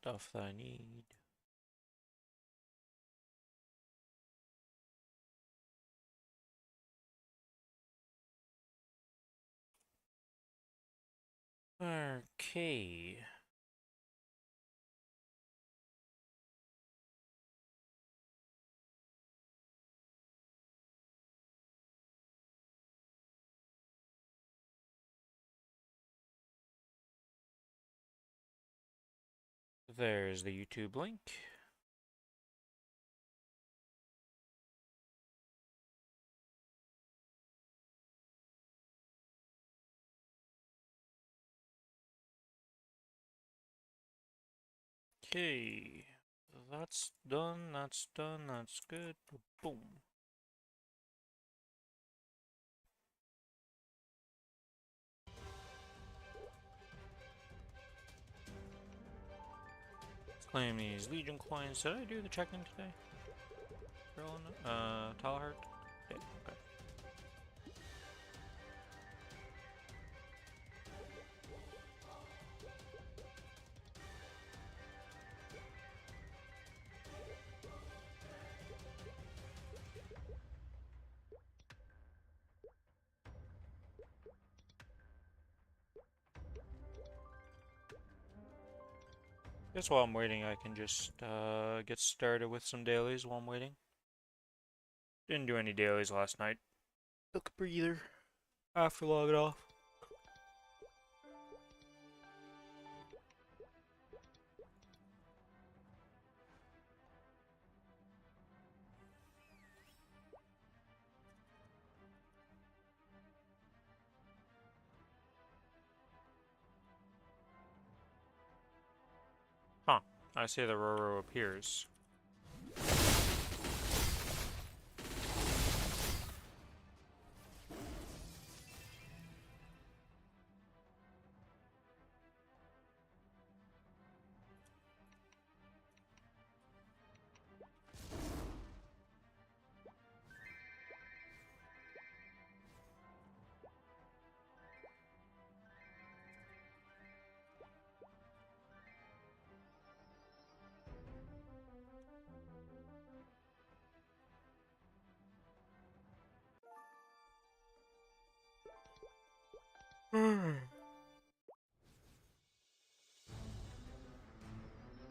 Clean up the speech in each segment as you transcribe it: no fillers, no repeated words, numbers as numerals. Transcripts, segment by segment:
stuff that I need. Okay. There's the YouTube link. Okay. That's done, that's good. Boom. Let's claim these Legion coins. Did I do the check-in today? Talhart? Yeah, okay. Guess while I'm waiting, I can just get started with some dailies while I'm waiting. Didn't do any dailies last night. Took a breather after logging off. Huh. I see the Roro appears.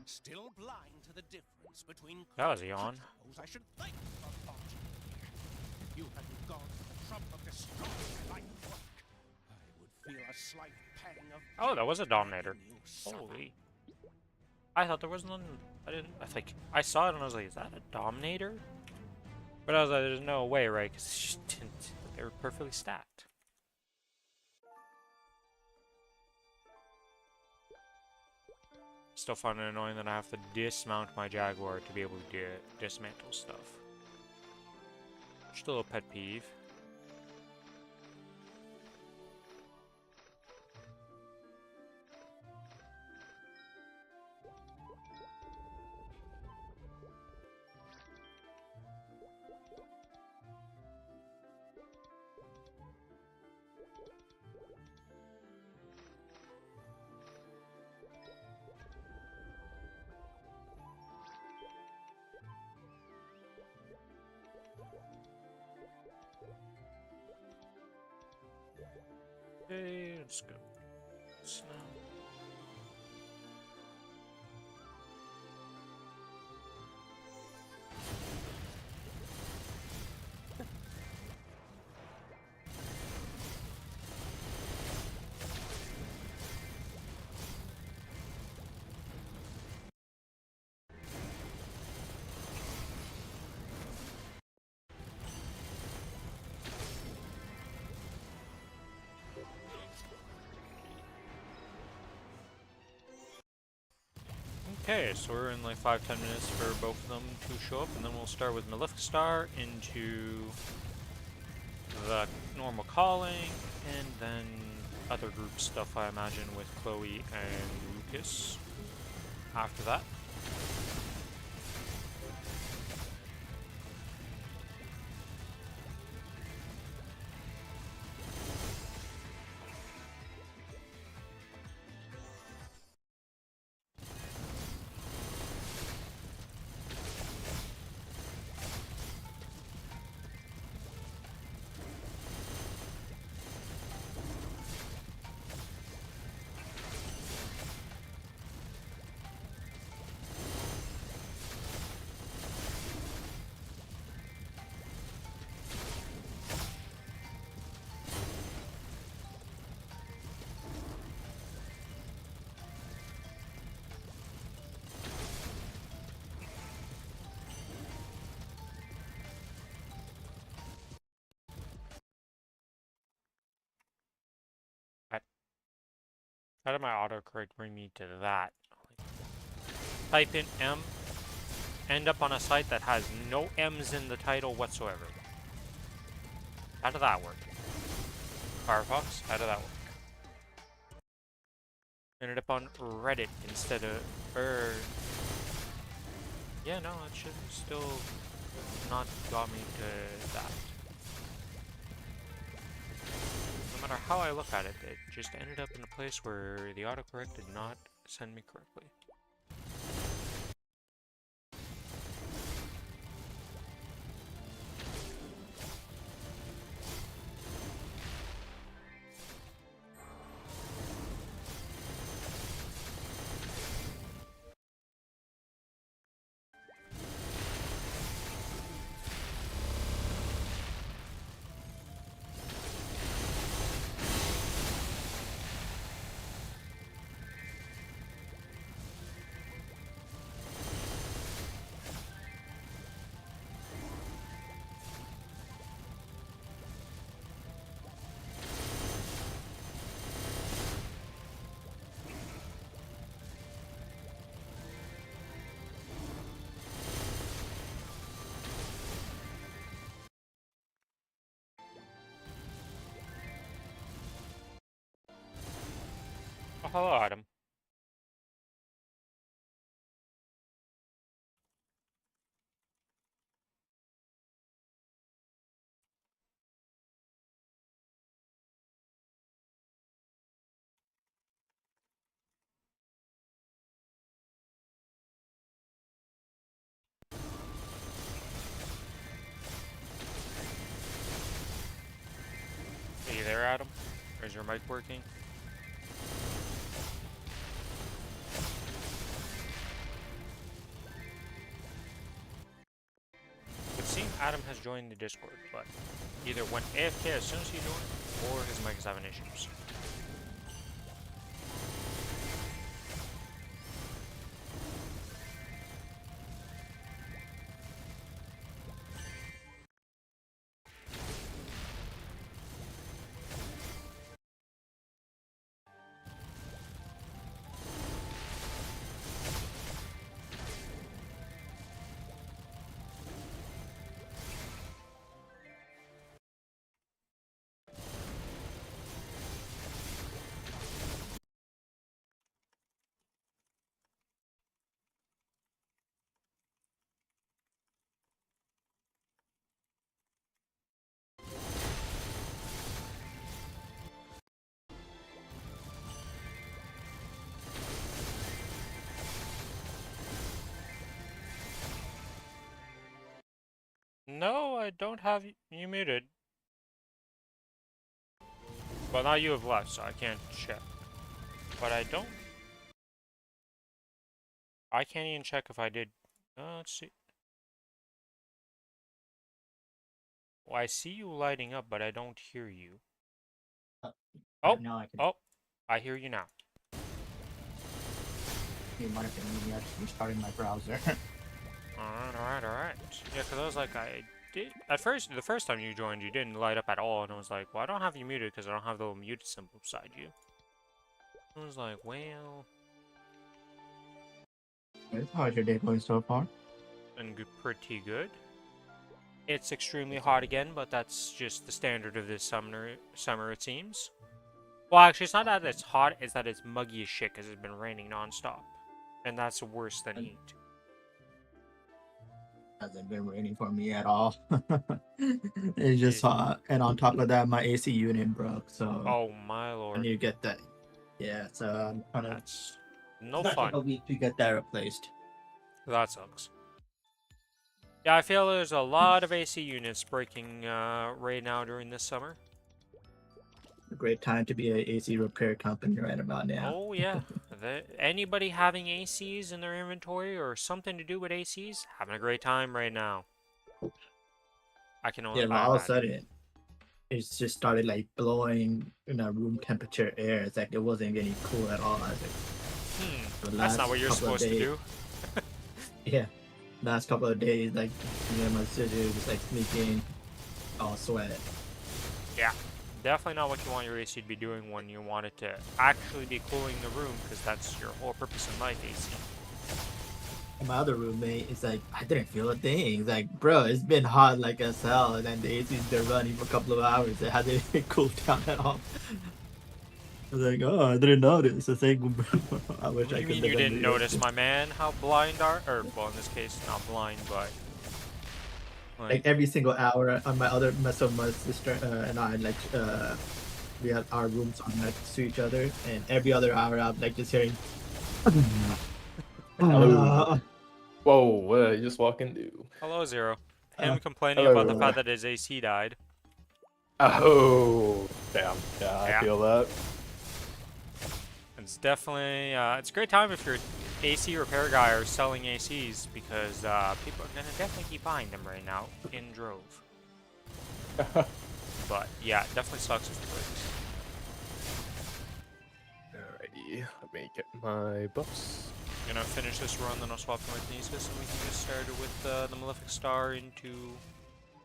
Still blind to the difference between That was a yawn. I should thank for thought. If you hadn't gone to the trouble of destroying my work, I would feel a slight pang of Oh, that was a Dominator. Holy. Holy. I thought there was none. I saw it and I was like, is that a Dominator? But I was like, there's no way, right? Because they were perfectly stacked. Still fun and annoying that I have to dismount my Jaguar to be able to dismantle stuff. Still a pet peeve. Okay, let's go. Snow. Okay, so we're in like 5-10 minutes for both of them to show up, and then we'll start with Maleficstar into the normal calling, and then other group stuff I imagine with Chloe and Lucas after that. How did my autocorrect bring me to that? Type in M, end up on a site that has no M's in the title whatsoever. How did that work? Firefox, how did that work? Ended up on Reddit instead of, yeah, no, it should still not got me to that. No matter how I look at it, it just ended up in a place where the autocorrect did not send me correctly. Oh, hello, Adam. Are you there, Adam? Or is your mic working? It would seem Adam has joined the Discord, but either went AFK as soon as he joined, or his mic is having issues. No, I don't have you muted. Well, now you have left, so I can't check. But I don't... I can't even check if I did... let's see. Well, I see you lighting up, but I don't hear you. Oh, Now I can. oh, I hear you now. You might have been me actually restarting my browser. Alright. Yeah, because I was like, I did... At first, the first time you joined, you didn't light up at all, and I was like, well, I don't have you muted because I don't have the little mute symbol beside you. I was like, well... How's your day going so far? And pretty good. It's extremely hot again, but that's just the standard of this summer it seems. Well, actually, it's not that it's hot, it's that it's muggy as shit because it's been raining non-stop. And that's worse than heat. Hasn't been raining for me at all. It's just Jeez. hot, and on top of that, my AC unit broke. So Oh my I lord. need to get that. Yeah, so I'm kind of. That's no It's fun. Take a week to get that replaced. That sucks. Yeah, I feel there's a lot of AC units breaking right now during this summer. A great time to be an AC repair company right about now. Oh yeah. Anybody having ACs in their inventory or something to do with ACs, having a great time right now. I can only Yeah, but all of a imagine. sudden, it just started like blowing in a room temperature air. It's like it wasn't getting cool at all. I was like, That's not what you're supposed to do. Yeah, last couple of days, like me and my sister was like sneaking all sweat. Yeah. Definitely not what you want your AC to be doing when you want it to actually be cooling the room, because that's your whole purpose in life, AC. And my other roommate is like, I didn't feel a thing. He's like, bro, it's been hot like as hell, and then the AC's been running for a couple of hours. It hasn't cooled down at all. I was like, oh, I didn't notice. It's like, I wish What do I you could mean live you in didn't New York. notice, my man? How blind are, or well, in this case, not blind, but Like every single hour on my other, my sister and I, like, we had our rooms on next to each other, and every other hour I'm like just hearing. Hello. Whoa, what did I just walk into? hello, Zero. Him complaining hello. about the fact that his AC died. Oh, damn. Yeah, I Yeah. feel that. It's definitely, it's a great time if you're an AC repair guy or selling ACs, because people are gonna definitely keep buying them right now in drove. But yeah, it definitely sucks if it breaks. Alrighty, let me get my buffs. Gonna finish this run, then I'll swap to my Kinesis, and we can get started with the Malefic Star into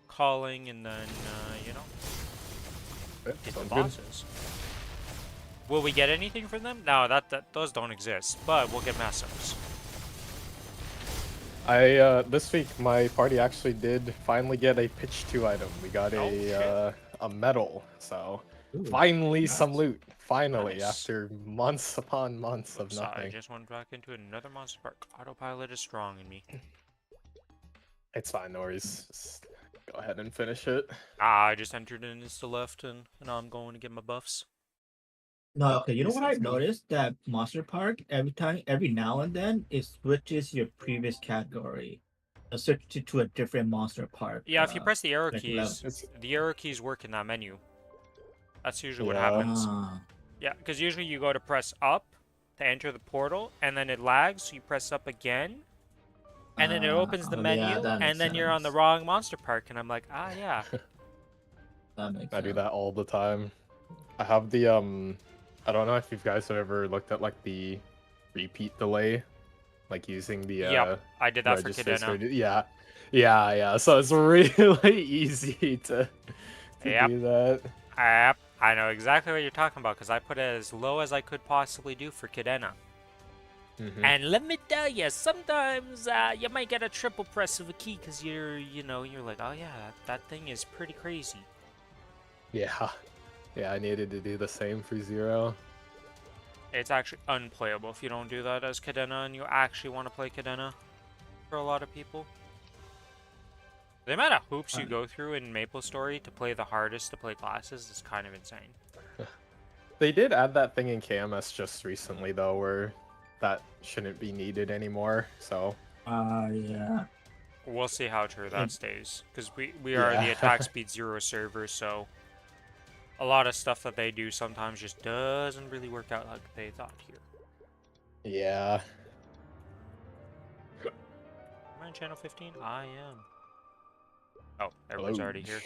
calling, and then, you know, Yeah, get the sounds good. bosses. Will we get anything from them? No, those don't exist, but we'll get Massims. This week my party actually did finally get a pitch 2 item. We got a medal, so Ooh, finally nice. some loot. Finally, Nice. after months upon months of Oops, I nothing. just went back into another monster park. Autopilot is strong in me. It's fine, no worries. Just go ahead and finish it. I just entered in insta left, and now I'm going to get my buffs. No, okay. You know what Sounds I've good. noticed? That Monster Park, every now and then, it switches your previous category. It switches to a different Monster Park. Yeah, if you press the arrow like keys, It's the arrow keys work in that menu. That's usually what Yeah. happens. Ah, Yeah, because usually you go to press up to enter the portal, and then it lags, so you press up again, and then it opens the oh, menu, yeah, that and makes then you're on the sense. wrong monster park, and I'm like, ah, yeah. That makes I do sense. that all the time. I have the I don't know if you guys have ever looked at like the repeat delay, like using the Yep, I did that for registers Cadena. yeah. So it's really easy to Yep. do that. Yep, I know exactly what you're talking about, because I put it as low as I could possibly do for Cadena. Mhm. And let me tell you, sometimes you might get a triple press of a key, because you're like, oh yeah, that thing is pretty crazy. Yeah, I needed to do the same for Zero. It's actually unplayable if you don't do that as Cadena, and you actually want to play Cadena for a lot of people. The amount of hoops you go through in Maplestory to play the hardest to play classes is kind of insane. They did add that thing in KMS just recently though, where that shouldn't be needed anymore. So Yeah. We'll see how true that It- stays, because we are the Yeah. attack speed 0 server, so a lot of stuff that they do sometimes just doesn't really work out like they thought here. yeah. Am I on channel 15? I am. Oh, everyone's Hello. already here.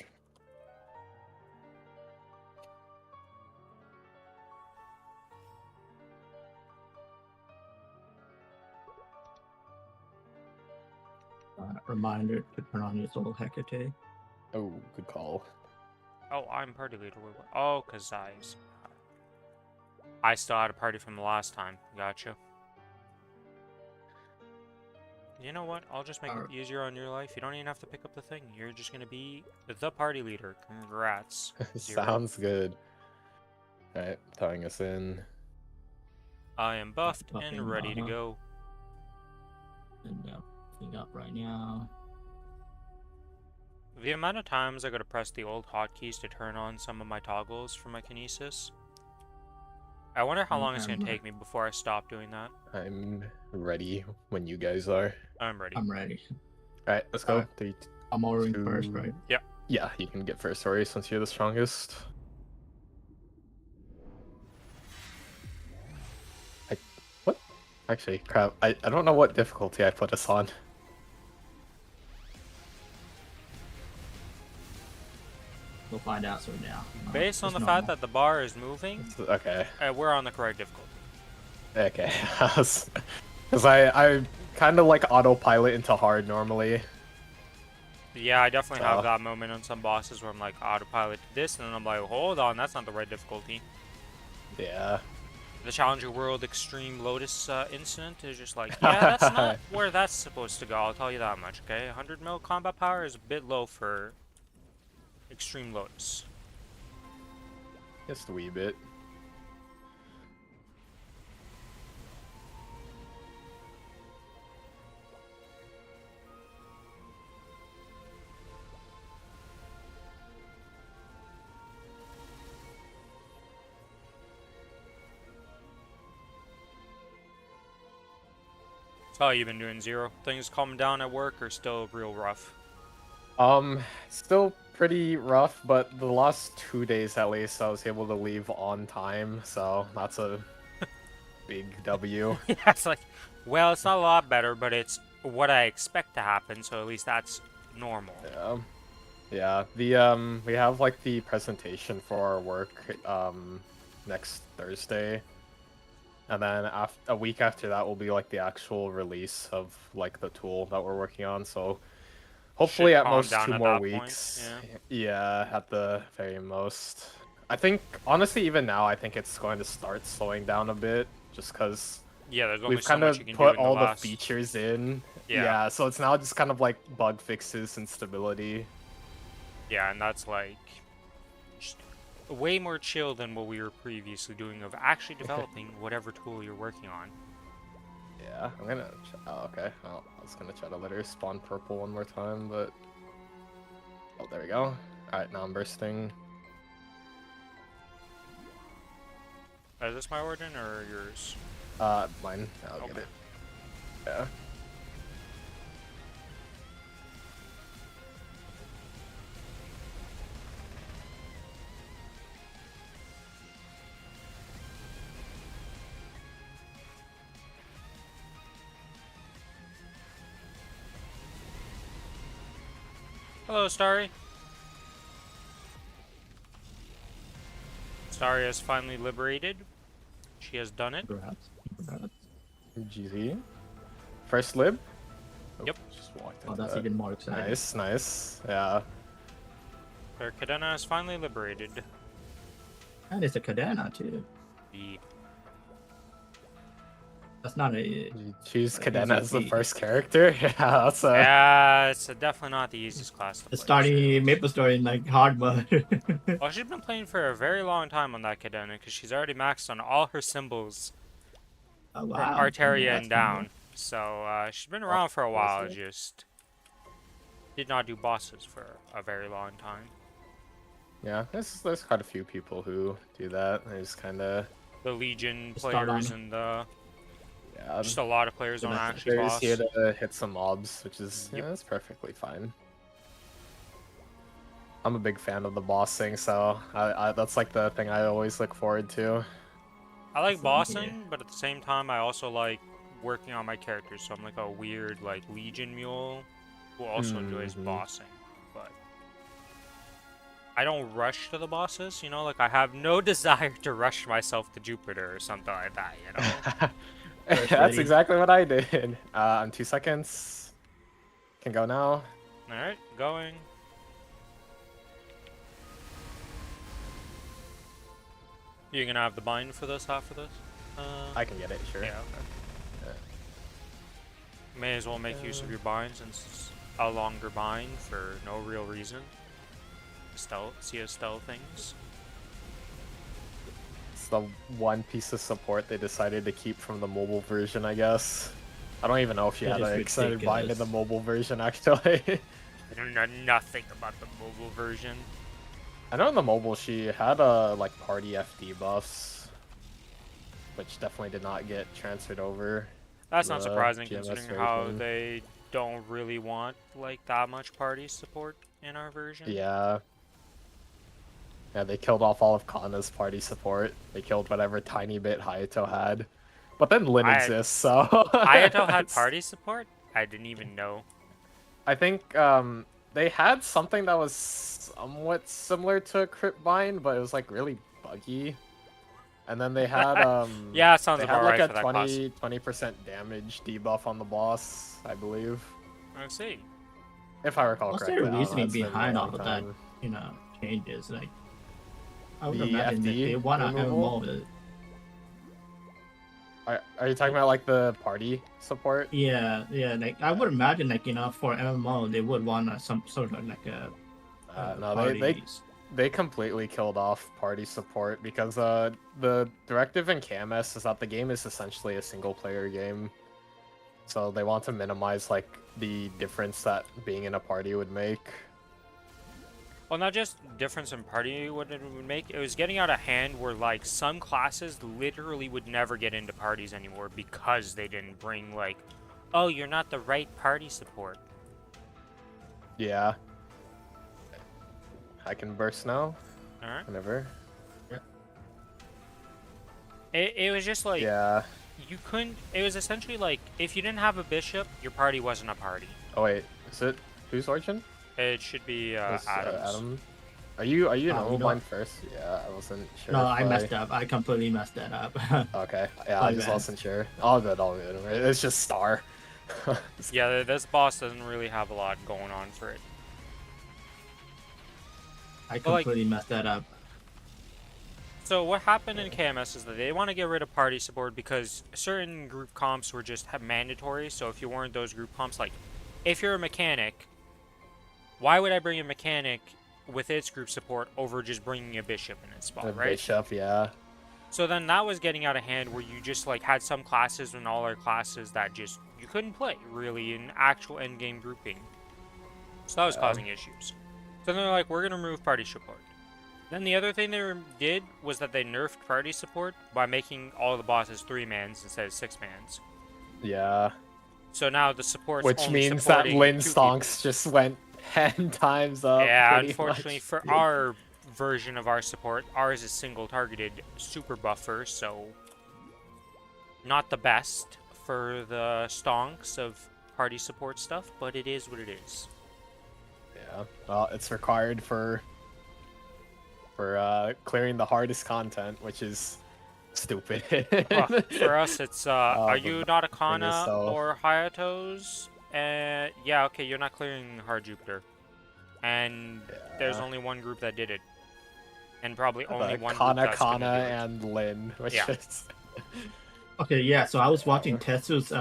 Reminder to turn on your soul Hecate. Oh, good call. Oh, I'm party leader. Oh, because I still had a party from the last time. Gotcha. You know what? I'll just make it easier on your life. You don't even have to pick up the thing. You're just going to be the party leader. Congrats. Zero. Sounds good. Alright, tying us in. I am buffed Buffing and ready to Lana. go. And thing up right now. The amount of times I gotta press the old hotkeys to turn on some of my toggles for my kinesis. I wonder how long it's gonna take me before I stop doing that. I'm ready when you guys are. I'm ready. I'm ready. Alright, let's go. Alright. 3, I'm ordering 2... first, right? Yeah, you can get first, sorry, since you're the strongest. What? Actually, crap. I don't know what difficulty I put us on. We'll find out soon now. Based on It's the normal. fact that the bar is moving, Okay. we're on the correct difficulty. Okay. Because I kind of like autopilot into hard normally. Yeah, I definitely have So, that moment on some bosses where I'm like autopilot to this, and then I'm like, hold on, that's not the right difficulty. yeah. The Challenger World Extreme Lotus incident is just like, yeah, that's not where that's supposed to go, I'll tell you that much, okay? 100 mil combat power is a bit low for Extreme Lotus. Just a wee bit. So how you been doing, Zero? Things calming down at work or still real rough? Still pretty rough, but the last 2 days at least I was able to leave on time, so that's a big W. Yeah, it's like, well, it's not a lot better, but it's what I expect to happen, so at least that's normal. Yeah. Yeah, we have like the presentation for our work next Thursday. And then a week after that will be like the actual release of like the tool that we're working on. So hopefully Should at calm most down 2 at more that point, weeks. yeah. Yeah, at the very most. I think honestly even now I think it's going to start slowing down a bit just because Yeah, there's only we've so kind much of you can do put in the all the last... features in. Yeah. Yeah, so it's now just kind of like bug fixes and stability. Yeah, and that's like just way more chill than what we were previously doing of actually developing whatever tool you're working on. Yeah, I'm gonna. Oh, okay. Oh, I was gonna try to let her spawn purple one more time, but. Oh, there we go. Alright, now I'm bursting. Is this my origin or yours? Mine. I'll get Okay. it. Yeah. Hello, Starry. Starry has finally liberated. She has done it. Congrats. Congrats. GG. First lib? Yep. Just walked Oh, into that's that. even more exciting. Nice, nice. Yeah. Her Cadena has finally liberated. And it's a Cadena too. The That's not a. You choose Like, Cadena easy as the feat. first character? Yeah, that's a. yeah, it's definitely not the easiest class to play. It's starting Maplestory in like hard mode. Well, she's been playing for a very long time on that Cadena because she's already maxed on all her symbols Oh, from wow. Arteria Yeah, and that's down. So she's been around for a while, that's it. just did not do bosses for a very long time. Yeah, there's quite a few people who do that. They just kind of. The Legion Start on players it. and the Yeah, just a lot of players don't Domestic actually they're boss. just here to hit some mobs, which is Yep. yeah, that's perfectly fine. I'm a big fan of the bossing, so that's like the thing I always look forward to. I like Same bossing, here. but at the same time, I also like working on my characters. So I'm like a weird like Legion mule who also enjoys Mhm. bossing, but I don't rush to the bosses. You know, like I have no desire to rush myself to Jupiter or something like that. You know. First That's ready. exactly what I did. In 2 seconds. Can go now. All right, going. You gonna have the bind for this after this? I can get it, sure. Yeah. Okay. May as well make use of your bind since it's a longer bind for no real reason. Stealth, stealth things. It's the one piece of support they decided to keep from the mobile version, I guess. I don't even know if you That had is an extended bind in the ridiculous. mobile version, actually. I don't know nothing about the mobile version. I know in the mobile she had like party FD buffs, which definitely did not get transferred over. That's to not the surprising GMS considering how version. they don't really want like that much party support in our version. Yeah. Yeah, they killed off all of Kana's party support. They killed whatever tiny bit Hayato had. But then Lin I- exists, so... Hayato had it's- party support? I didn't even know. I think they had something that was somewhat similar to a crit bind, but it was like really buggy. And then they had Yeah, it sounds they about had like right a for that class. 20% damage debuff on the boss, I believe. I see. If I recall What's correctly. their I don't know, reasoning it's been a behind all long of that? time. Changes. Like, I would The imagine that FD they want to removal? MMO. Are you talking about like the party support? Yeah, yeah. Like I would imagine, like for MMO, they would want some sort of like No, parties. they completely killed off party support because the directive in KMS is that the game is essentially a single player game. So they want to minimize like the difference that being in a party would make. Well, not just difference in party what it would make, it was getting out of hand where like some classes literally would never get into parties anymore because they didn't bring like, oh, you're not the right party support. Yeah. I can burst now. Alright. Whenever. It was just like, Yeah. you couldn't, it was essentially like, if you didn't have a bishop, your party wasn't a party. Oh wait, is it whose origin? It should be It's, Adam's. Adam. Are you normal you know- blind first? Yeah, I wasn't sure. No, if I messed up. I completely messed that up. Okay, yeah, My I just bad. wasn't sure. All good, all good. It's just star. Yeah, this boss doesn't really have a lot going on for it. I But, like- completely messed that up. So what happened in KMS is that they want to get rid of party support because certain group comps were just mandatory. So if you weren't those group comps, like if you're a mechanic, why would I bring a mechanic with its group support over just bringing a bishop in its spot, The right? bishop, yeah. So then that was getting out of hand where you just like had some classes and all our classes that just you couldn't play really in actual endgame grouping. So that was Yeah. causing issues. So then they're like, we're gonna remove party support. Then the other thing they did was that they nerfed party support by making all the bosses 3-mans instead of 6-mans. Yeah. So now the support's Which only means that supporting Lin 2 stonks just went 10 times up. Yeah, pretty unfortunately much. for our version of our support, ours is single targeted super buffer, so not the best for the stonks of party support stuff, but it is what it is. Yeah. Well, it's required for clearing the hardest content, which is stupid. Well, for us, it's are but you not a thing is, Kana though- or Hayato's? Yeah, okay, you're not clearing Hard Jupiter, and there's Yeah. only one group that did it, and probably only The one group Kana that's gonna Kana do it. and Lin, which Yeah. is Okay, yeah. So I was watching Tetsu's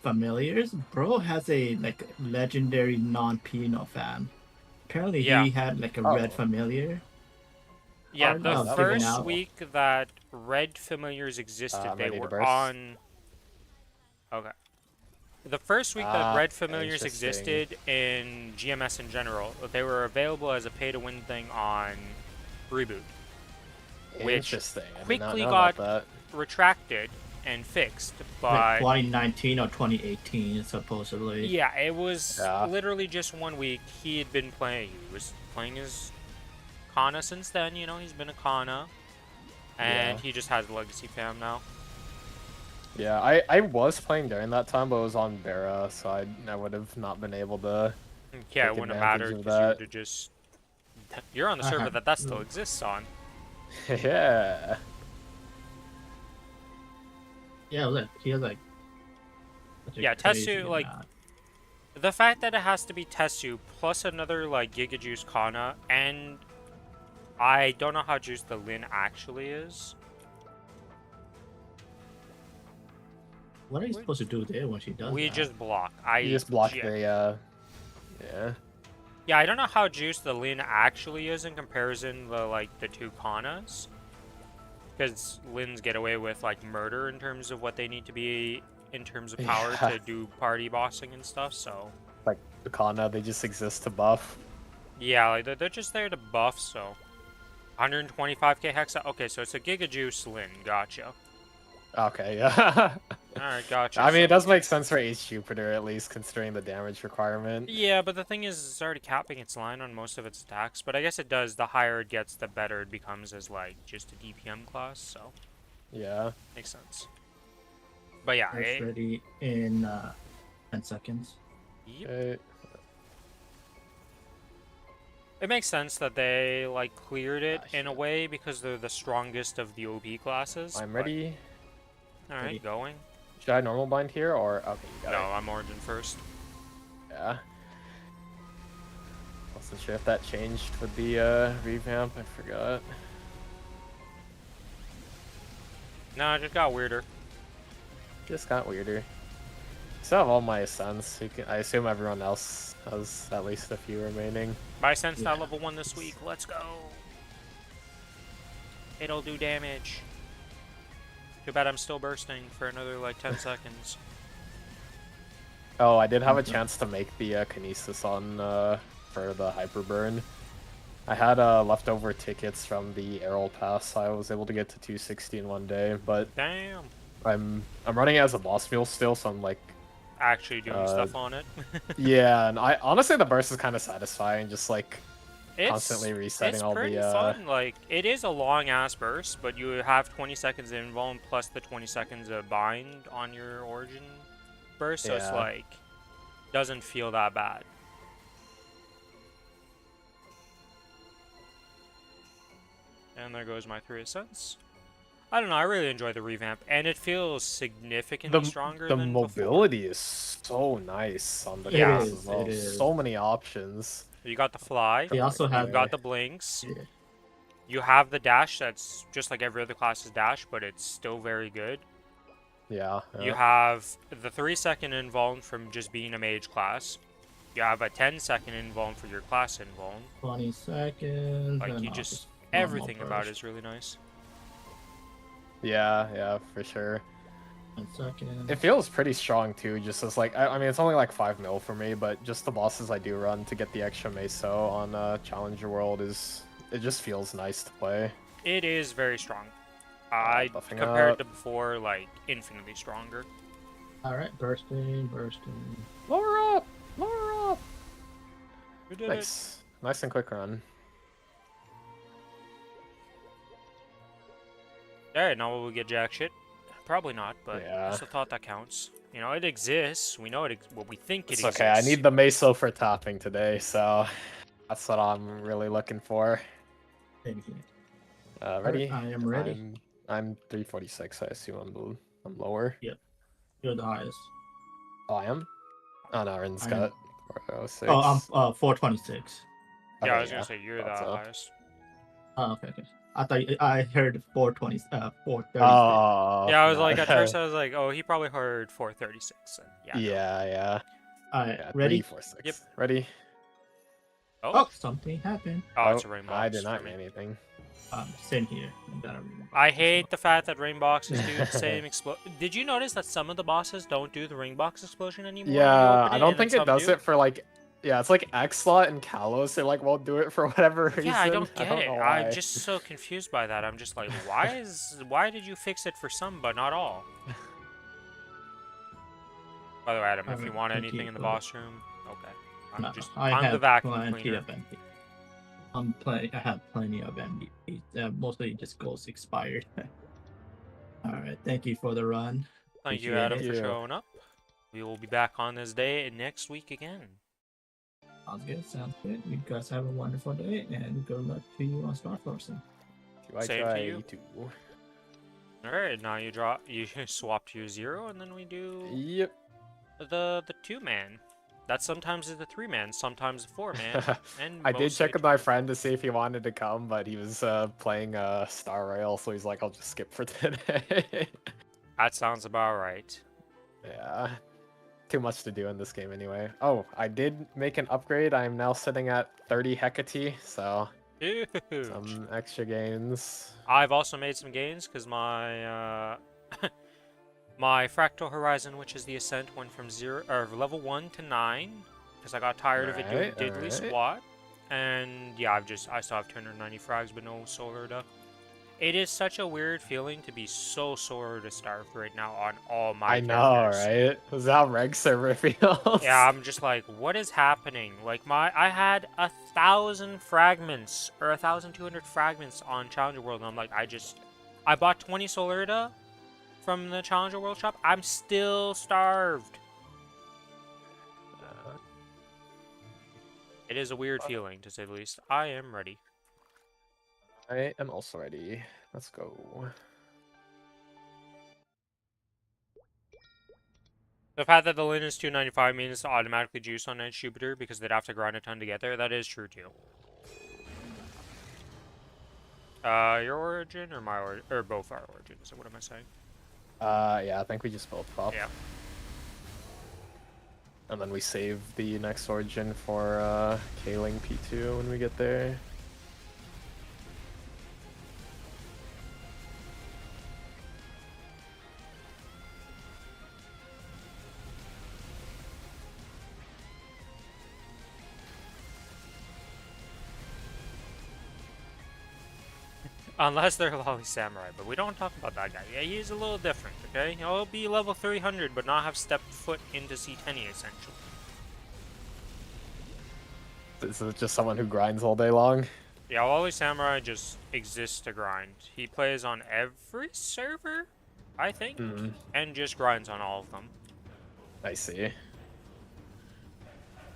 familiars. Bro has a like legendary non-Pino fan. Apparently, Yeah. he had like a Oh. red familiar. Yeah, are the now giving first out. week that Red Familiars existed, I'm they ready to were burst. on. Okay. The first week that Ah, Red Familiars interesting. existed in GMS in general, they were available as a pay-to-win thing on Reboot. Which interesting. I did not quickly know got about retracted and fixed Like by. 2019 or 2018, supposedly. Yeah, it was Yeah. literally just 1 week. He had been playing. He was playing his Kana since then. You know, he's been a Kana, and Yeah. he just has a Legacy fam now. that. Yeah, I was playing during that time, but it was on Vera, so I would have not been able to. Yeah, it Take wouldn't have advantage mattered of because you that. would have just. You're on the server that still exists on. Yeah. Yeah, look, he has like. such a Yeah, crazy Tetsu, like, amount. The fact that it has to be Tetsu plus another like Giga Juice Kana, and I don't know how juiced the Lin actually is. What are you supposed to do there when she does We that? just block. You just block yeah. the yeah. Yeah, I don't know how juiced the Lin actually is in comparison to like the two Kanas. Because Lins get away with like murder in terms of what they need to be in terms of power Yeah. to do party bossing and stuff, so Like the Kana, they just exist to buff. yeah, like they're just there to buff, so 125k hexa. Okay, so it's a Giga Juice Lin, gotcha. Okay, yeah. Alright, gotcha. I mean, it so- does make sense for H Jupiter at least, considering the damage requirement. Yeah, but the thing is, it's already capping its line on most of its attacks. But I guess it does. The higher it gets, the better it becomes as like just a DPM class. So Yeah. makes sense. But yeah, It's ready in 10 seconds. yep. Okay. It makes sense that they like cleared it Ah, in a shit. way because they're the strongest of the OB classes. I'm but- ready. All right, ready. going. Should I normal bind here or okay? You got No, I'm Origin first. it. Yeah. Wasn't sure if that changed with the revamp. I forgot. No, it just got weirder. Just got weirder. Still have all my ascents. I assume everyone else has at least a few remaining. My sense Yeah. not level 1 this week. Let's go. It'll do damage. Too bad I'm still bursting for another like 10 seconds. Oh, I did have a chance to make the Kinesis on for the Hyper Burn. I had leftover tickets from the Aeral Pass. I was able to get to 260 in one day, but Damn. I'm running it as a boss mule still, so I'm like, Actually doing stuff on it. yeah. And I honestly the burst is kind of satisfying, just like constantly resetting it's all pretty the. fun. Like it is a long ass burst, but you have 20 seconds of invuln plus the 20 seconds of bind on your origin burst, so it's Yeah. like doesn't feel that bad. And there goes my 3 ascents. I don't know, I really enjoy the revamp, and it feels significantly stronger The than mobility is so nice on the Yeah. class as well. It is. So many options. before. You got the fly, They also you've have got the blinks, yeah. you have the dash that's just like every other class's dash, but it's still very good. Yeah. You have the 3-second invuln from just being a mage class. You have a 10-second invuln for your class invuln. 20 seconds. Like, and you I'll just... normal Everything about it burst. is really nice. Yeah, for sure. 10 seconds. It feels pretty strong too, just as like, I mean, it's only like 5 mil for me, but just the bosses I do run to get the extra meso on Challenger World it just feels nice to play. It is very strong. Buffing compared up. to before, like, infinitely stronger. Alright, bursting. Lower up! We did Nice. Nice and quick run. it. Alright, now will we get jack shit? Probably not, but Yeah. it's the thought that counts. You know, it exists. We know it. Well, we think it It's exists. okay, I need the meso for topping today, so that's what I'm really looking for. Same here. Ready? I am ready. I'm 346. I assume I'm lower. Yep. You're the highest. Oh, I am. Oh no, Rin's I got am. 406. Oh, I'm 426. Yeah, Okay, I was gonna say you're the thought so. highest. Oh, okay. I thought I heard 420. 436. Oh. Yeah, I was no. like, at first I was like, oh, he probably heard 436. And yeah. No. Yeah. Alright, Yeah, ready? 346. Yep. Ready? Oh, something happened. Oh, it's a rainbow. I did not hear anything. Same here. I gotta remember. I hate the fact that ring boxes do the same explosion. Did you notice that some of the bosses don't do the ring box explosion anymore? when you Yeah, open I don't and then think it some does do? it for like. Yeah, it's like X-Slot and Kalos. They like won't do it for whatever reason. Yeah, I don't get know it. why. I'm just so confused by that. I'm just like, why did you fix it for some but not all? By the way, Adam, if you want Thank anything you in the for- boss room, okay. No, I'm the have vacuum plenty cleaner. of MVP. I have plenty of MVP. Mostly just goals expired. Alright, thank you for the run. Thank you, Appreciate Adam, it. for Yeah. showing up. We will be back on this day next week again. Sounds good. You guys have a wonderful day, and good luck to you on Star Forcing. I Same to try you. to. All right, now you swap to your 0, and then we do Yep. the 2-man. That sometimes is the 3-man, sometimes the 4-man, and I did mostly check with my friend to see if he wanted to come, but he was playing Star Rail, so he's like, I'll just skip for today. That sounds about right. Yeah. Too much to do in this game anyway. Oh, I did make an upgrade. I'm now sitting at 30 Hecate, so Huge. some extra gains. I've also made some gains because my my Fractal Horizon, which is the Ascent, went from level 1 to 9 because I got tired of it doing Alright, diddly alright. squat. And yeah, I still have 290 frags, but no solar duck. It is such a weird feeling to be so solar starved right now on all my I know, characters. right? This is how Reg server feels. Yeah, I'm just like, what is happening? Like I had 1,000 fragments or 1,200 fragments on Challenger World, and I'm like, I bought 20 Solerda from the Challenger World shop. I'm still starved. It is a weird feeling, to say the least. I am ready. I am also ready. Let's go. The fact that the lane is 295 means it's automatically juice on Edge Jupiter because they'd have to grind a ton to get there. That is true too. Your origin or my origin? Or both our origins. What am I saying? Yeah, I think we just both pop. Yeah. And then we save the next origin for Kaling P2 when we get there. Unless they're Lolly Samurai, but we don't talk about that guy. Yeah, he's a little different, okay? He'll be level 300, but not have stepped foot into C10 essentially. Is it just someone who grinds all day long? Yeah, Lolly Samurai just exists to grind. He plays on every server, I think, and just grinds on all of them. I see.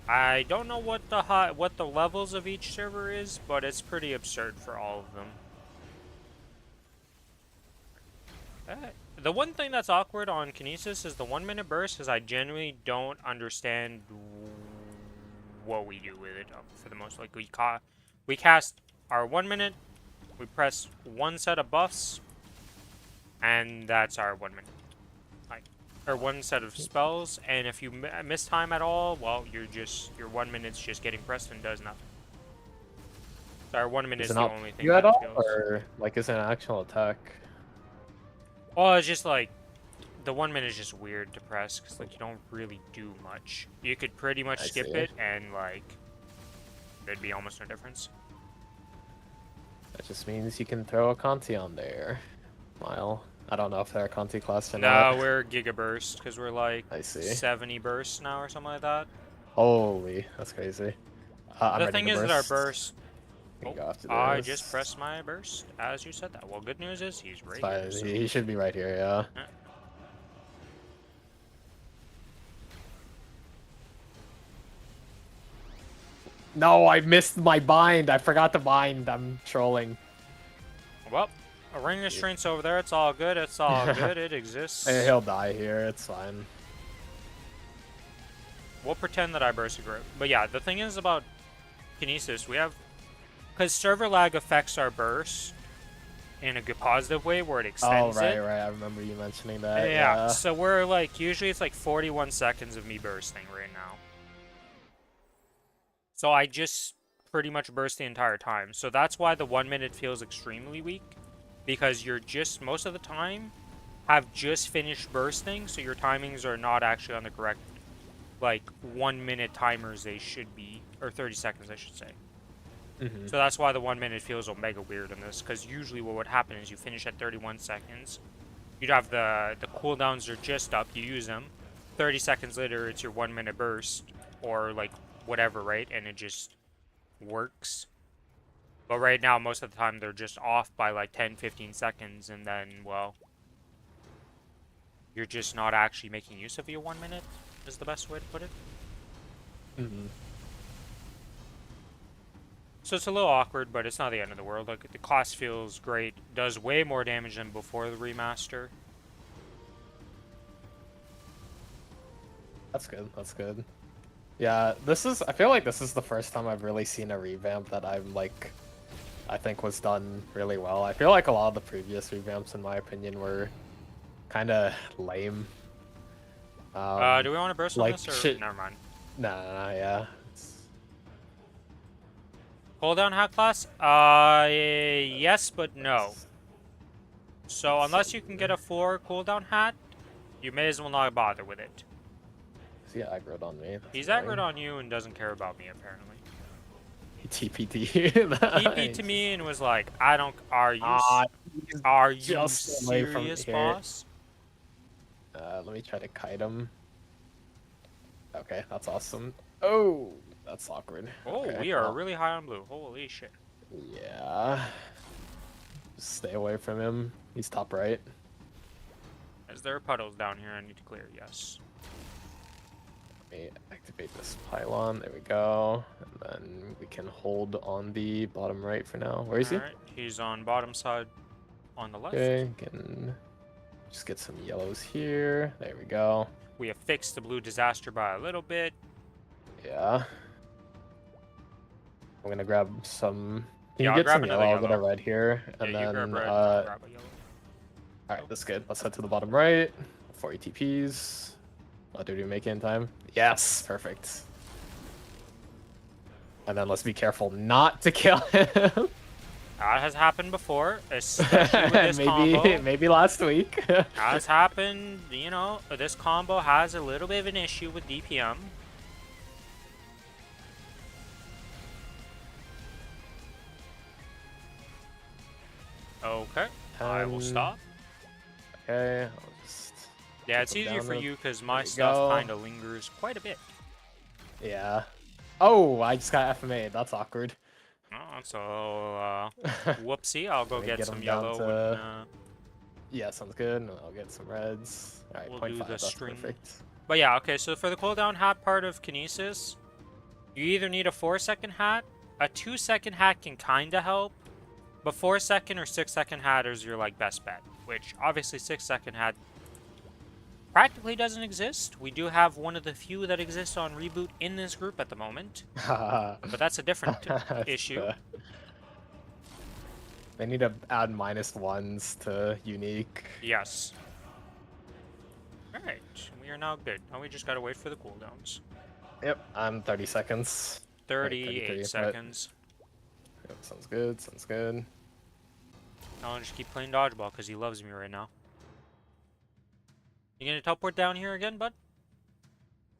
I don't know what the levels of each server is, but it's pretty absurd for all of them. The one thing that's awkward on Kinesis is the 1 minute burst, because I genuinely don't understand what we do with it for the most. Like we cast our 1 minute, we press one set of buffs, and that's our 1 minute. Or one set of spells, and if you miss time at all, well, your 1 minute's just getting pressed and does nothing. So our 1 minute is the only thing that feels. Or like is it an actual attack? Well, it's just like the 1 minute is just weird to press because like you don't really do much. You could pretty much skip it and like there'd be almost no difference. That just means you can throw a Conti on there. Well, I don't know if they're a Conti class or no, not. we're Giga Burst because we're like 70 bursts now or something like that. Holy, that's crazy. The thing is that our burst. I this. just pressed my burst as you said that. Well, good news is he's right here. So. He should be right here, yeah. No, I missed my bind. I forgot to bind. I'm trolling. Well, a ring of strength's over there. It's all good. It's all good. It exists. Hey, he'll die here. It's fine. We'll pretend that I burst a group. But yeah, the thing is about Kinesis, we have... Because server lag affects our burst in a good positive way where it extends right. I remember you mentioning that. Yeah, so we're like, usually it's like 41 seconds of me bursting right now. So I just pretty much burst the entire time. So that's why the 1 minute feels extremely weak. Because you're just, most of the time, have just finished bursting. So your timings are not actually on the correct, like, 1 minute timers they should be. Or 30 seconds, I should say. So that's why the 1 minute feels omega weird in this, because usually what would happen is you finish at 31 seconds, you'd have the cooldowns are just up, you use them, 30 seconds later it's your 1 minute burst, or like whatever, right, and it just works. But right now, most of the time, they're just off by like 10-15 seconds, and then, well, you're just not actually making use of your 1 minute, is the best way to put it. So it's a little awkward, but it's not the end of the world. Like, the class feels great. Does way more damage than before the remaster. That's good. That's good. Yeah, I feel like this is the first time I've really seen a revamp that I think was done really well. I feel like a lot of the previous revamps, in my opinion, were kind of lame. Do we want to burst on this, or never mind? Nah, yeah. Cooldown hat class? Yes, but no. So unless you can get a 4 cooldown hat, you may as well not bother with it. Is he aggroed on me? He's aggroed on you and doesn't care about me, apparently. He TP'd. He TP'd to me and was like, "I don't. Are you serious, boss?" Let me try to kite him. Okay, that's awesome. Oh, that's awkward. Oh, okay, we are really high on blue. Holy shit. Yeah. Just stay away from him. He's top right. Is there puddles down here I need to clear? Yes. Let me activate this pylon. There we go. And then we can hold on the bottom right for now. Where is he? Alright, he's on bottom side on the left. Okay, just get some yellows here. There we go. We have fixed the blue disaster by a little bit. Yeah. I'm gonna grab some. Can Yeah, you I'll get grab some another yellow? I'll get a yellow. red here, Yeah, and you grab then red, and I'll grab a yellow. all right, that's good. Let's head to the bottom right. 4 ATPs. Oh, did we make it in time? Yes, perfect. And then let's be careful not to kill him. That has happened before, especially with this combo. Maybe last week. Has happened, you know, this combo has a little bit of an issue with DPM. Okay, I will stop. Okay, I'll just... Yeah, it's them easier down for a- you because there my you stuff go. kind of lingers quite a bit. Yeah. Oh, I just got FMA'd. That's awkward. Oh, so, whoopsie, I'll go Let me get get some 'em down yellow to- and, Yeah, sounds good. And I'll get some reds. All right, we'll 0.5. do the That's string. perfect. But yeah, okay, so for the cooldown hat part of Kinesis, you either need a 4-second hat, a 2-second hat can kinda help, but 4-second or 6-second hat is your, like, best bet, which, obviously, 6-second hat practically doesn't exist. We do have one of the few that exists on Reboot in this group at the moment, but that's a different issue. They need to add -1s to unique. Yes. Alright, we are now good. Now we just gotta wait for the cooldowns. Yep, I'm 30 seconds. 38 33, seconds. Yep, sounds good, sounds good. I'll just keep playing dodgeball because he loves me right now. You gonna teleport down here again, bud?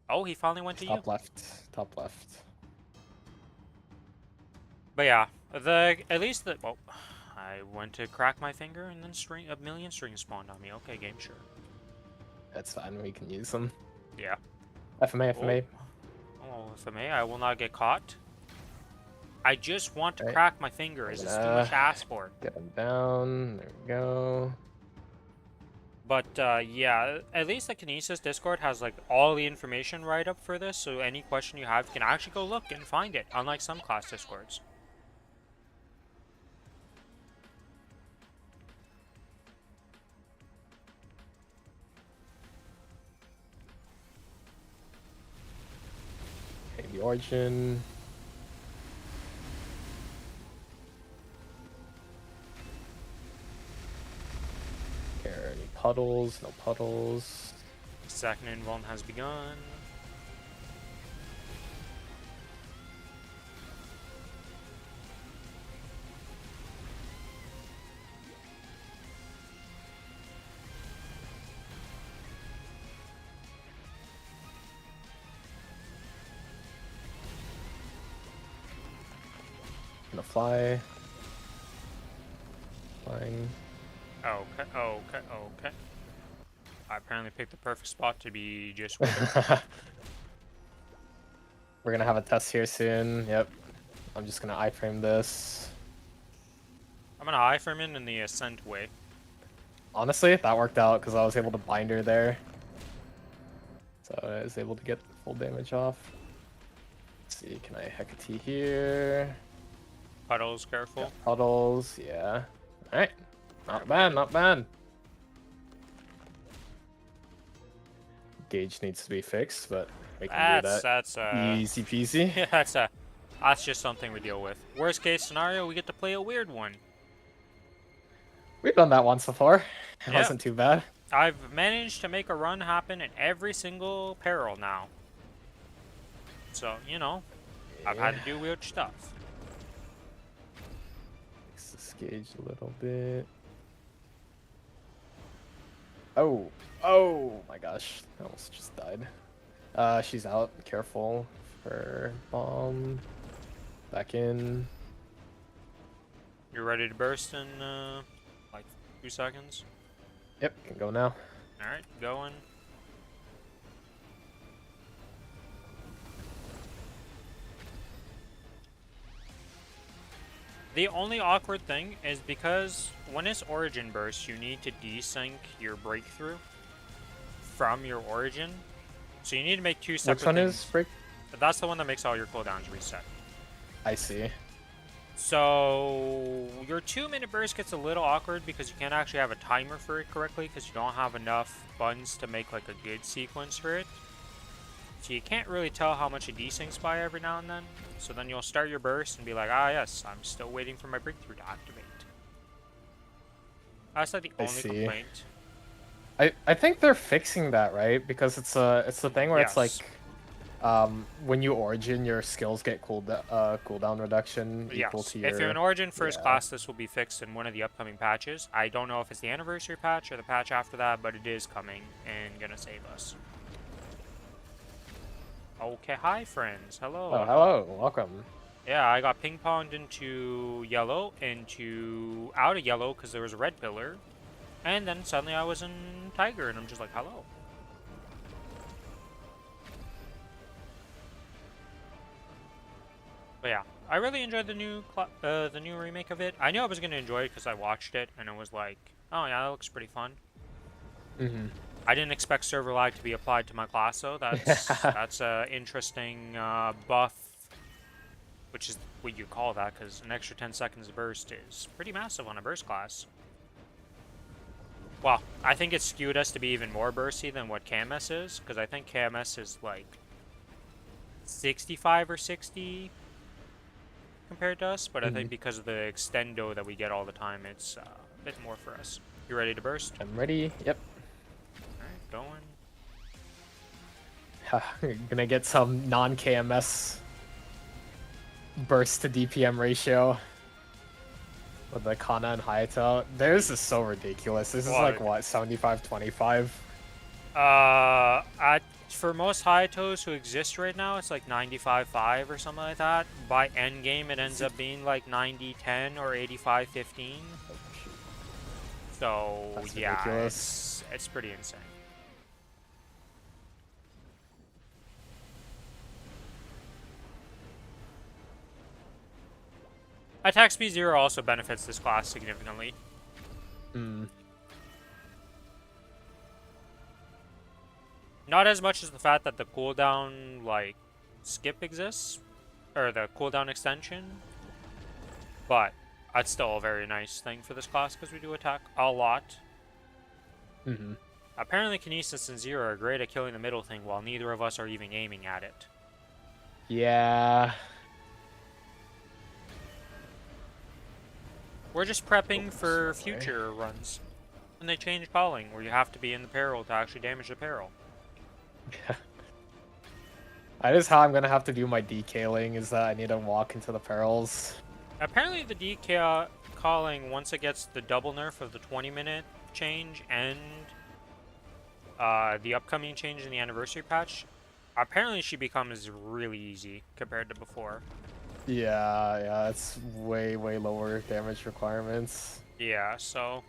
Oh, he finally went to you. Top left, top left. But yeah, at least the well, I went to crack my finger and then a million strings spawned on me. Okay, game, sure. That's fine, we can use them. Yeah. FMA, FMA. Oh, if I may, I will not get caught. I just want to Right. crack my finger. Is this too much to ask for? Get him down, there we go. But yeah, at least the Kinesis Discord has like all the information right up for this, so any question you have, you can actually go look and find it, unlike some class Discords. Okay, the origin. Okay, are any puddles? No puddles. Second invuln has begun. Gonna fly. Flying. Okay, okay, okay. I apparently picked the perfect spot to be just with We're gonna have a test here soon. Yep. I'm just gonna iframe this. I'm gonna iframe in the Ascent way. Honestly, that worked out because I was able to bind her there. So I was able to get full damage off. Let's see, can I Hecate here? Puddles, careful. Yeah, puddles, yeah. Alright. Not bad, not bad. Gauge needs to be fixed, but we can do that. That's Easy peasy. yeah, that's just something we deal with. Worst case scenario, we get to play a weird one. We've done that once before. It Yeah. wasn't too bad. I've managed to make a run happen in every single peril now. So, you know, I've had to do weird stuff. Fix this gauge a little bit. Oh, oh my gosh, I almost just died. She's out. Careful for bomb. Back in. You're ready to burst in, like, 2 seconds? Yep, can go now. Alright, going. The only awkward thing is because when it's origin burst, you need to desync your breakthrough from your origin. So you need to make 2 separate Which one things. is break? That's the one that makes all your cooldowns reset. I see. So your 2-minute burst gets a little awkward because you can't actually have a timer for it correctly because you don't have enough buttons to make like a good sequence for it. So you can't really tell how much it desyncs by every now and then. So then you'll start your burst and be like, ah yes, I'm still waiting for my breakthrough to activate. That's like the I only see. complaint. I think they're fixing that, right? Because it's the thing where it's like Yes. when you origin, your skills get cooldown reduction equal Yes. to If you're your an Origin first yeah. class, this will be fixed in one of the upcoming patches. I don't know if it's the anniversary patch or the patch after that, but it is coming and gonna save us. Okay, hi friends. Hello. Oh, hello, welcome. Yeah, I got ping-ponged into yellow, out of yellow because there was a red pillar, and then suddenly I was in tiger, and I'm just like, hello. But yeah, I really enjoyed the new remake of it. I knew I was gonna enjoy it because I watched it, and it was like, oh yeah, that looks pretty fun. Mm-hmm. I didn't expect server lag to be applied to my class, though. That's a interesting buff, which is what you call that, because an extra 10 seconds of burst is pretty massive on a burst class. Well, I think it skewed us to be even more bursty than what KMS is, because I think KMS is like 65 or 60 compared to us, but I think because of the extendo that we get all the time, it's a bit more for us. You ready to burst? I'm ready. Yep. Alright, going. Gonna get some non-KMS burst to DPM ratio with the Kana and Hayato. This is so ridiculous. This is like what, 75-25? For most Hayatos who exist right now, it's like 95-5 or something like that. By endgame, it ends up being like 90-10 or 85-15. So That's yeah, ridiculous. it's pretty insane. Attack speed 0 also benefits this class significantly. Not as much as the fact that the cooldown, like, skip exists, or the cooldown extension, but that's still a very nice thing for this class because we do attack a lot. Apparently Kinesis and Zero are great at killing the middle thing while neither of us are even aiming at it. Yeah. We're just prepping for future runs. When they change calling, where you have to be in the peril to actually damage the peril. That is how I'm gonna have to do my decaling, is that I need to walk into the perils. Apparently the DK calling, once it gets the double nerf of the 20-minute change and the upcoming change in the anniversary patch, apparently she becomes really easy compared to before. Yeah, it's way lower damage requirements. Yeah, so...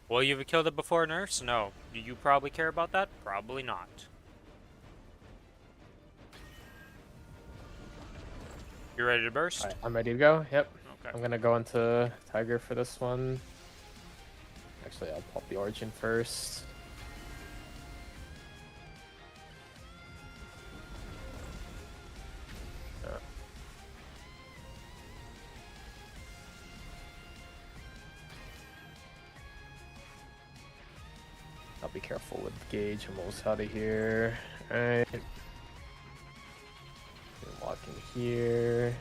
Will you have killed it before nerfs? No. Do you probably care about that? Probably not. You ready to burst? Alright, I'm ready to go. Yep. Okay. I'm gonna go into Tiger for this one. Actually, I'll pop the Origin first. I'll be careful with gauge. I'm almost out of here. Alright. Walk in here.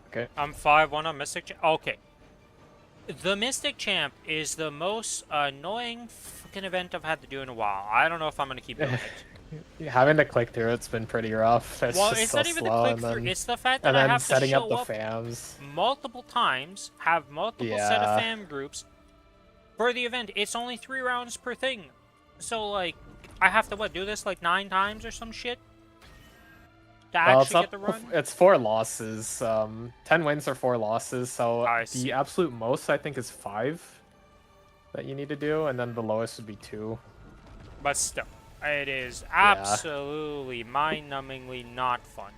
Okay. I'm 5-1 on Mystic Champ. Okay. The Mystic Champ is the most annoying fucking event I've had to do in a while. I don't know if I'm going to keep doing it. Having to click through it's been pretty rough. It's Well, just it's so not even the slow, click and through. then, It's the fact that and I then have to setting show up the fams. multiple times, have multiple set of fam groups for the event. It's only 3 rounds per thing. So, like, I have to, what, do this like 9 times or some shit? To Well, actually get the run? It's 4 losses. 10 wins or 4 losses. So I see. the absolute most I think is 5 that you need to do, and then the lowest would be 2. But still, it is absolutely mind-numbingly not fun.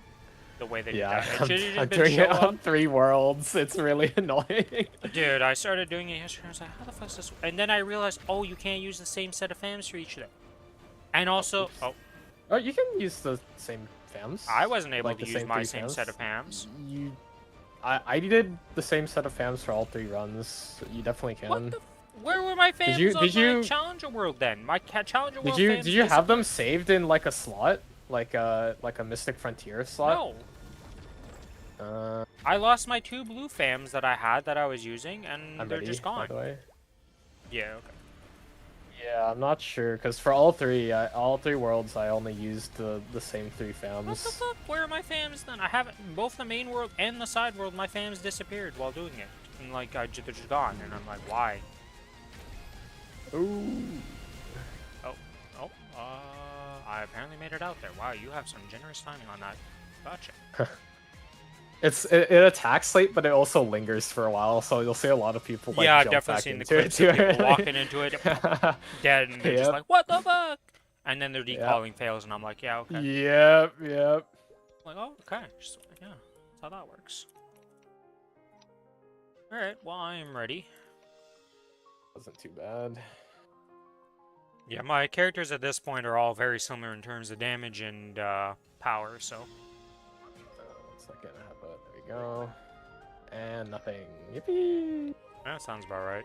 the way they did Yeah, that. It I'm, should have I'm been doing show it up. on 3 worlds. It's really annoying. Dude, I started doing it yesterday. I was like, how the fuck is this? And then I realized, oh, you can't use the same set of fams for each of them. And also, Oops. oh, Oh, you can use the same fams. I wasn't able like to the use my 3 same fams. set of fams. I did the same set of fams for all 3 runs. You definitely can. What the? Where were my fams you- on did my you- Challenger World then? My Challenger World Did fams you have them disappeared. saved in like a slot, like a Mystic Frontier slot? No. I lost my 2 blue fams that I had that I was using, and I'm they're ready, just by gone. the way. Yeah, okay. Yeah, I'm not sure because for all 3 worlds, I only used the same 3 fams. What the fuck? Where are my fams then? I haven't. Both the main world and the side world, my fams disappeared while doing it. And like, they're just gone, and I'm like, why? Ooh. Oh, I apparently made it out there. Wow, you have some generous timing on that. Gotcha. It attacks late, but it also lingers for a while, so you'll see a lot of people like Yeah, I've jump definitely back seen the into clips it of too people early. walking into it dead, and they're just Yep. like, what the fuck? And then their decalling fails, and I'm like, yeah, okay. Yep. Like, oh, okay. Just, yeah, that's how that works. Alright, well, I am ready. Wasn't too bad. Yeah, my characters at this point are all very similar in terms of damage and power, so. 1 second, how about there we go. And nothing. Yippee! That sounds about right.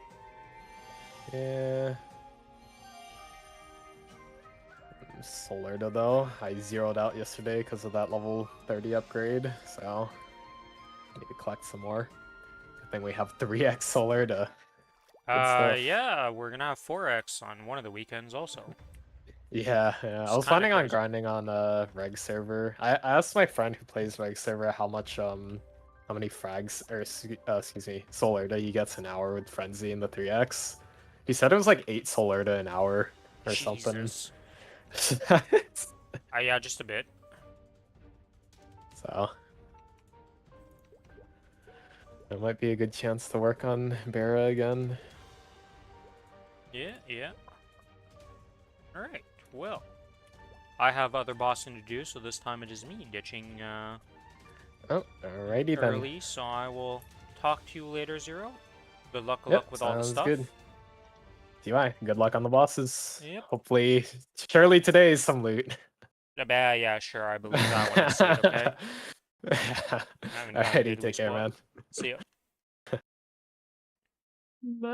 Yeah. Solar though, I zeroed out yesterday because of that level 30 upgrade, so I need to collect some more. Good thing we have 3x solar to. Good stuff. Yeah, we're gonna have 4x on one of the weekends also. Yeah. It's I was kinda planning on crazy. grinding on reg server. I asked my friend who plays reg server how many frags or excuse me, solar that he gets an hour with frenzy in the 3x. He said it was like 8 solar to an hour or something. Jesus. Yeah, just a bit. So it might be a good chance to work on Bara again. Yeah. Alright, well. I have other bossing to do, so this time it is me ditching Oh, alrighty then. early, so I will talk to you later, Zero. Good luck Yep, with all the sounds stuff. good. DY, good luck on the bosses. Yep. Hopefully, surely today is some loot. Yeah, sure, I believe that when I see it, okay? Alrighty, take care, man. See ya. But,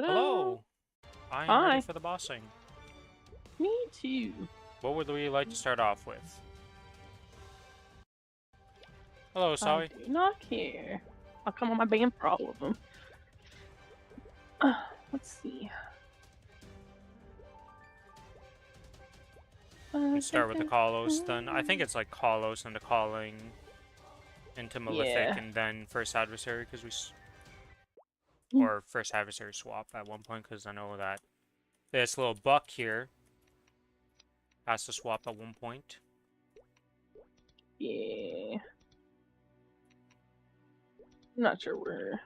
Hello! I am Hi. ready for the bossing. Me too. What would we like to start off with? Hello, I Sawi. do not care. I'll come on my band for all of them. Let's see. We start with the Kalos, then. I think it's like Kalos into calling into Malefic, Yeah. and then first adversary, because we. Hmm. Or first adversary swap at one point, because I know that this little buck here has to swap at one point. Yeah. I'm not sure where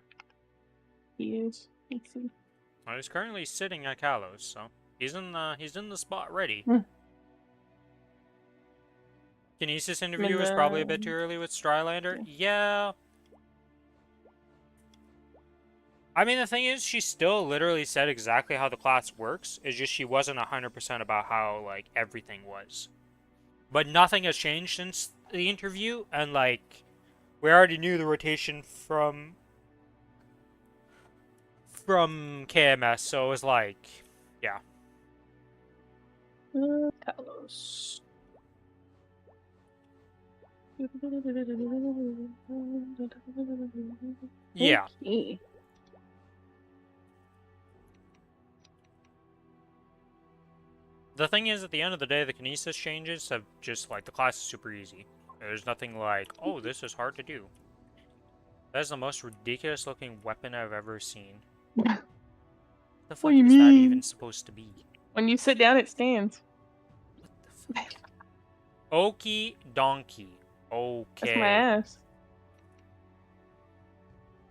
he is. Let's see. Well, he's currently sitting at Kalos, so he's in the spot ready. Hmm. Kinesis interview is probably a bit too early with Strylander. Yeah. I mean, the thing is, she still literally said exactly how the class works. It's just she wasn't 100% about how, like, everything was. But nothing has changed since the interview, and, like, we already knew the rotation from KMS, so it was like, yeah. Kalos. Yeah. Okay. The thing is, at the end of the day, the Kinesis changes have just, like, the class is super easy. There's nothing like, oh, this is hard to do. That is the most ridiculous looking weapon I've ever seen. The fuck What do you is that mean? even supposed to be? When you sit down, it stands. What the fuck? Okie donkey. Okay. That's my ass.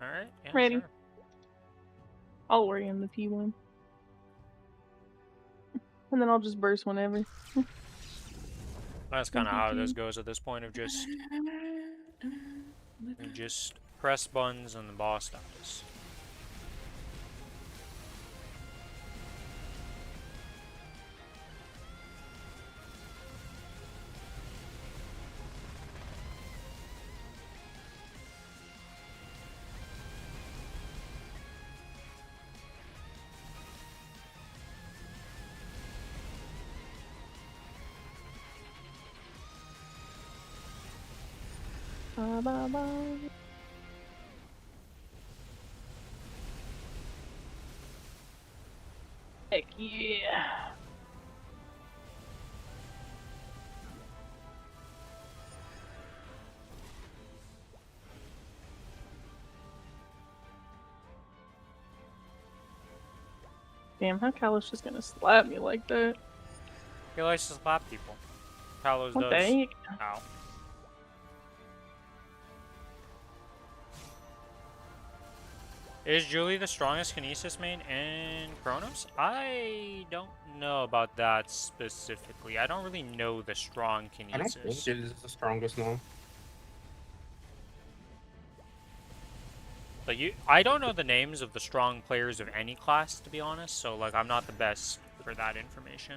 Alright, yeah, Ready. sure. I'll worry on the P1. And then I'll just burst whenever. That's kind of how this goes at this point of just You just press buttons and the boss dies. Ba, ba, ba. Heck yeah. Damn, how Kalos just gonna slap me like that? He likes to slap people. Kalos What does. the heck? Ow. Is Julie the strongest Kinesis main in Kronos? I don't know about that specifically. I don't really know the strong I don't think Kinesis. it is the strongest now. Like I don't know the names of the strong players of any class, to be honest. So like, I'm not the best for that information.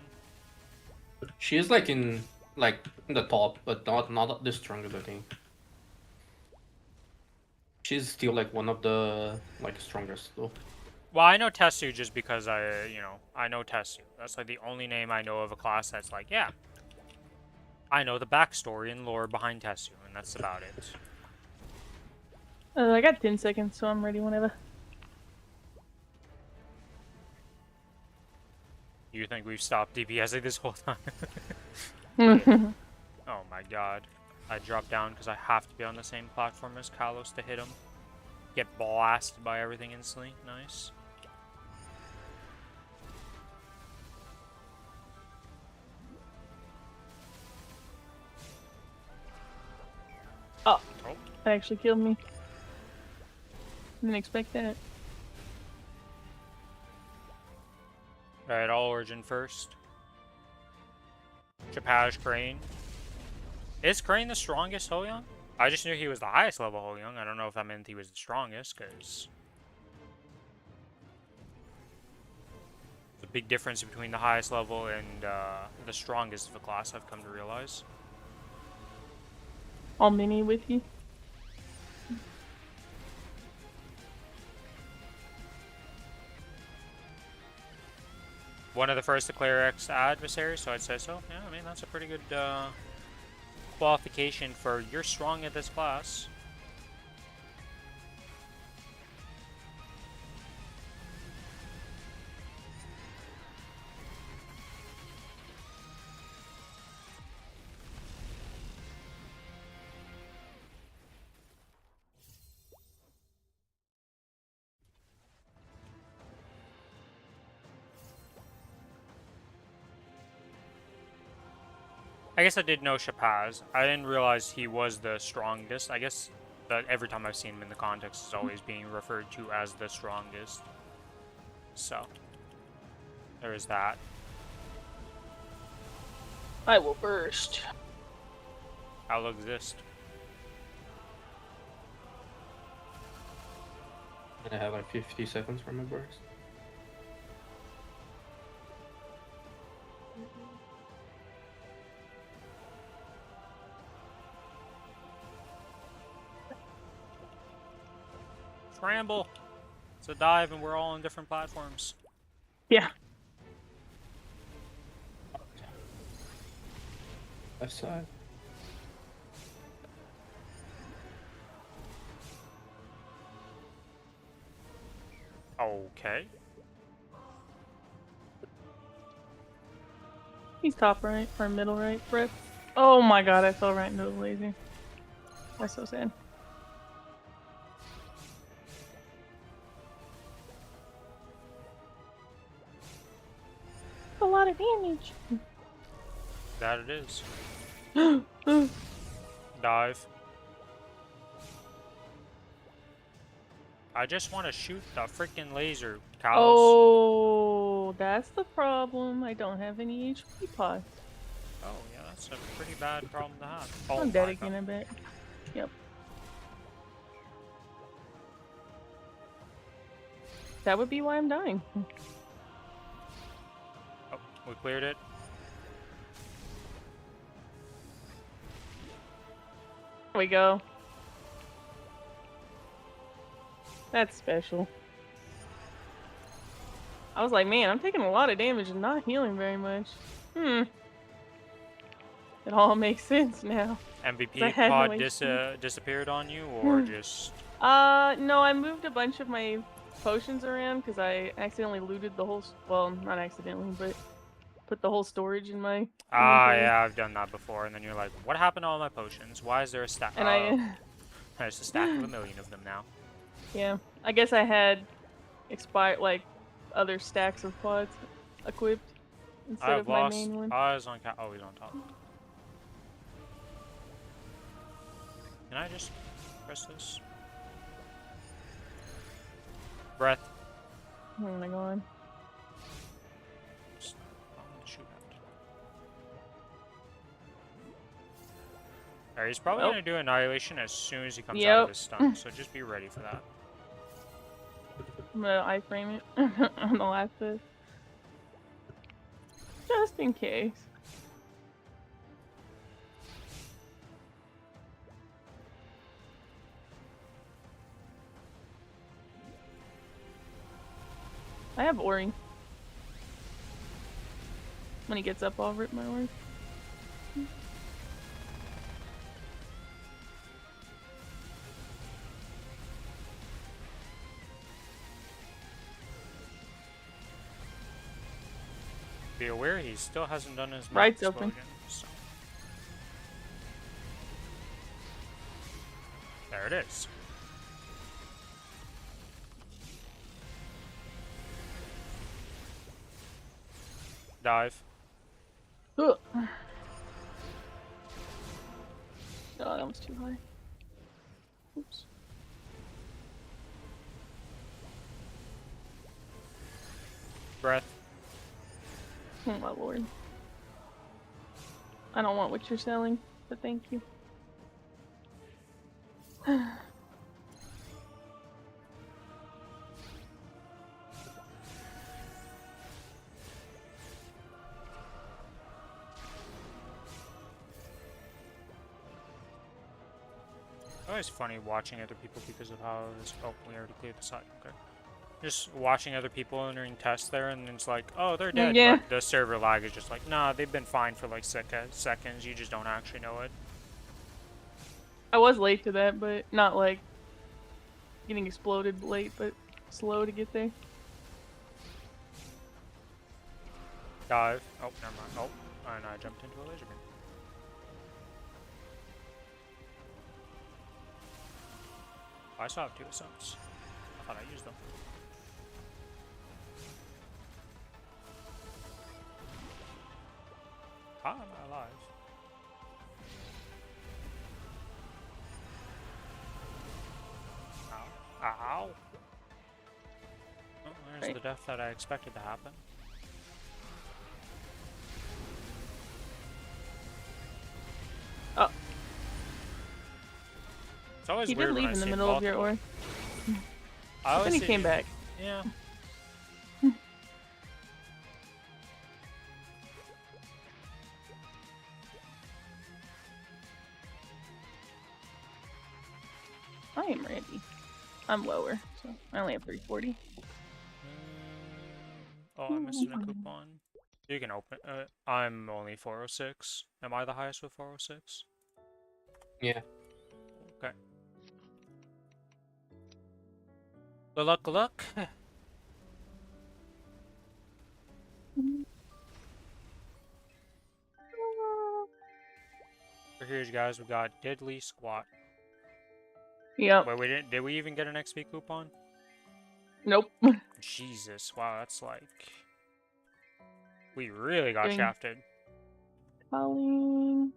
She is like in the top, but not the strongest, I think. She's still like one of the strongest though. Well, I know Tessu just because I know Tessu. That's like the only name I know of a class that's like, yeah, I know the backstory and lore behind Tessu, and that's about it. I got 10 seconds, so I'm ready whenever. You think we've stopped DPSing this whole time? Oh my god. I dropped down because I have to be on the same platform as Kalos to hit him. Get blasted by everything instantly. Nice. Oh, Oh. that actually killed me. Didn't expect that. Alright, all origin first. Chapaj Crane. Is Crane the strongest Hoyoung? I just knew he was the highest level Hoyoung. I don't know if that meant he was the strongest, because there's a big difference between the highest level and the strongest of a class, I've come to realize. All mini with you. One of the first to clear X adversaries, so I'd say so. Yeah, I mean, that's a pretty good qualification for you're strong at this class. I guess I did know Chapaz. I didn't realize he was the strongest. I guess that every time I've seen him in the context is always being referred to as the strongest. So, there is that. I will burst. I'll exist. And I have like 50 seconds for my burst. Scramble! It's a dive and we're all on different platforms. Yeah. Left side. Okay. He's top right or middle right, Brett. Oh my god, I fell right into the laser. That's so sad. A lot of damage. That it is. Dive. I just want to shoot the freaking laser, Kalos. Oh, that's the problem. I don't have any HP pots. Oh, yeah, that's a pretty bad problem to have. Oh I'm my dead again, God. I bet. Yep. That would be why I'm dying. Oh, we cleared it. There we go. That's special. I was like, man, I'm taking a lot of damage and not healing very much. It all makes sense now. I MVP had no pod HP. disappeared on you, or just... No, I moved a bunch of my potions around because I accidentally looted the whole, well, not accidentally, but put the whole storage in my Ah, inventory. yeah, I've done that before, and then you're like, what happened to all my potions? Why is there a stack? And There's a stack of 1,000,000 of them now. yeah, I guess I had expired, like, other stacks of pods equipped instead I've of my lost main one. eyes on cat. Oh, he's on top. Can I just press this? Breath. Oh my god. Just- I'm gonna shoot at. Alright, he's probably Well. gonna do Annihilation as soon as he comes out Yep. of his stun, so just be ready for that. I'm gonna iframe it on the last bit. Just in case. I have Ori. When he gets up, I'll rip my Ori. Be aware, he still hasn't done his Right's explosion, open. so. There it is. Dive. Ugh. Oh, that was too high. Oops. Breath. Oh my lord. I don't want what you're selling, but thank you. Always funny watching other people because of how this. Oh, we already cleared the side. Okay. Just watching other people entering tests there, and it's like, oh, they're dead. Yeah. But the server lag is just like, nah, they've been fine for like seconds. You just don't actually know it. I was late to that, but not like getting exploded late, but slow to get there. Dive. Oh, never mind. Oh, and I jumped into a laser beam. I still have 2 assaults. I thought I used them. How am I alive? Ow. Ow. Oh, there's Right. the death that I expected to happen. Oh, It's always he did weird when leave I in the see middle of your multiple- Ori. I always Then he see- came back. Yeah. I am ready. I'm lower, so I only have 340. Oh, I'm missing a coupon. You can open. I'm only 406. Am I the highest with 406? Yeah. Okay. Good luck, good luck. For here, guys, we got Deadly Squat. Yep. Wait, we didn't. Did we even get an XP coupon? Nope. Jesus, wow, that's like. We really got Doing- shafted. Calling.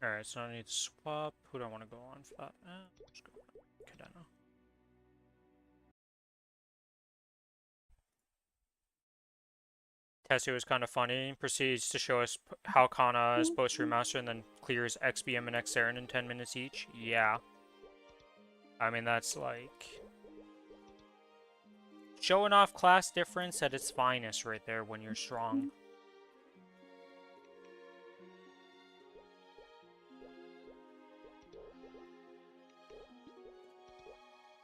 Alright, so I need to swap. Who do I want to go on for that? Let's go on Cadena. Tessie was kind of funny. Proceeds to show us how Kana is supposed to remaster and then clears XBM and XRN in 10 minutes each. Yeah. I mean, that's like showing off class difference at its finest right there when you're strong.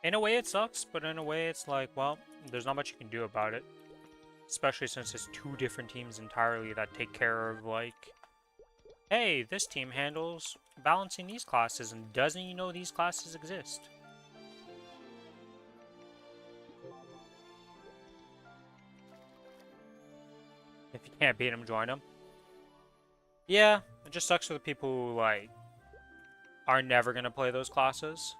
In a way it sucks, but in a way it's like, well, there's not much you can do about it. Especially since it's two different teams entirely that take care of, like, hey, this team handles balancing these classes and doesn't even know these classes exist. If you can't beat them, join them. Yeah, it just sucks for the people who, like, are never gonna play those classes.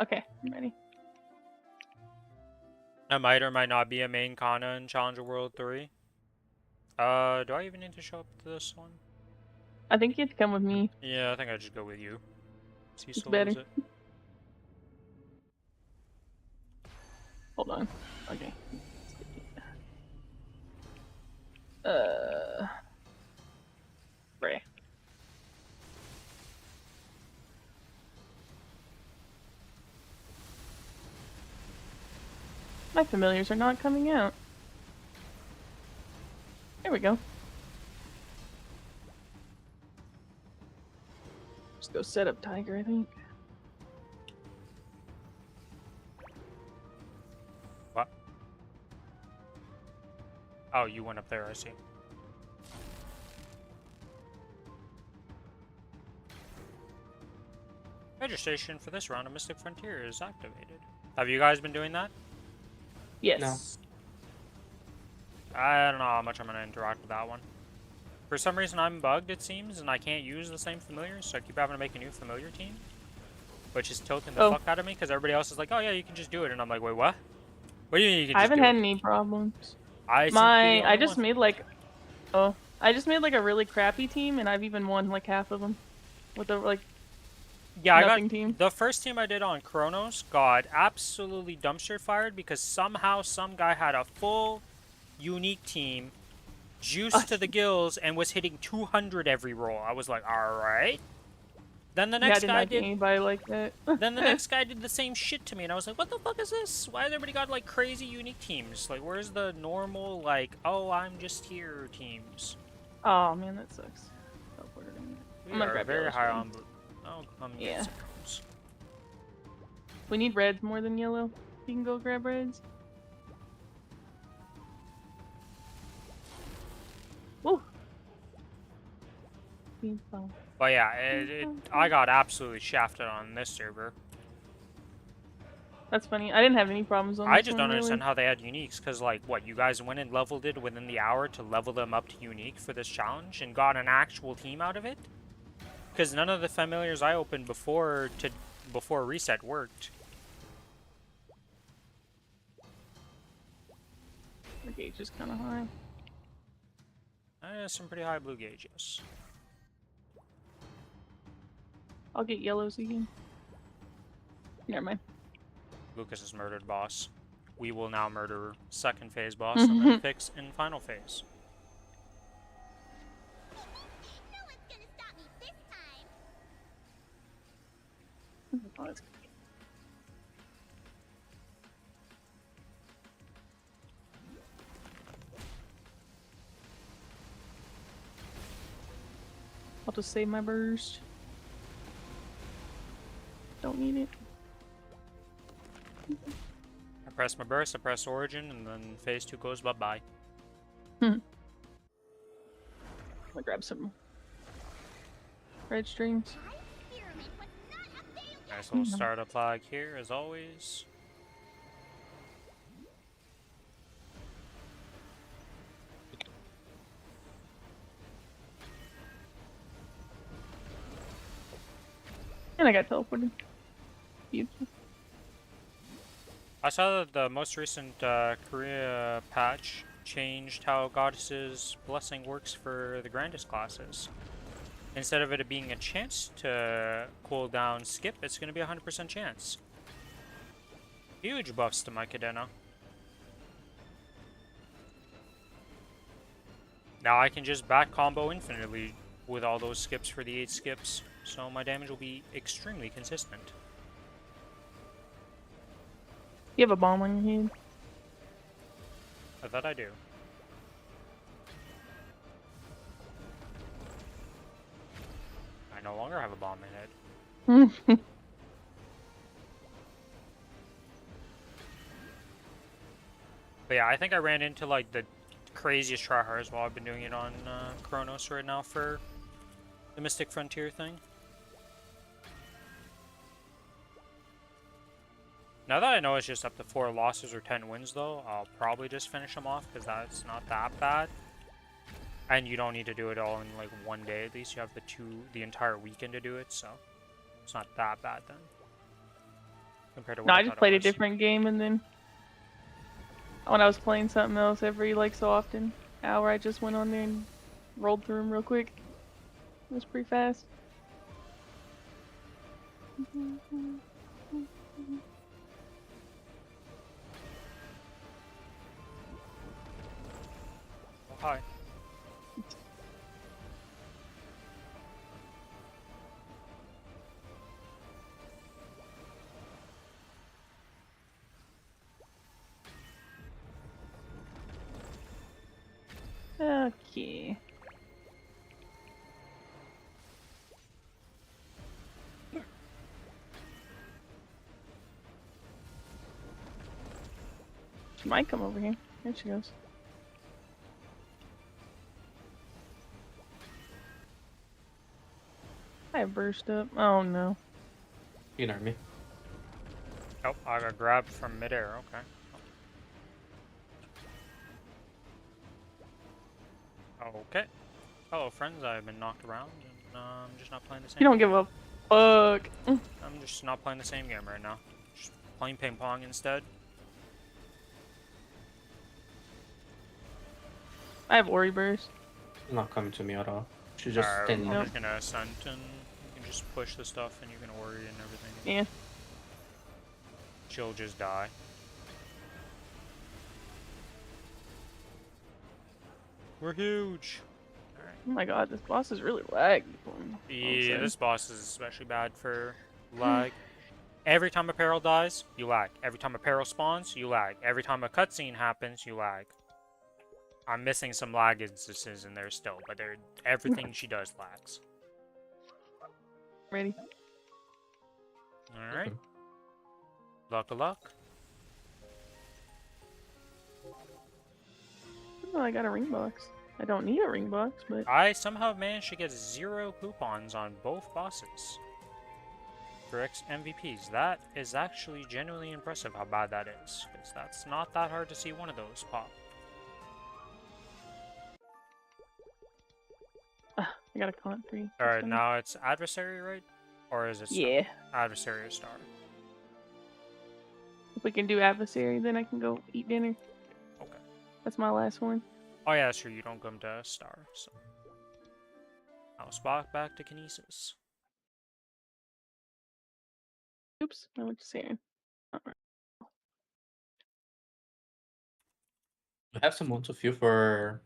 Okay, I'm ready. I might or might not be a main Kana in Challenger World 3. Do I even need to show up to this one? I think you have to come with me. Yeah, I think I just go with you. See, It's solos better. it. Hold on. Okay. Bray. My familiars are not coming out. There we go. Just go set up Tiger, I think. What? Oh, you went up there, I see. Registration for this round of Mystic Frontier is activated. Have you guys been doing that? Yes. I don't know how much I'm going to interact with that one. For some reason I'm bugged, it seems, and I can't use the same familiars, so I keep having to make a new familiar team. Which is tilting the fuck out of me, because everybody else is like, oh yeah, you can just do it, and I'm like, wait, what? What do you mean you can I just haven't do had it? any problems. I seem to be the I only just one. made like, I just made like a really crappy team, and I've even won like half of them with a like Yeah, nothing team. The first team I did on Kronos got absolutely dumpster fired because somehow some guy had a full unique team, juiced to the gills, and was hitting 200 every roll. I was like, alright. Then the next guy did anybody like that. Then the next guy did the same shit to me, and I was like, what the fuck is this? Why has everybody got, like, crazy unique teams? Like, where's the normal, like, oh, I'm just here teams? Oh, man, that sucks. We I'm gonna are grab very yellows high for on you. blue. Oh, come Yeah. get some reds. We need reds more than yellow. You can go grab reds. Woo! But yeah, I got absolutely shafted on this server. That's funny. I didn't have any problems on I this just one, don't understand really. how they had uniques, because, like, what, you guys went and leveled it within the hour to level them up to unique for this challenge and got an actual team out of it? Because none of the familiars I opened before reset worked. The gauge is kind of high. Some pretty high blue gauges. I'll get yellows again. Never mind. Lucas has murdered boss. We will now murder second phase boss and then fix in final phase. No one's gonna stop me this time. Oh, that's good. I'll just save my burst. Don't need it. I press my burst, I press origin, and then phase 2 goes bye-bye. I'm gonna grab some red strings. Experiment was not a failure. Nice little startup flag here, as always. And I got teleported. Beautiful. I saw that the most recent Korea patch changed how Goddess's Blessing works for the Grandest classes. Instead of it being a chance to cool down skip, it's going to be a 100% chance. Huge buffs to my Cadena. Now I can just back combo infinitely with all those skips for the 8 skips, so my damage will be extremely consistent. You have a bomb on your head. I thought I do. I no longer have a bomb in it. But yeah, I think I ran into like the craziest tryhards while I've been doing it on Kronos right now for the Mystic Frontier thing. Now that I know it's just up to 4 losses or 10 wins though, I'll probably just finish them off because that's not that bad. And you don't need to do it all in like one day at least. You have the entire weekend to do it, so it's not that bad then. Compared to what No, I I just thought played it a was. different game, and then when I was playing something else every like so often hour, I just went on there and rolled through them real quick. It was pretty fast. Oh, hi. Okay. She might come over here. There she goes. I burst up. Oh no. You know me. Oh, I got grabbed from midair, okay. Okay. Hello friends, I've been knocked around and I'm just not playing the same You don't game. give a fuck. I'm just not playing the same game right now. Just playing ping pong instead. I have Ori burst. She's not coming to me at all. She's just Alright, standing I'm there. Nope. just gonna ascent and you can just push the stuff and you can worry and everything. Yeah. She'll just die. We're huge! Oh my god, this boss is really laggy. Yeah, this boss is especially bad for lag. Every time a peril dies, you lag. Every time a peril spawns, you lag. Every time a cutscene happens, you lag. I'm missing some lag instances in there still, but everything she does lags. Ready? Alright. Luck of luck. Oh, I got a ring box. I don't need a ring box, but I somehow managed to get 0 coupons on both bosses for MVPs. That is actually genuinely impressive how bad that is, because that's not that hard to see one of those pop. I got a con 3. Alright, now it's adversary, right? Or is it star? Yeah. Adversary or star? If we can do adversary, then I can go eat dinner. Okay. That's my last one. Oh yeah, sure, you don't come to star, so. I'll spot back to kinesis. Oops, I went to Saren. I have some points of view for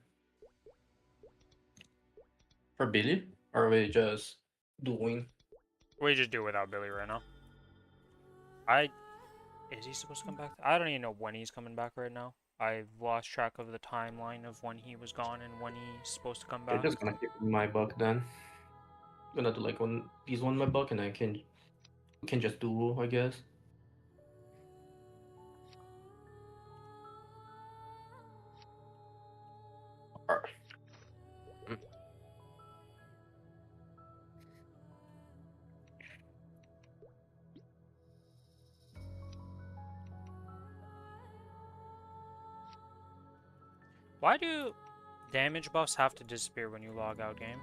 Billy, or are we just doing? We just do it without Billy right now. Is he supposed to come back? I don't even know when he's coming back right now. I've lost track of the timeline of when he was gone and when he's supposed to come I'm back. just gonna keep my buck then. I'm gonna do like these one my buck, and I can just do, I guess. Alright. Why do damage buffs have to disappear when you log out game?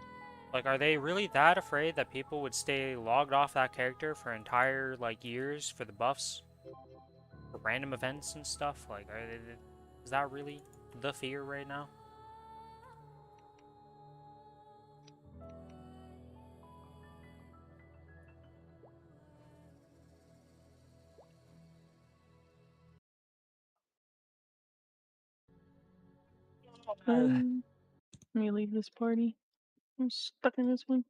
Like, are they really that afraid that people would stay logged off that character for entire, like, years for the buffs? For random events and stuff? Like, is that really the fear right now? Let me leave this party. I'm stuck in this one.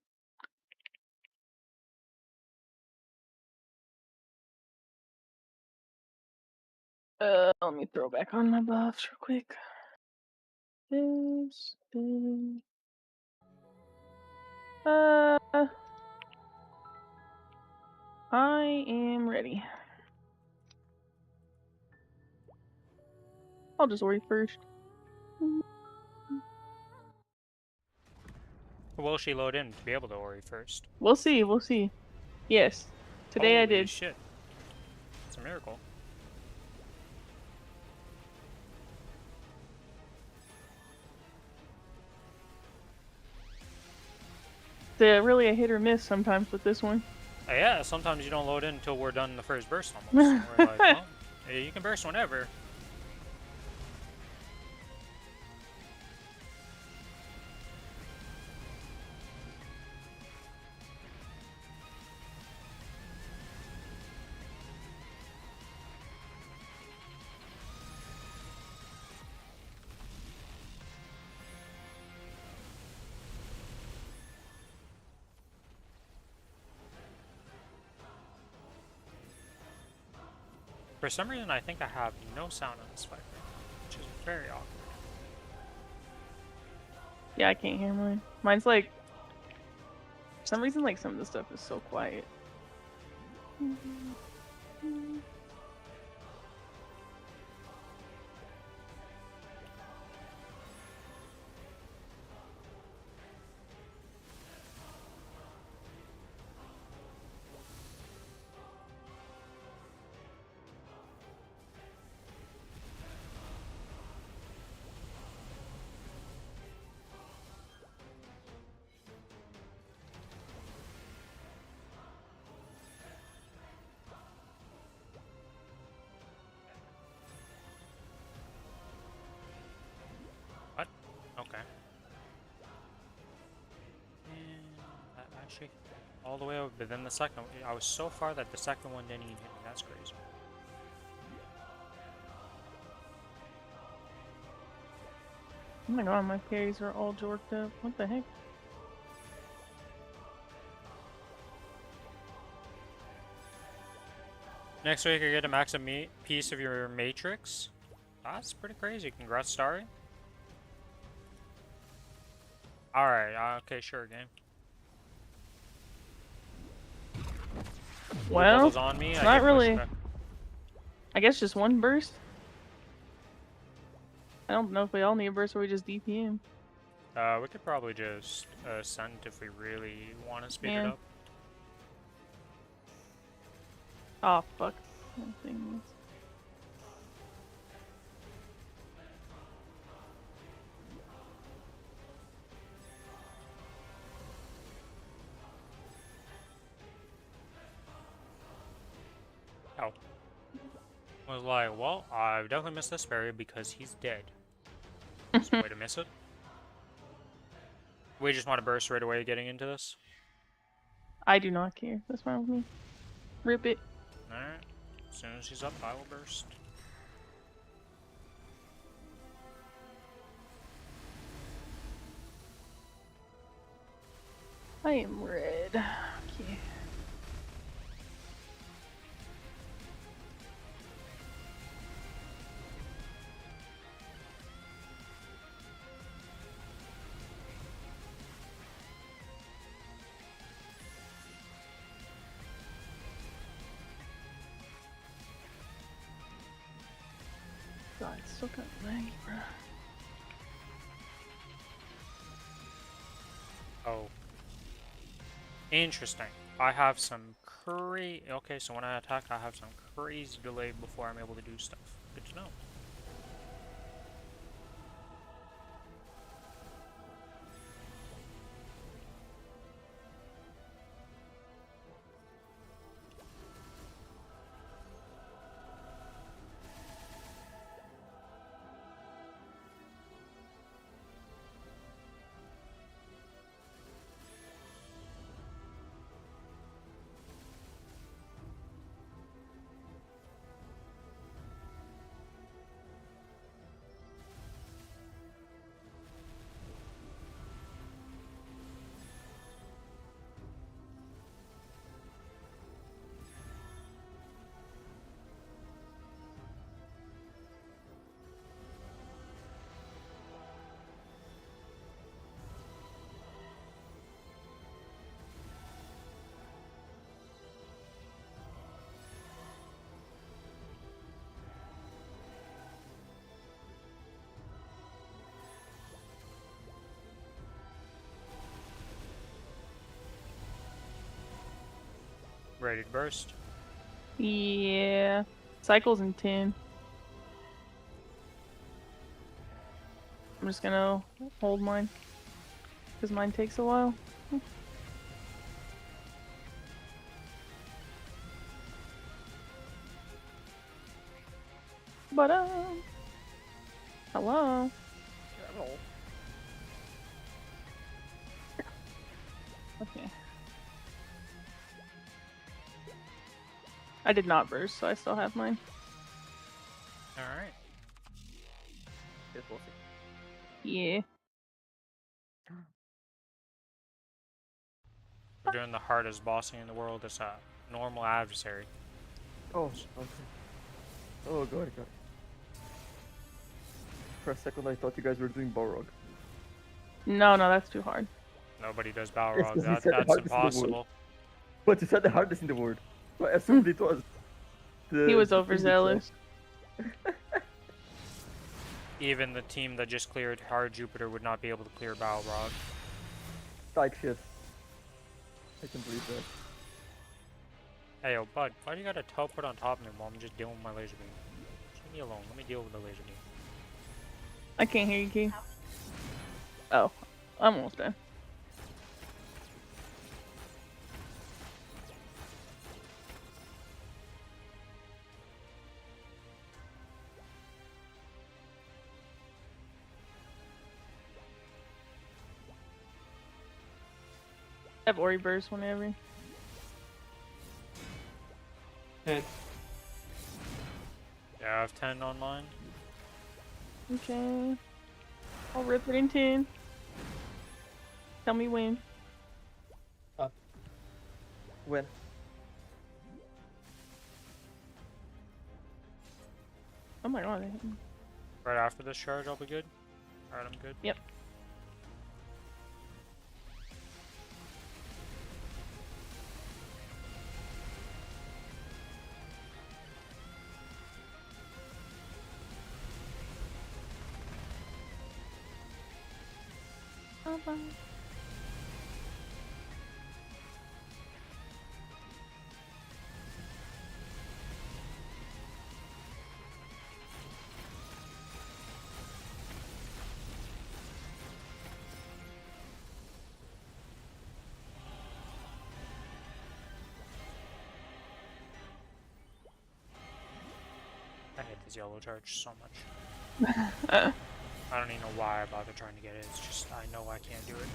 Let me throw back on my buffs real quick. This. I am ready. I'll just worry first. Will she load in to be able to worry first? We'll see. We'll see. Yes. Today I Holy did. shit. It's a miracle. It's really a hit or miss sometimes with this one. Yeah, sometimes you don't load in until we're done the first burst almost. And we're like, well, yeah, you can burst whenever. For some reason, I think I have no sound on this fight, which is very awkward. Yeah, I can't hear mine. Mine's like, for some reason, like some of the stuff is so quiet. What? Okay. And that actually all the way over, but then the second, I was so far that the second one didn't even hit me. That's crazy. Oh my god, my parries are all jorked up. What the heck? Next week, you get a max piece of your matrix. That's pretty crazy. Congrats, Starry. Alright, okay, sure, game. Well, Bubbles on me, it's I not get pushed really. back. I guess just one burst. I don't know if we all need a burst or we just DPM. We could probably just send if we really want to speed it Man. up. Oh fuck. That thing is- Oh. Was like, well, I've definitely missed this barrier because he's dead. That's a way to miss it. We just want to burst right away getting into this. I do not care. That's fine with me. Rip it. Alright. As soon as he's up, I will burst. I am red. Okay. God, it's still kind of laggy, bro. Oh. Interesting. I have some okay, so when I attack, I have some crazy delay before I'm able to do stuff. Good to know. Ready to burst? Yeah. Cycle's in 10. I'm just gonna hold mine. Because mine takes a while. But, hello? Okay. I did not burst, so I still have mine. Alright. Yeah. We're doing the hardest bossing in the world. It's a normal adversary. Oh, okay. Oh, got it. For a second, I thought you guys were doing Balrog. No, that's too hard. Nobody does Yes, Balrog. 'cause you That, said the that's hardest in the world. impossible. But you said the hardest in the world. So I assumed it was. He was the thing overzealous. itself. Even the team that just cleared Hard Jupiter would not be able to clear Balrog. Type shit. I can believe that. Hey, yo, bud, why do you gotta teleport on top of me while I'm just dealing with my laser beam? Just leave me alone. Let me deal with the laser beam. I can't hear you, Key. Oh, I'm almost done. Have Ori burst whenever. And Yeah, I have 10 on mine. Okay. I'll rip it in 10. Tell me when. When? Oh my god. Right after this charge, I'll be good. Alright, I'm good. Yep. Bye-bye. I hate this yellow charge so much. I don't even know why I bother trying to get it. It's just, I know I can't do it.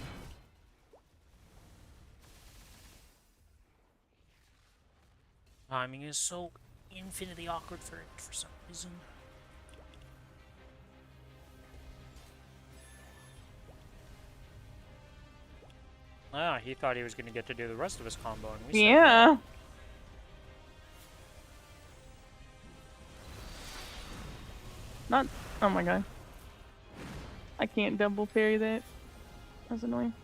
Timing is so infinitely awkward for it for some reason. Ah, he thought he was going to get to do the rest of his combo, and we said no. Yeah. Not. Oh my god. I can't double parry that. That's annoying.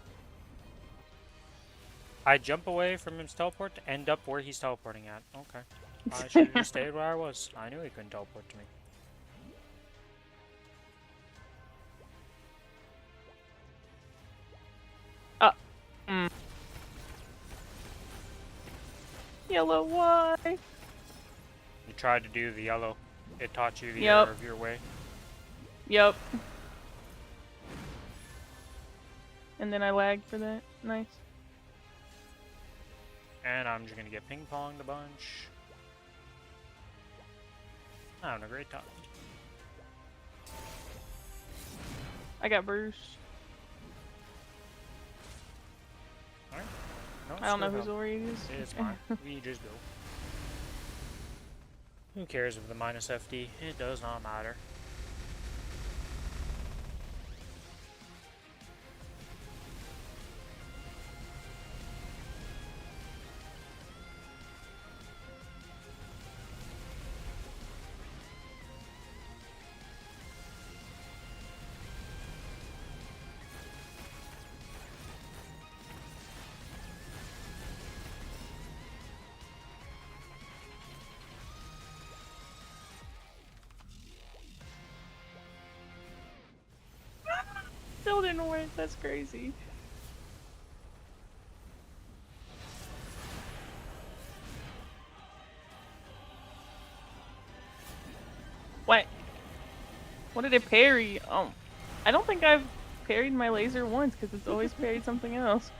I jump away from his teleport to end up where he's teleporting at. Okay. I should have just stayed where I was. I knew he couldn't teleport to me. Yellow, why? You tried to do the yellow. It taught you the Yep. error of your way. Yep. And then I lagged for that. Nice. And I'm just gonna get ping-ponged a bunch. I'm having a great time. I got Bruce. Alright. No, I don't know screw whose him. Ori it is. It's fine. We just go. Who cares if the minus FD? It does not matter. Still didn't work. That's crazy. What did it parry? I don't think I've parried my laser once because it's always parried something else.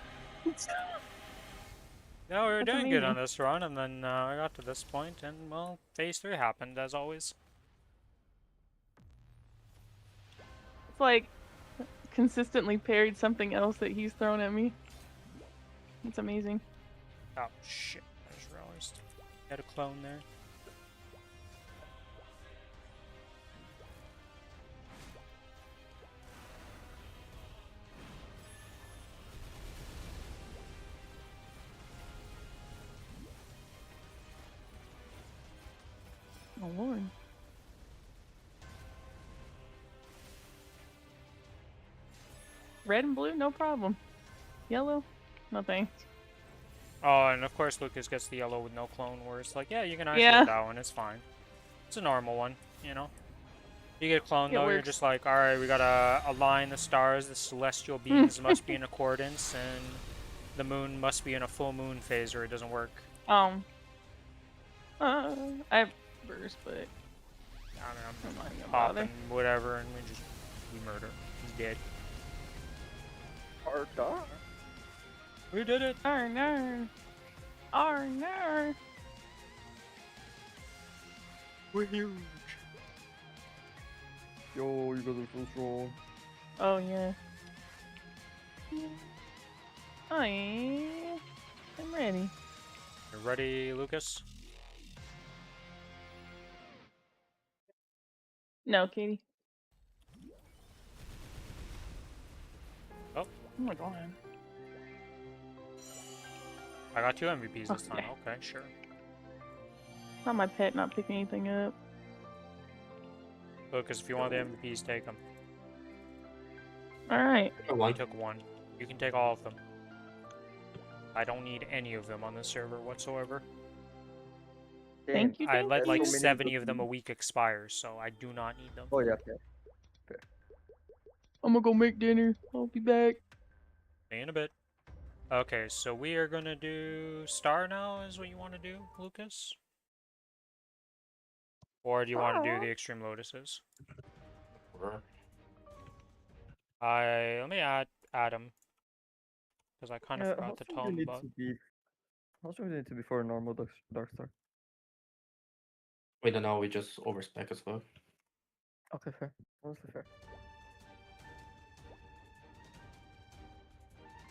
No, we were That's doing good on amazing. this run, and then I got to this point, and well, phase 3 happened as always. It's like consistently parried something else that he's thrown at me. It's amazing. Oh shit! I just realized had a clone there. Oh lord. Red and blue, no problem. Yellow, no thanks. Oh, and of course Lucas gets the yellow with no clone, where it's like, yeah, you can actually Yeah. get that one, it's fine. It's a normal one, you know? You get clone It though, you're works. just like, alright, we gotta align the stars, the celestial beings must be in accordance, and the moon must be in a full moon phase or it doesn't work. I have burst, but I mean, I'm not gonna pop bother. and whatever, and we murder. He's dead. We did it! No. Oh no. We're huge! Yo, you guys are so strong. Oh yeah. I'm ready. You ready, Lucas? No, Katie. Oh, Oh my god. I got 2 MVPs this time. Okay. Okay, sure. Not my pet not picking anything up. Lucas, if you want the MVPs, take them. Alright. I You want took 1. You can take all of them. I don't need any of them on this server whatsoever. Thank you, I thank let you. like so many 70 good of them a things. week expire, so I do not need them. Oh yeah, okay. I'm gonna go make dinner. I'll be back. See you in a bit. Okay, so we are gonna do Star now, is what you want to do, Lucas? Or do you want to do the Extreme Lotuses? Let me add Adam. Because I kind of How forgot to strong tell do you him need about. to be? How strong do you need to be for a normal Dark Star? We don't know, we just overspec as well. Okay, fair. Honestly fair.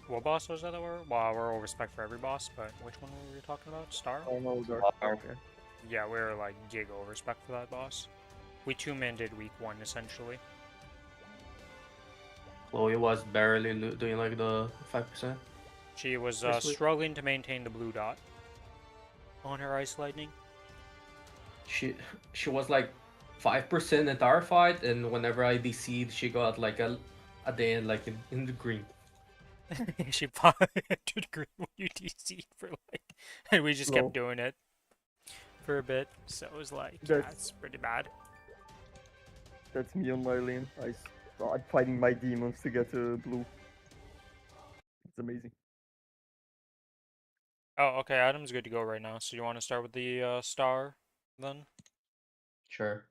What boss was that we're? Well, we're over spec for every boss, but which one were we talking about? Star? Normal Dark Star, okay. Yeah, we were like gig over spec for that boss. We 2-man did week 1 essentially. Chloe was barely doing like the 5%. She was This week. struggling to maintain the blue dot on her Ice Lightning. She was like 5% at our fight, and whenever I DC'd, she got like a day in like in the green. She popped to the green when you DC'd for like, and we just Lol. kept doing it for a bit. So it was like, yeah, That's- it's pretty bad. That's me on my lane. I'm fighting my demons to get to blue. It's amazing. Oh, okay, Adam's good to go right now. So you want to start with the Star then? Sure.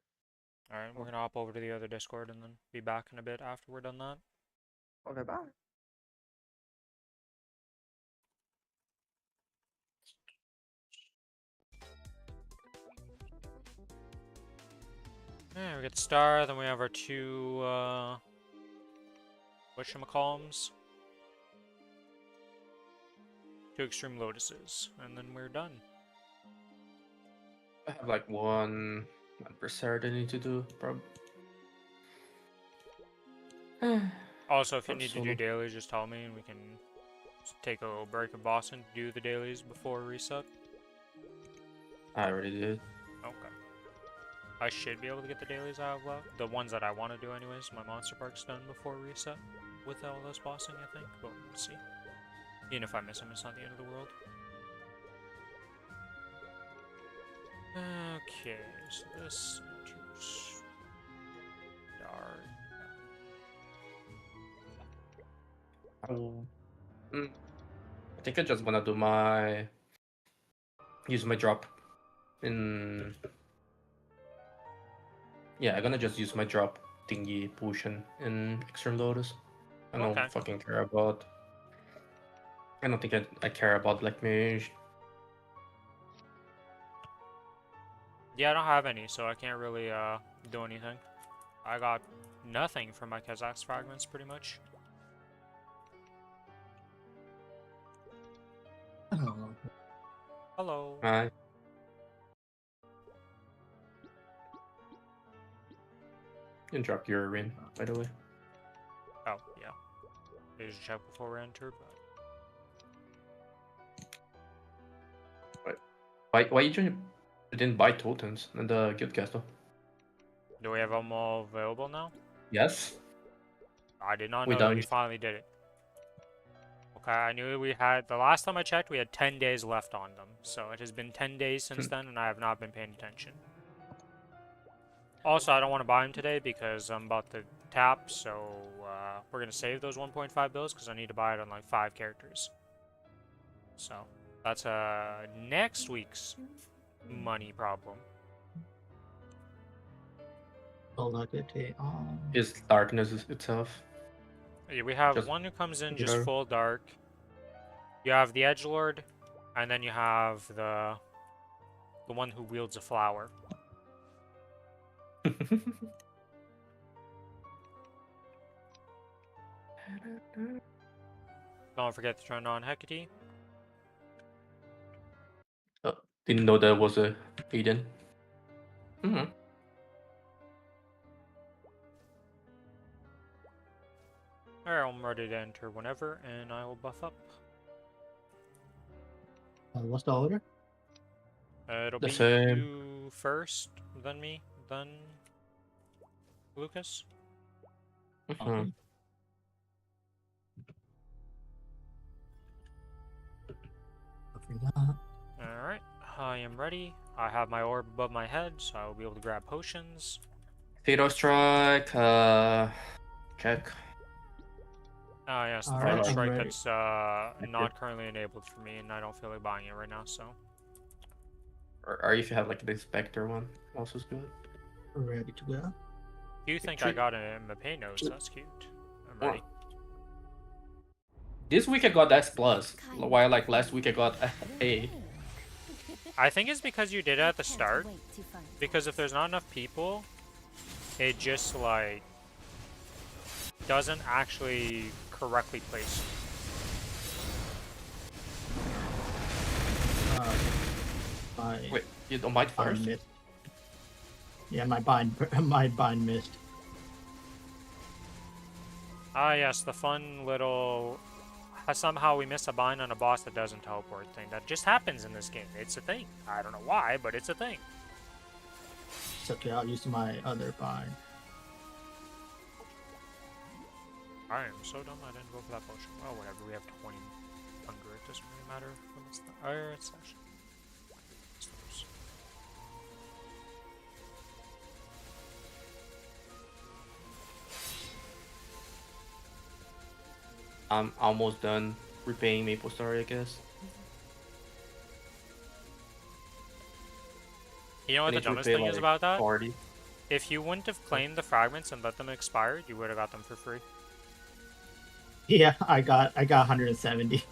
Alright, we're gonna hop over to the other Discord and then be back in a bit after we're done that. Okay, bye. Yeah, we get the Star, then we have our 2, whatchamacallums? 2 Extreme Lotuses, and then we're done. I have like one adversary I need to do, probably. Also, if you Or need to solo. do dailies, just tell me and we can take a little break of Boston to do the dailies before reset. I already did. Okay. I should be able to get the dailies I have left. The ones that I want to do anyways. My Monster Park's done before reset with all this bossing, I think. But we'll see. Even if I miss them, it's not the end of the world. Okay, so this into Star. I think I just wanna do use my drop in. Yeah, I'm gonna just use my drop thingy potion in Extreme Lotus. I don't Okay. fucking care about. I don't think I care about Black Mage. Yeah, I don't have any, so I can't really do anything. I got nothing from my Kazakh's fragments, pretty much. Oh, Hello. You drop your ring, by the way. Oh, yeah. I usually check before we enter, but... Why you didn't buy totems in the guild castle? Do we have them all available now? Yes. I did not We know that don't. we finally did it. Okay, I knew we had... The last time I checked, we had 10 days left on them. So it has been 10 days since then, and I have not been paying attention. Also, I don't want to buy them today because I'm about to tap, so we're going to save those 1.5 bills because I need to buy it on like 5 characters. So, that's next week's money problem. Is darkness itself. Yeah, we have Just one who comes in just there. full dark. You have the edgelord, and then you have the one who wields a flower. Don't forget to turn on Hecate. Didn't know that was a Aiden. Hmm. Alright, I'm ready to enter whenever, and I will buff up. what's the order? It'll The be same. you first, then me, then Lucas. Mhm. Alright, I am ready. I have my orb above my head, so I will be able to grab potions. Fatal Strike. Check. Ah, yes, the Alright, Fatal I'm Strike ready. that's not currently enabled for me, and I don't feel like buying it right now, so. Or if you have like the Spectre one, also is good. Ready to go. You think I got a Mapei nose? That's cute. I'm ready. This week I got S plus, while like last week I got A. I think it's because you did it at the start. Because if there's not enough people, it just like doesn't actually correctly place My Wait, you don't mind bind first? missed. Yeah, my bind missed. Ah, yes, the fun little. Somehow we miss a bind on a boss that doesn't teleport thing. That just happens in this game. It's a thing. I don't know why, but it's a thing. It's okay, I'll use my other bind. I am so dumb I didn't go for that potion. Oh, whatever. We have 20 hunger. It doesn't really matter when it's the iron session. I'm almost done repaying Maplestory, I guess. You know what I the need to dumbest repay, thing is like, about that? 40. If you wouldn't have claimed the fragments and let them expire, you would have got them for free. Yeah, I got 170.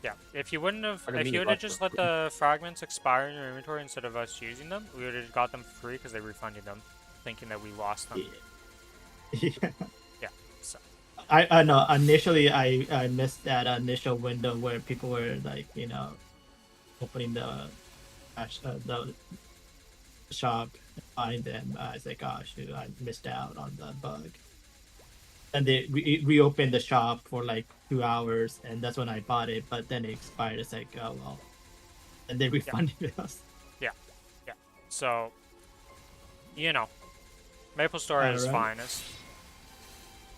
Yeah, if you wouldn't have, What do you if mean you you would have got just for let the fragments expire in your inventory instead of us using them, we would have got them for free because they refunded them, thinking that we lost them. Yeah. Yeah, so. I know. Initially, I missed that initial window where people were like, opening the shop and buying them. I was like, oh shoot, I missed out on the bug. And they reopened the shop for like 2 hours, and that's when I bought it. But then it expired. It's like, oh well, and they refunded us. Yeah, yeah. So, Maplestory is Alright. finest.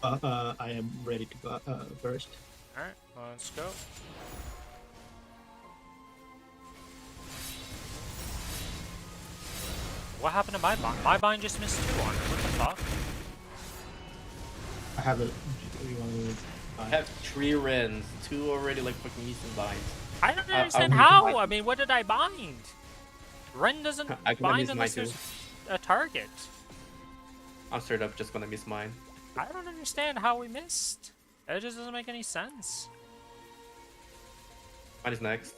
I am ready to go first. All right, let's go. What happened to my bind? My bind just missed 2 on it. What the fuck? I have a. You want to I have 3 Rens, 2 already like fucking Eastern binds. I don't I understand will how. use my- I mean, what did I bind? Ren doesn't I can bind use my unless too. there's a target. I'm straight up just gonna miss mine. I don't understand how we missed. It just doesn't make any sense. Mine is next.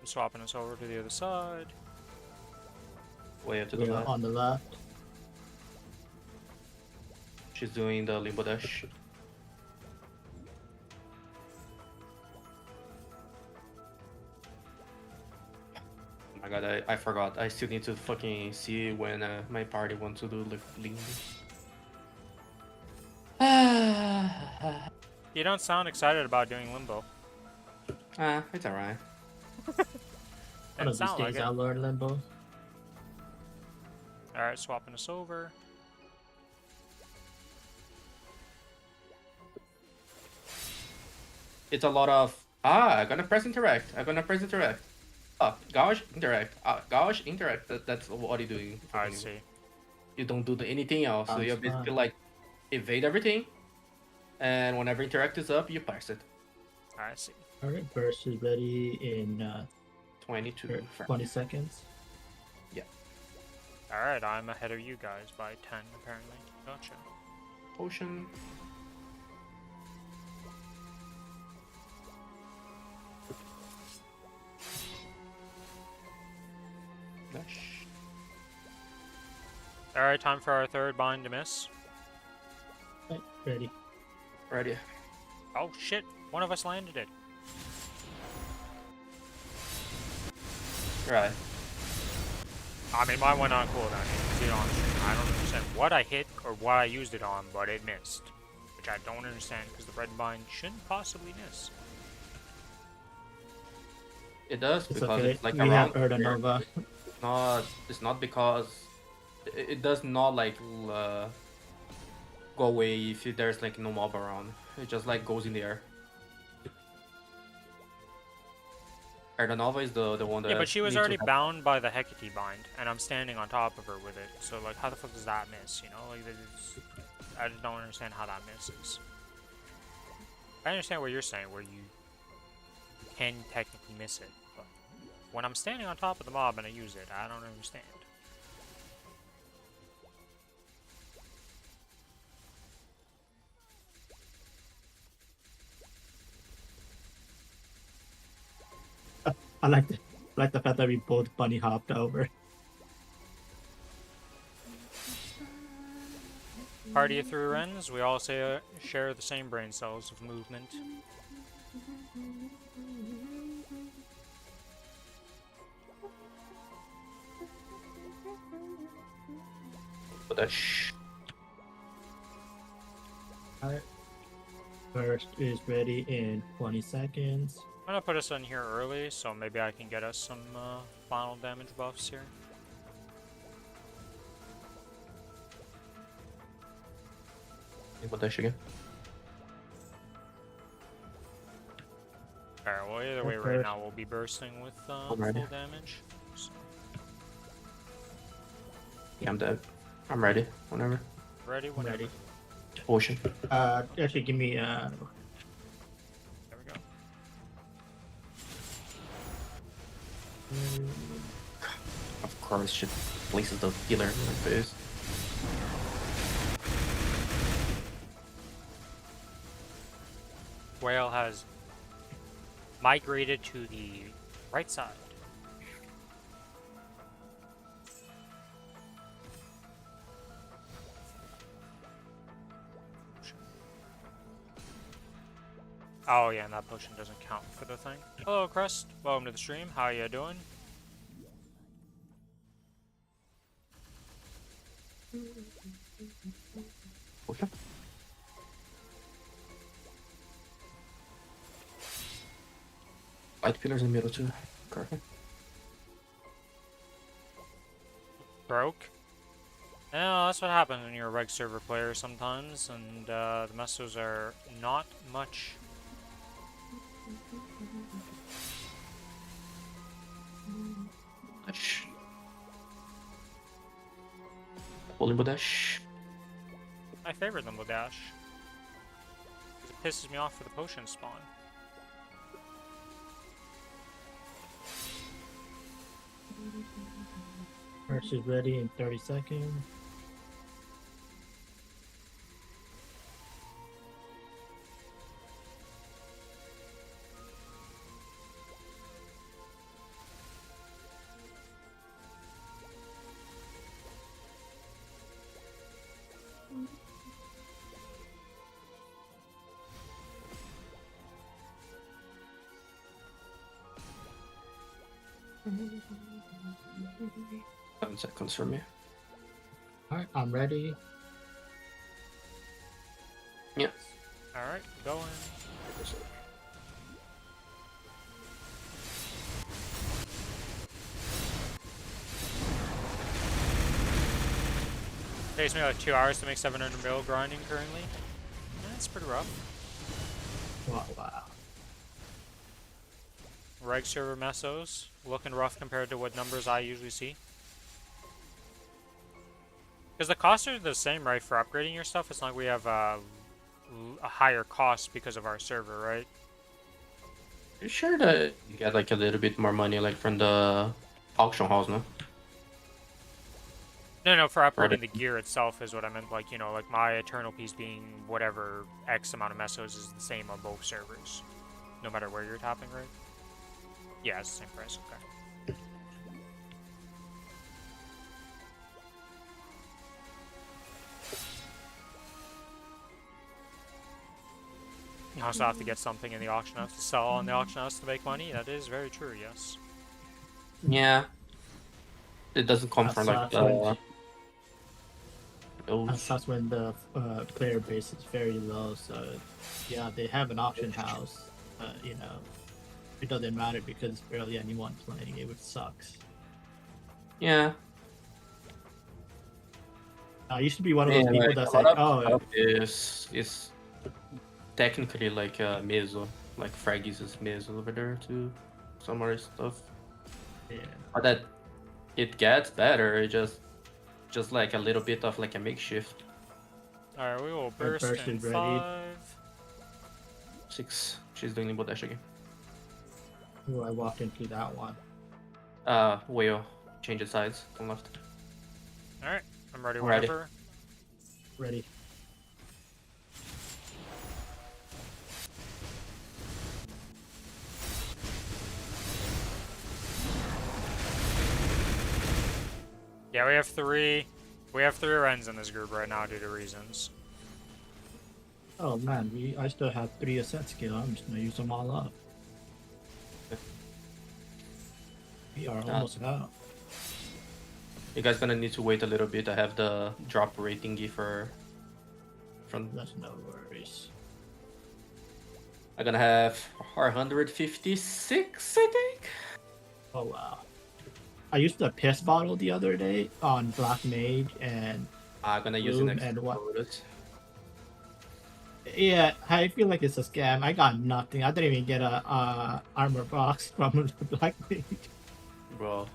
I'm swapping us over to the other side. Way up to the We are left. on the left. She's doing the limbo dash. Oh my god, I forgot. I still need to fucking see when my party wants to do limbo. You don't sound excited about doing limbo. It's alright. One Didn't of these sound like days it. I'll learn limbo. Alright, swapping us over. It's a lot of I'm gonna press interact. I'm gonna press interact. Gouge interact. Gouge interact. That's what you're doing. I see. You don't do anything else. So Sounds you basically fun. like evade everything, and whenever interact is up, you pass it. I see. Alright, burst is ready in 22 frames. 20 seconds. Alright, I'm ahead of you guys by 10 apparently. Gotcha. Potion. Dash. Alright, time for our third bind to miss. Right, ready. Ready. Oh shit, one of us landed it. Right. I mean, mine went on cooldown. You can see it on stream. I don't understand what I hit or what I used it on, but it missed. Which I don't understand, because the red bind shouldn't possibly miss. It does It's because okay. it's like We around. have Erda Nova. It's not because it does not like go away if there's like no mob around. It just like goes in the air. Erdanova is the one that. Yeah, but she was needs to already have- bound by the Hecate bind, and I'm standing on top of her with it. So, like, how the fuck does that miss, you know? Like, I just don't understand how that misses. I understand what you're saying, where you can technically miss it, but when I'm standing on top of the mob and I use it, I don't understand. I like the fact that we both bunny hopped over. Party of three Wrens, we all share the same brain cells of movement. Dash. Alright. Burst is ready in 20 seconds. I'm gonna put us in here early, so maybe I can get us some final damage buffs here. Limbo dash again. Alright, well either way, right now we'll be bursting with full ready. damage. So, Yeah, I'm dead. I'm ready. Whenever. ready? Whenever. Ready. Potion. Actually, give me There we go. Of course, she places the healer in my face. Whale has migrated to the right side. Oh yeah, and that potion doesn't count for the thing. Hello, Crust. Welcome to the stream. How you doing? Potion. Light pillars in the middle too. Perfect. Broke. Yeah, that's what happens when you're a reg server player sometimes, and the messos are not much. Dash. Limbo dash. I favor them with dash. It pisses me off for the potion spawn. Merch is ready in 30 seconds. Seven seconds for me. Alright, I'm ready. Yeah. Alright, going. Takes me like 2 hours to make 700 mil grinding currently. That's pretty rough. Wow. Reg server mesos looking rough compared to what numbers I usually see. Because the costs are the same, right, for upgrading your stuff? It's not like we have a higher cost because of our server, right? You sure that you get like a little bit more money like from the auction house, no? No, for upgrading Right. the gear itself is what I meant. Like, you know, like my Eternal Piece being whatever X amount of mesos is the same on both servers. No matter where you're tapping, right? Yeah, it's the same price, okay. You also have to get something in the auction house to sell on the auction house to make money. That is very true, yes. Yeah. It doesn't come from like Assassin. those. That's when the player base is very low. So yeah, they have an auction house. You know, it doesn't matter because it's barely anyone playing it, which sucks. Yeah. I used to be one of those Yeah, people like, that's a lot like, of oh, stuff is technically like meso, like Fraggies is meso over there too. Some other stuff. yeah. But that it gets better. It just like a little bit of like a makeshift. Alright, we will burst burst in is ready. 5. 6. She's doing limbo dash again. Ooh, I walked into that one. Whale. Change the sides on left. Alright, I'm ready Ready. whenever. Ready. Yeah, we have 3. We have 3 Rens in this group right now due to reasons. Oh man, I still have 3 ascent skill. I'm just gonna use them all up. We are almost out. You guys gonna need to wait a little bit. I have the drop rate thingy for from. That's no worries. I'm gonna have 456, I think. Oh wow. I used the piss bottle the other day on Black Mage and I'm gonna use it Bloom next and to what? Kronos. Yeah, I feel like it's a scam. I got nothing. I didn't even get a armor box from the Black Mage. Bro.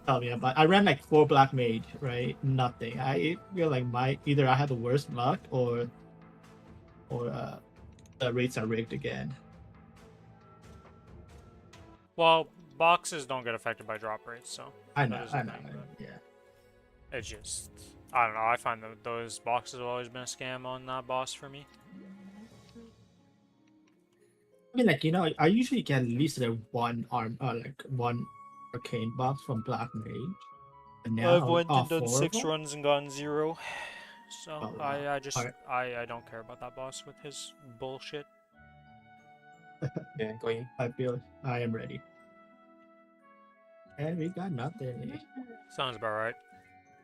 Tell me about. I ran like 4 Black Mage, right? Nothing. I feel like either I had the worst luck or the rates are rigged again. Well, boxes don't get affected by drop rates, so. I that know. is a I know. thing, but Yeah. It's just. I don't know. I find that those boxes have always been a scam on that boss for me. I mean, like, you know, I usually get at least one arcane box from Black Mage. And now I've went all and done 4 of 6 them? runs and gotten 0. So Oh, wow. I just Alright. I don't care about that boss with his bullshit. Yeah, going. I feel I am ready. And we got nothing. Sounds about right.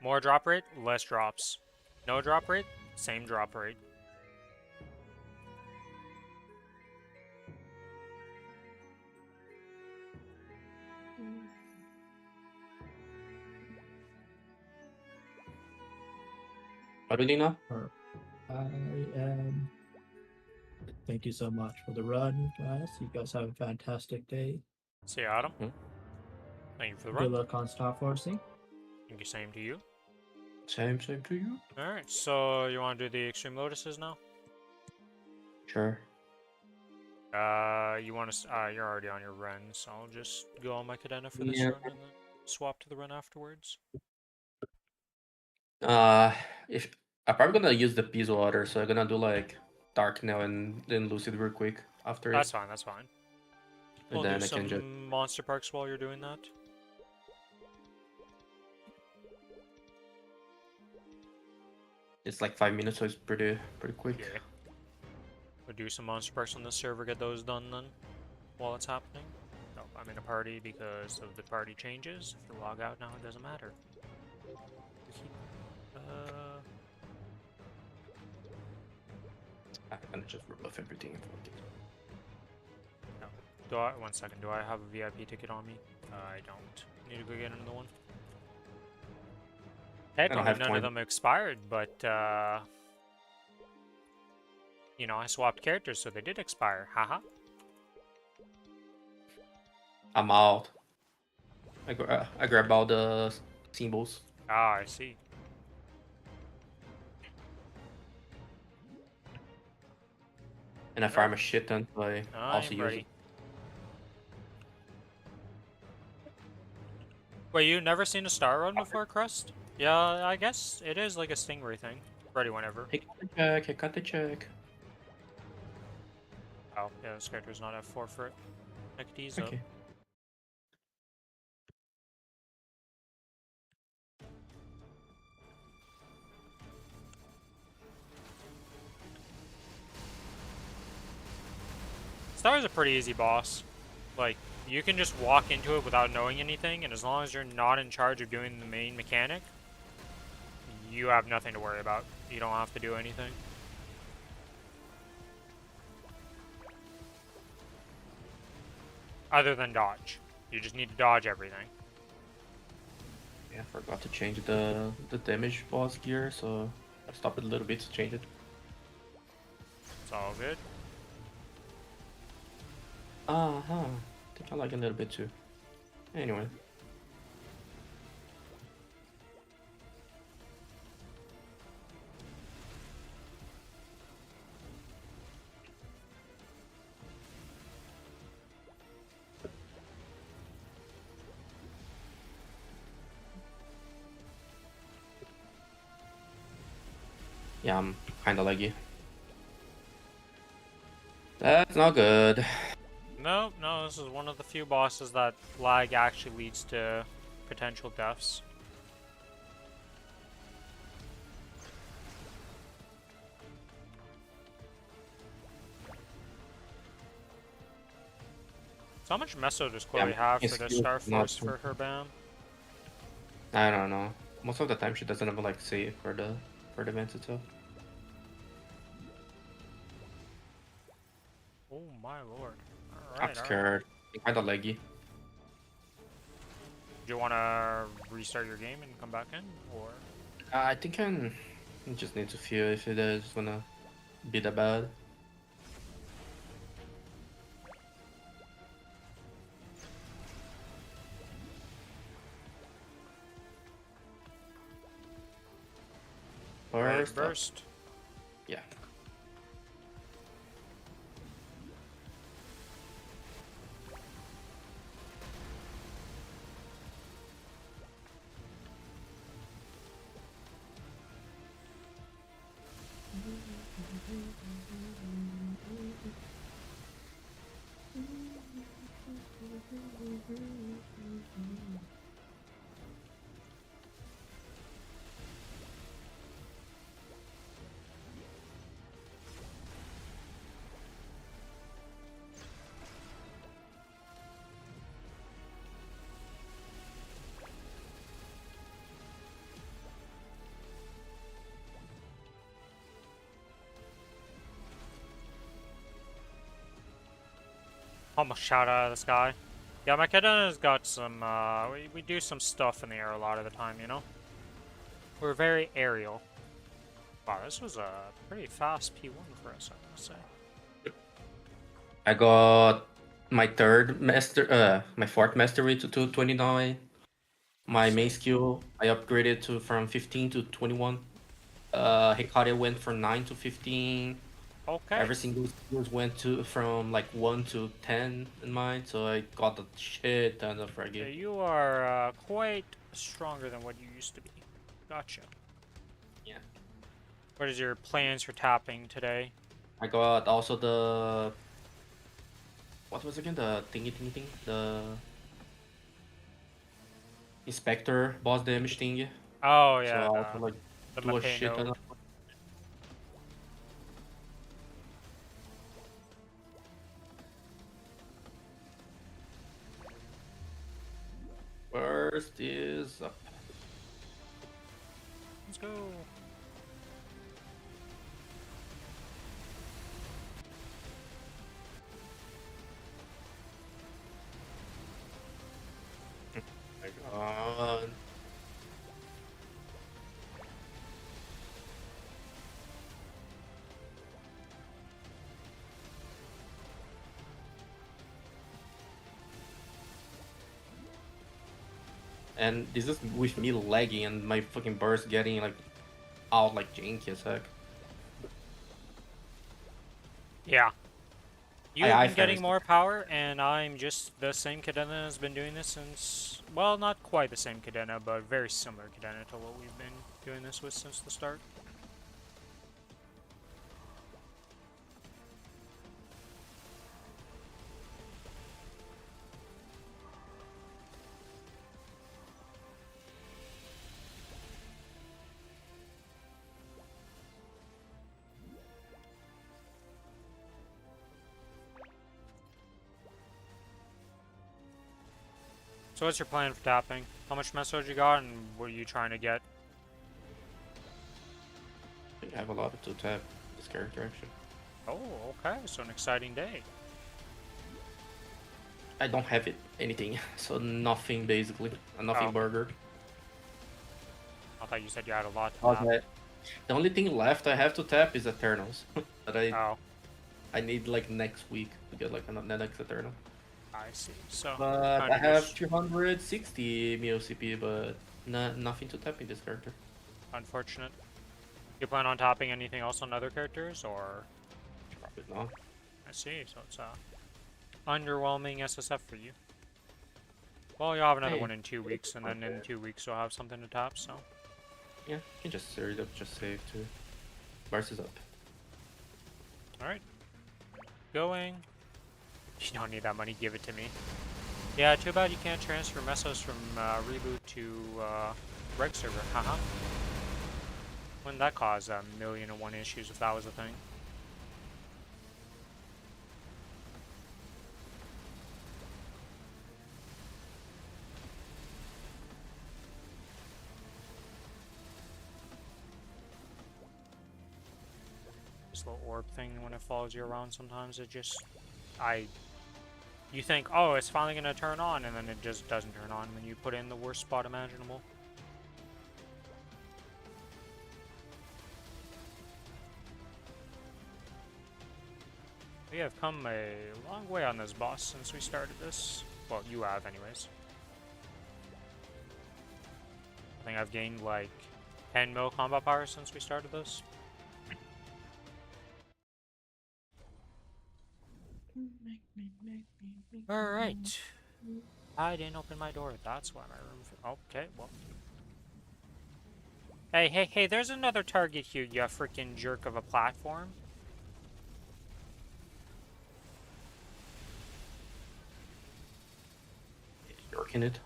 More drop rate, less drops. No drop rate, same drop rate. What do you now? I am. Thank you so much for the run, guys. You guys have a fantastic day. See you, Adam. Hmm. Thank you for the Good run. luck on Star Forcing. Thank you, same to you. Same to you. Alright, so you want to do the Extreme Lotuses now? Sure. You want to? You're already on your Ren, so I'll just go on my Cadena for this Yeah. run. And then... swap to the run afterwards? If I'm probably gonna use the Peace Water, so I'm gonna do like Dark now and then Lucid real quick after That's it, fine, that's fine. and We'll do then I can just. some monster parks while you're doing that. It's like 5 minutes, so it's pretty quick. Yeah. We'll do some monster parks on this server, get those done then, while it's happening. Oh, I'm in a party because of the party changes. If you log out now, it doesn't matter. I'm gonna just remove everything. No. Do I? 1 second. Do I have a VIP ticket on me? I don't. Need to go get another one. Technically, have none 20. of them expired, but you know, I swapped characters, so they did expire. Haha. I'm out. I grab all the symbols. Ah, I see. And I farm a shit ton, so I also I'm use ready. it. Wait, you never seen a star run before, Crust? Yeah, I guess it is like a stingray thing. Ready whenever. Hey, cut the check, hey, cut the check. Oh, yeah, this character's not F4 for it. I could ease up. Okay. Star is a pretty easy boss. Like, you can just walk into it without knowing anything, and as long as you're not in charge of doing the main mechanic, you have nothing to worry about. You don't have to do anything. Other than dodge. You just need to dodge everything. Yeah, I forgot to change the damage boss gear, so I stopped it a little bit to change it. It's all good. Uh-huh. I think I like it a little bit too. Anyway. Yeah, I'm kinda laggy. That's not good. No, this is one of the few bosses that lag actually leads to potential deaths. So how much meso does Chloe have for the Star Force for her ban? I don't know. Most of the time she doesn't even like save for the events itself. Oh my lord. I'm Alright, scared. I'm kinda laggy. Do you want to restart your game and come back in, or? I think I just need to feel if it is gonna be that bad. Right, Burst. burst. Yeah. Almost shot out of the sky. Yeah, my katana's got some, we do some stuff in the air a lot of the time, you know? We're very aerial. Wow, this was a pretty fast P1 for us, I must say. I got my my fourth mastery to 229. My main skill I upgraded to from 15 to 21. Hikari went from 9 to 15. Okay. Every single skills went to from like 1 to 10 in mine, so I got a shit ton of Yeah, fraggy. you are quite stronger than what you used to be. Gotcha. Yeah. What is your plans for tapping today? I got also the what was again the thingy thing? The inspector boss damage thingy. Oh So I yeah, also like the do a Mapei shit ton node. of First is up. Let's go. My God. And this is with me lagging and my fucking burst getting like out like janky as heck. Yeah. I You've been getting finished more power, and I'm just the same Cadena has been doing this since, well, not quite the same Cadena, but very similar Cadena to what we've been doing this with since the start. So what's your plan for tapping? How much message you got, and what are you trying to get? I think I have a lot to tap this character actually. Oh, okay, so an exciting day. I don't have it anything, so nothing basically. A nothing Oh. burger. I thought you said you had a lot to tap. Okay. The only thing left I have to tap is Eternals. But Oh, I need like next week to get like the next Eternal. I see. So, But kinda I have just 260 Mio CP, but nothing to tap in this character. unfortunate. You plan on tapping anything else on other characters, or? Probably not. I see, so it's underwhelming SSF for you. Well, you'll have another Hey, one in 2 weeks, and then in 2 weeks you'll have something to tap, so. Yeah, you can just series up, just save too. Bars is up. Alright. Going. You don't need that money, give it to me. Yeah, too bad you can't transfer Mesos from Reboot to Reg server, haha. Wouldn't that cause 1,000,001 issues if that was a thing? This little orb thing, when it follows you around sometimes, it just... You think, oh, it's finally gonna turn on, and then it just doesn't turn on when you put it in the worst spot imaginable. We have come a long way on this boss since we started this. Well, you have anyways. I think I've gained like 10 mil combat power since we started this. Alright. I didn't open my door, that's why my room... Okay, well... Hey, there's another target here, you freaking jerk of a platform. Yorking it.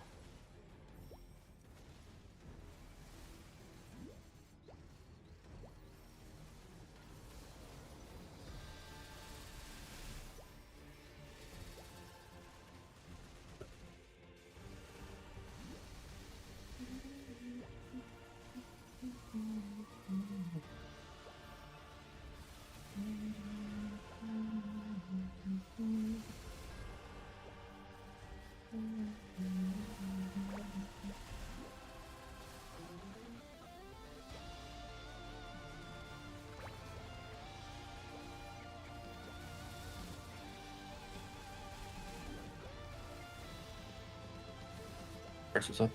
Versus up.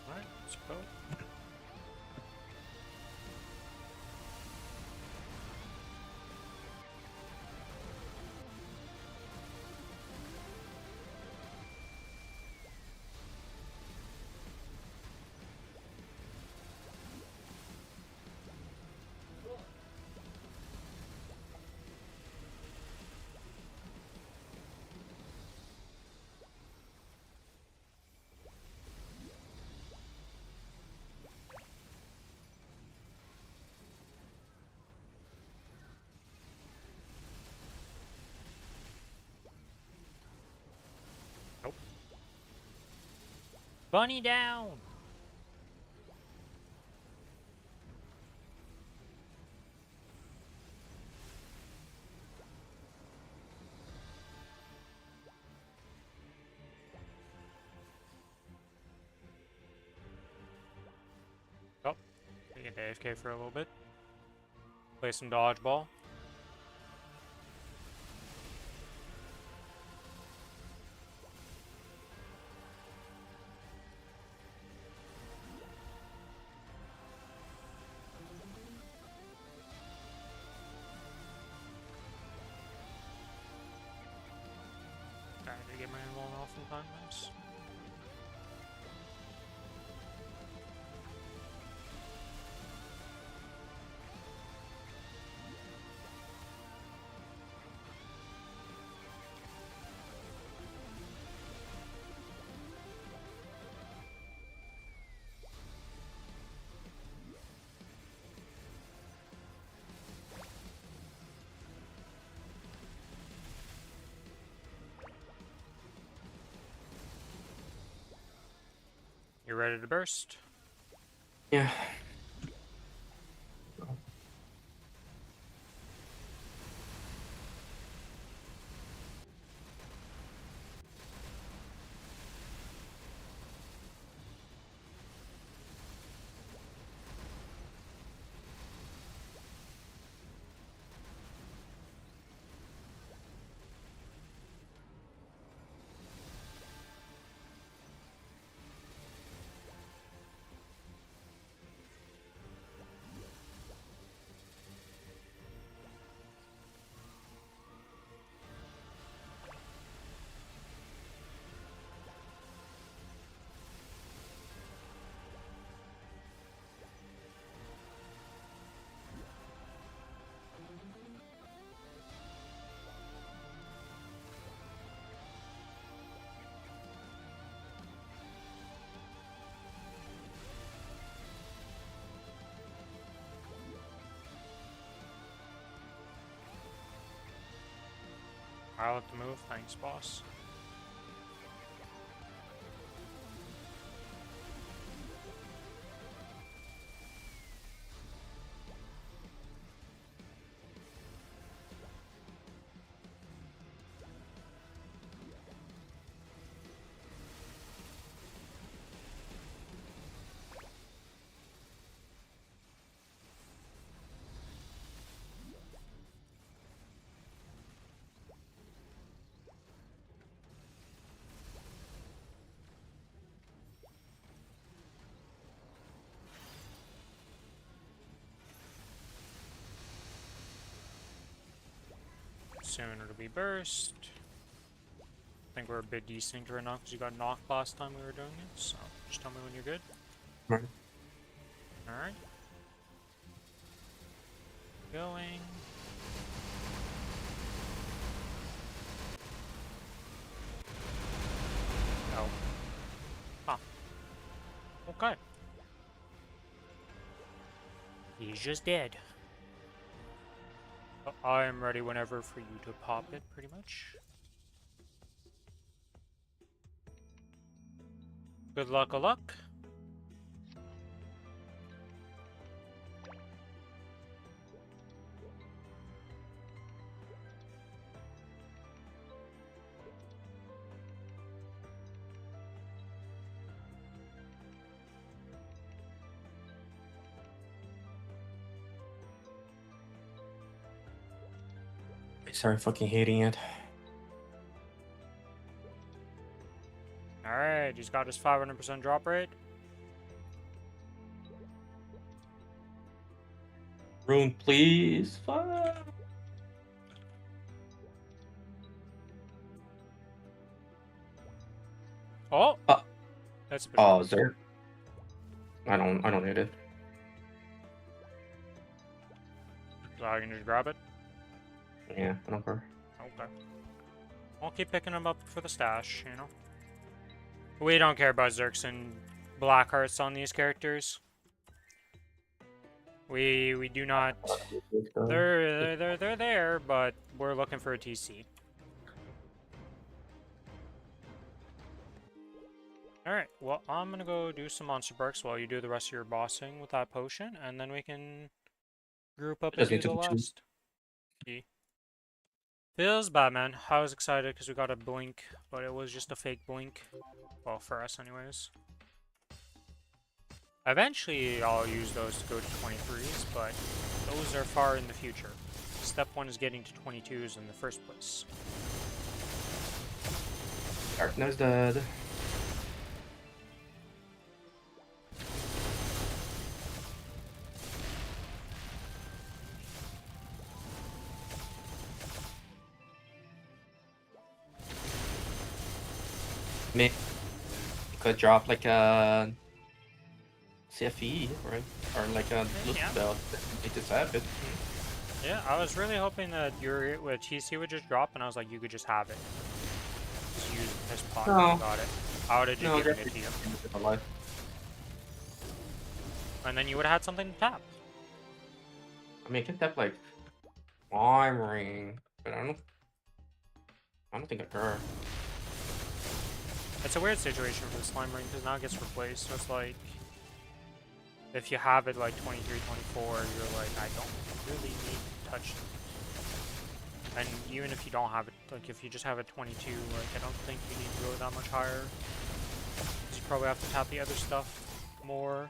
Alright, let's go. Bunny down! Oh, we get AFK for a little bit. Play some dodgeball. Trying to get my involved off in time, nice. You ready to burst? Yeah. I'll have to move. Thanks, boss. Soon it'll be burst. I think we're a bit desynced right now because you got knocked last time we were doing it, so just tell me when you're good. Right. Alright. Going. Oh. Huh. Okay. He's just dead. But I am ready whenever for you to pop it, pretty much. Good luck, luck. I started fucking hating it. Alright, he's got his 500% drop rate. Rune, please. Fuck. Oh! Uh, That's a bit Oh, is there? I don't need it. So I can just grab it? Yeah, I don't care. Okay. I'll keep picking them up for the stash, you know? We don't care about Zerks and black hearts on these characters. We do not. They're there, but we're looking for a TC. Alright, well, I'm gonna go do some monster perks while you do the rest of your bossing with that potion, and then we can group up and Just do need to the choose. last. key. Feels bad, man. I was excited because we got a blink, but it was just a fake blink. Well, for us anyways. Eventually, I'll use those to go to 23s, but those are far in the future. Step 1 is getting to 22s in the first place. Darkness dead. Me could drop like a CFE, right? Or like a loot Yeah. belt. It is epic. Yeah, I was really hoping that your TC would just drop, and I was like, you could just have it. Just use this pot No. and you got it. I would have just No, given just it to you. alive. And then you would have had something to tap. I mean, I can tap like Lime Ring, but I don't think I care. It's a weird situation for the slime ring because now it gets replaced. So it's like, if you have it like 23, 24, you're like, I don't really need to touch it. And even if you don't have it, like if you just have a 22, like I don't think you need to go that much higher. Because you probably have to tap the other stuff more.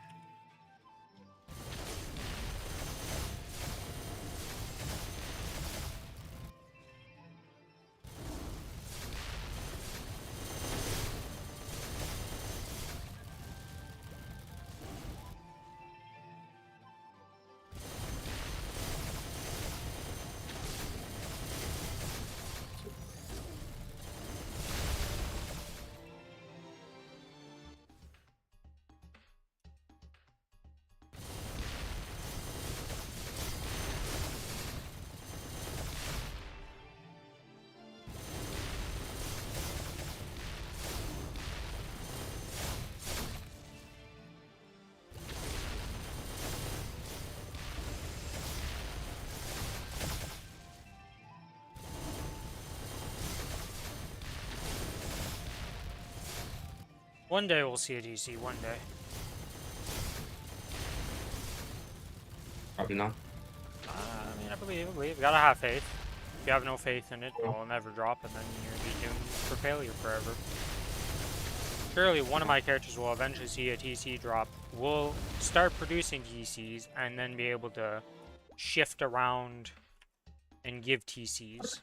One day we'll see a DC, one day. Probably not. I mean, I believe. Gotta have faith. If you have no faith in it, it'll never drop, and then you're just doomed for failure forever. Surely one of my characters will eventually see a TC drop, will start producing TCs, and then be able to shift around and give TCs.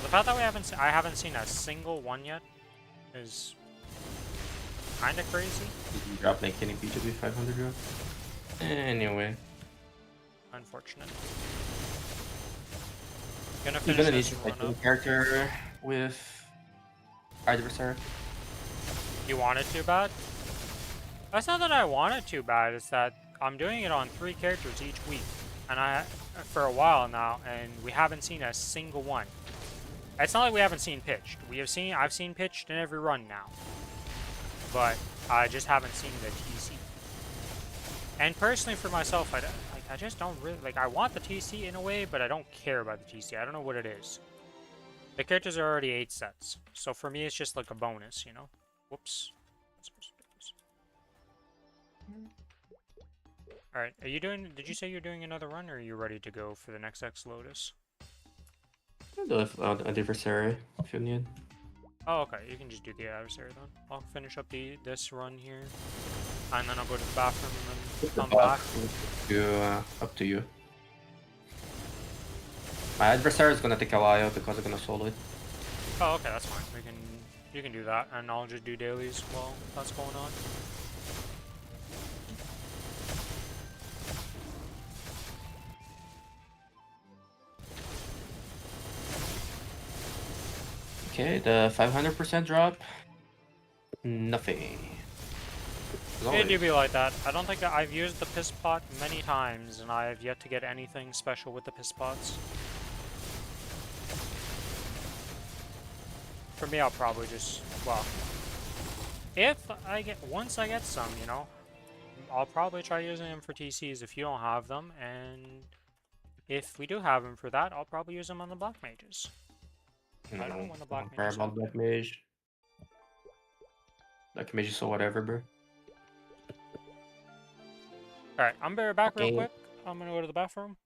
The fact that I haven't seen a single one yet is kind of crazy. Did you drop like any B2B 500 drop? Anyway. Unfortunate. Gonna You're finish gonna need this to run like a up. character with adversary. You want it too bad? That's not that I want it too bad, it's that I'm doing it on 3 characters each week. And for a while now, and we haven't seen a single one. It's not like we haven't seen pitched. I've seen pitched in every run now. But I just haven't seen the TC. And personally for myself, I just don't really, like, I want the TC in a way, but I don't care about the TC. I don't know what it is. The characters are already 8 sets. So for me, it's just like a bonus, you know? Whoops. Alright, did you say you're doing another run, or are you ready to go for the next X Lotus? The adversary if you need. Oh, okay, you can just do the adversary then. I'll finish up this run here, and then I'll go to the bathroom and then come back. Up to you. My adversary is gonna take a while because I'm gonna solo it. Oh, okay, that's fine. You can do that, and I'll just do dailies while that's going on. Okay, the 500% drop. Nothing. It do be like that. I don't think I've used the piss pot many times, and I have yet to get anything special with the piss pots. For me, I'll probably just, well, once I get some, you know, I'll probably try using them for TCs if you don't have them, and if we do have them for that, I'll probably use them on the black mages. I don't know when the black don't mage care is about on. Black Mage. Black Mage is whatever, bro. Alright, I'm back real Okay. quick. I'm gonna go to the bathroom.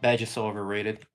Badge is so overrated.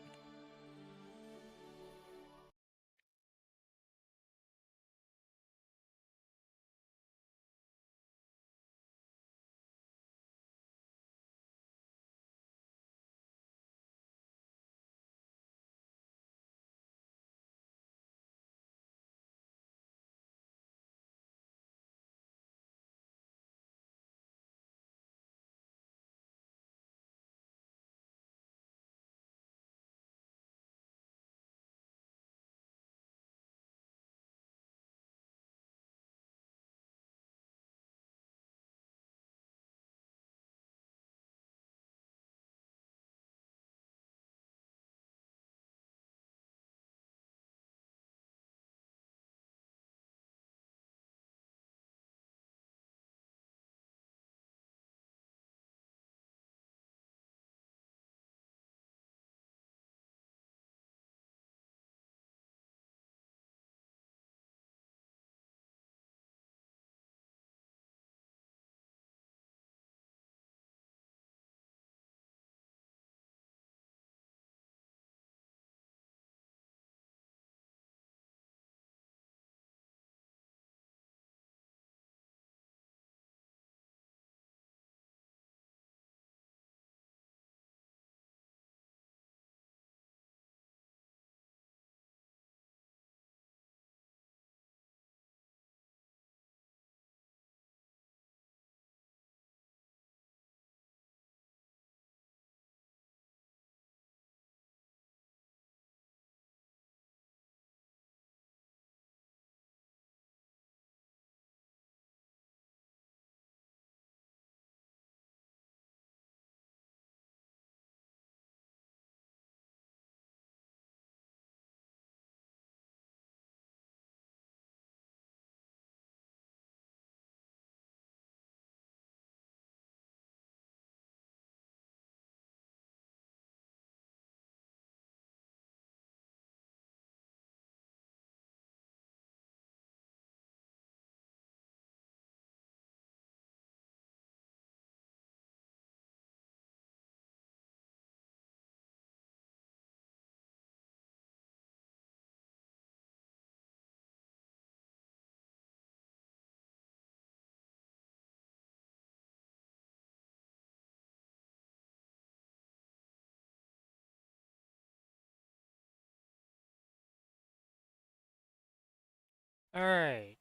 Alright,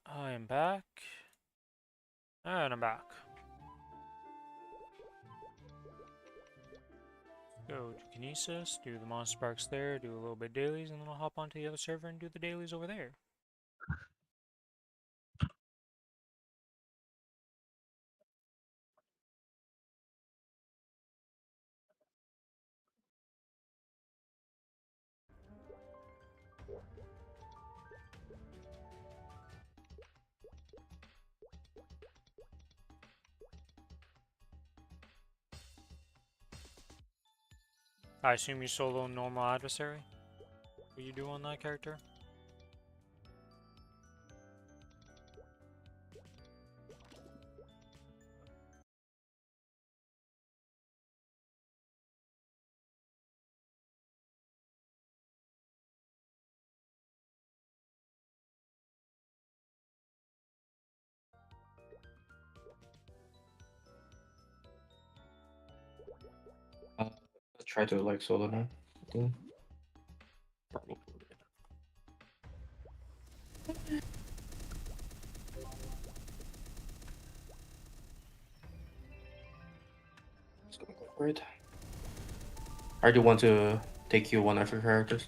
I am back. And I'm back. Go to Kinesis, do the monster sparks there, do a little bit of dailies, and then I'll hop onto the other server and do the dailies over there. I assume you solo normal adversary? What you do on that character? Let's try to like solo now. I think. Probably. Just gonna go for it. I do want to take you one of your characters.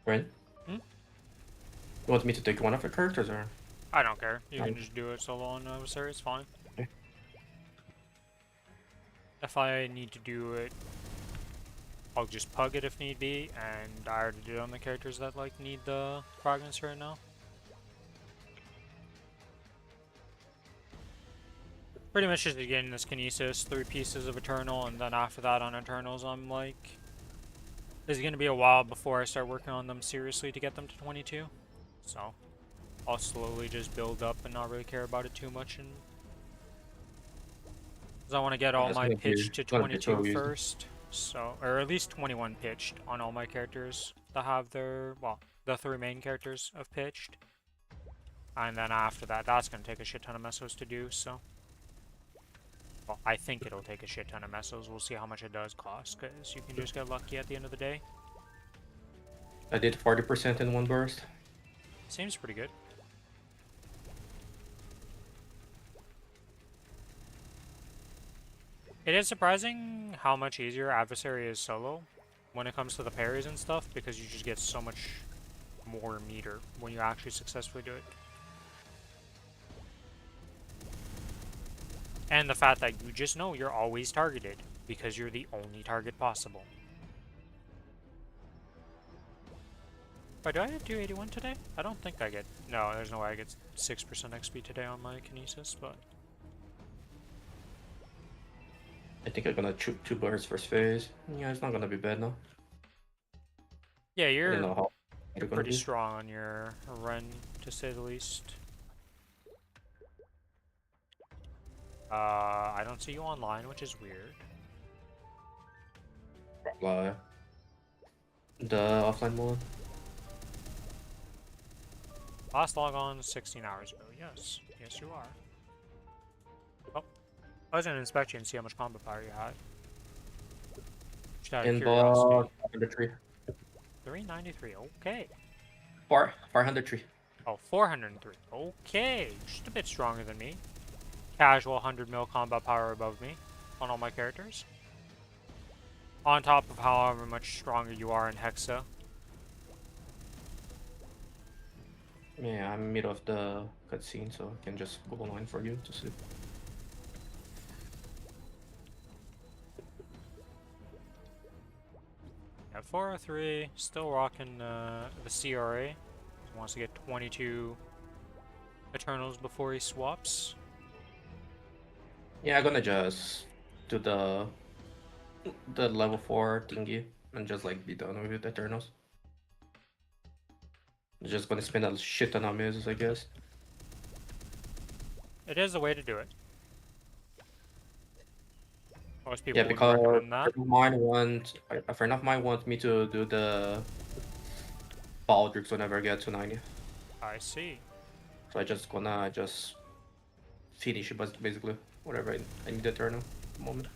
Right? Hmm? You want me to take one of your characters or? I don't care. You can Alright. just do it solo on adversary, it's fine. Okay. If I need to do it, I'll just pug it if need be, and I already did on the characters that like need the fragments right now. Pretty much just getting this Kinesis, 3 pieces of Eternal, and then after that on Eternals, I'm like... It's gonna be a while before I start working on them seriously to get them to 22. So, I'll slowly just build up and not really care about it too much. And because I want to get all my pitched to 22 first. So, or at least 21 pitched on all my characters that have their, well, the 3 main characters of pitched. And then after that, that's gonna take a shit ton of mesos to do, so. Well, I think it'll take a shit ton of mesos. We'll see how much it does cost, because you can just get lucky at the end of the day. I did 40% in one burst. Seems pretty good. It is surprising how much easier Adversary is solo when it comes to the parries and stuff, because you just get so much more meter when you actually successfully do it. And the fact that you just know you're always targeted, because you're the only target possible. Wait, do I get 281 today? I don't think I get... No, there's no way I get 6% XP today on my Kinesis, but... I think I'm gonna shoot 2 bursts first phase. Yeah, it's not gonna be bad now. Yeah, I you're don't know how they're gonna pretty be. strong on your run, to say the least. I don't see you online, which is weird. The offline mode. Last log on 16 hours ago. Yes. Yes, you are. Oh. I was gonna inspect you and see how much combat power you had. Just out of In curiosity. 403. 393. Okay. 403. Oh, 403. Okay. Just a bit stronger than me. Casual 100 mil combat power above me on all my characters. On top of however much stronger you are in Hexa. Yeah, I'm mid of the cutscene, so I can just go online for you to see. At 403, still rocking the CRA. He wants to get 22 Eternals before he swaps. Yeah, I'm gonna just do the level 4 thingy and just like be done with it, Eternals. Just gonna spend a shit ton of muses, I guess. It is the way to do it. Most people Yeah, would because recommend that. a friend of mine wants me to do the Baldrix whenever I get to 90. I see. So I just gonna finish it, but basically whatever I need Eternal at the moment.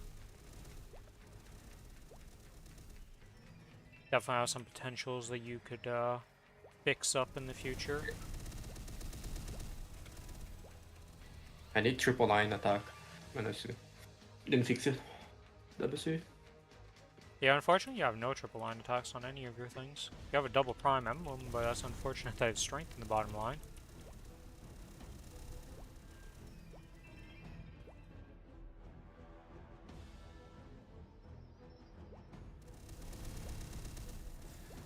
Definitely have some potentials that you could fix up in the future. I need triple 9 attack. When I see. Didn't fix it. WC. Yeah, unfortunately you have no triple line attacks on any of your things. You have a double prime emblem, but that's unfortunate that it's strength in the bottom line.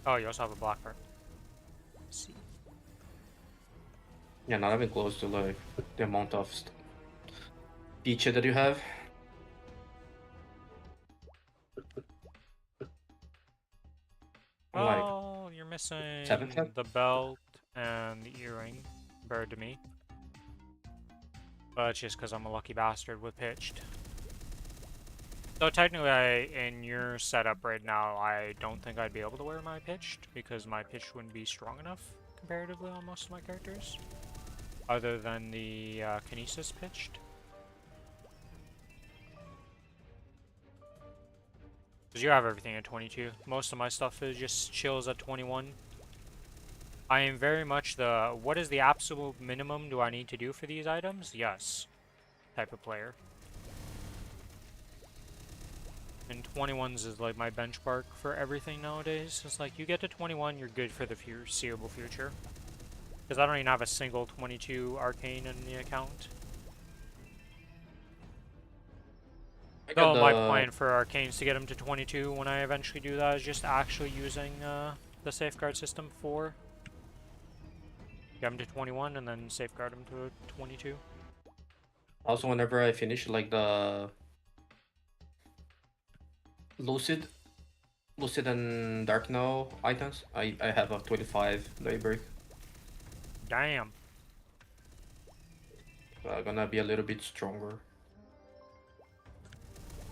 Oh, you also have a black heart. Let's see. Yeah, not even close to like the amount of feature that you have. I'm like Oh, you're missing 7th. the belt and the earring compared to me. But it's just because I'm a lucky bastard with pitched. So technically, in your setup right now, I don't think I'd be able to wear my pitched, because my pitch wouldn't be strong enough comparatively on most of my characters. Other than the Kinesis pitched. Because you have everything at 22. Most of my stuff is just chills at 21. I am very much the, what is the absolute minimum do I need to do for these items? Yes. Type of player. And 21s is like my benchmark for everything nowadays. It's like you get to 21, you're good for the foreseeable future. Because I don't even have a single 22 arcane in the account. So my plan for arcanes to get them to 22 when I eventually do that is just actually using the safeguard system for get them to 21 and then safeguard them to 22. Also, whenever I finish like the Lucid, Lucid and Dark Now items, I have a 25 daybreak. Damn. So I'm gonna be a little bit stronger.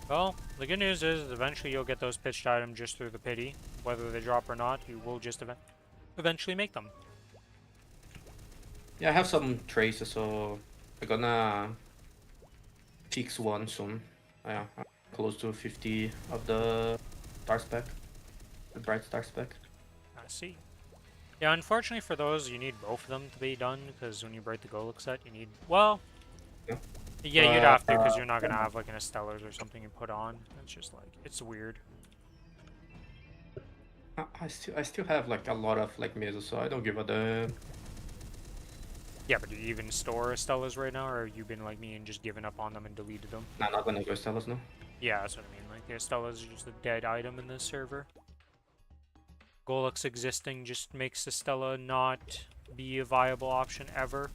Well, the good news is eventually you'll get those pitched items just through the pity. Whether they drop or not, you will just eventually make them. Yeah, I have some traces, so I'm gonna fix one soon. Yeah, I'm close to 50 of the star spec, the bright star spec. I see. Yeah, unfortunately for those, you need both of them to be done, because when you break the Golok set, you need... Well, Yeah. yeah, you'd have to, because you're not going to have, like, an Stellars or something you put on. It's just, like, it's weird. I still have, like, a lot of, like, mesos, so I don't give a damn. Yeah, but do you even store Stellas right now, or have you been like me and just given up on them and deleted them? I'm not gonna go Stellas now. Yeah, that's what I mean. Like, the Stellas are just a dead item in this server. Golux existing just makes the Stella not be a viable option ever.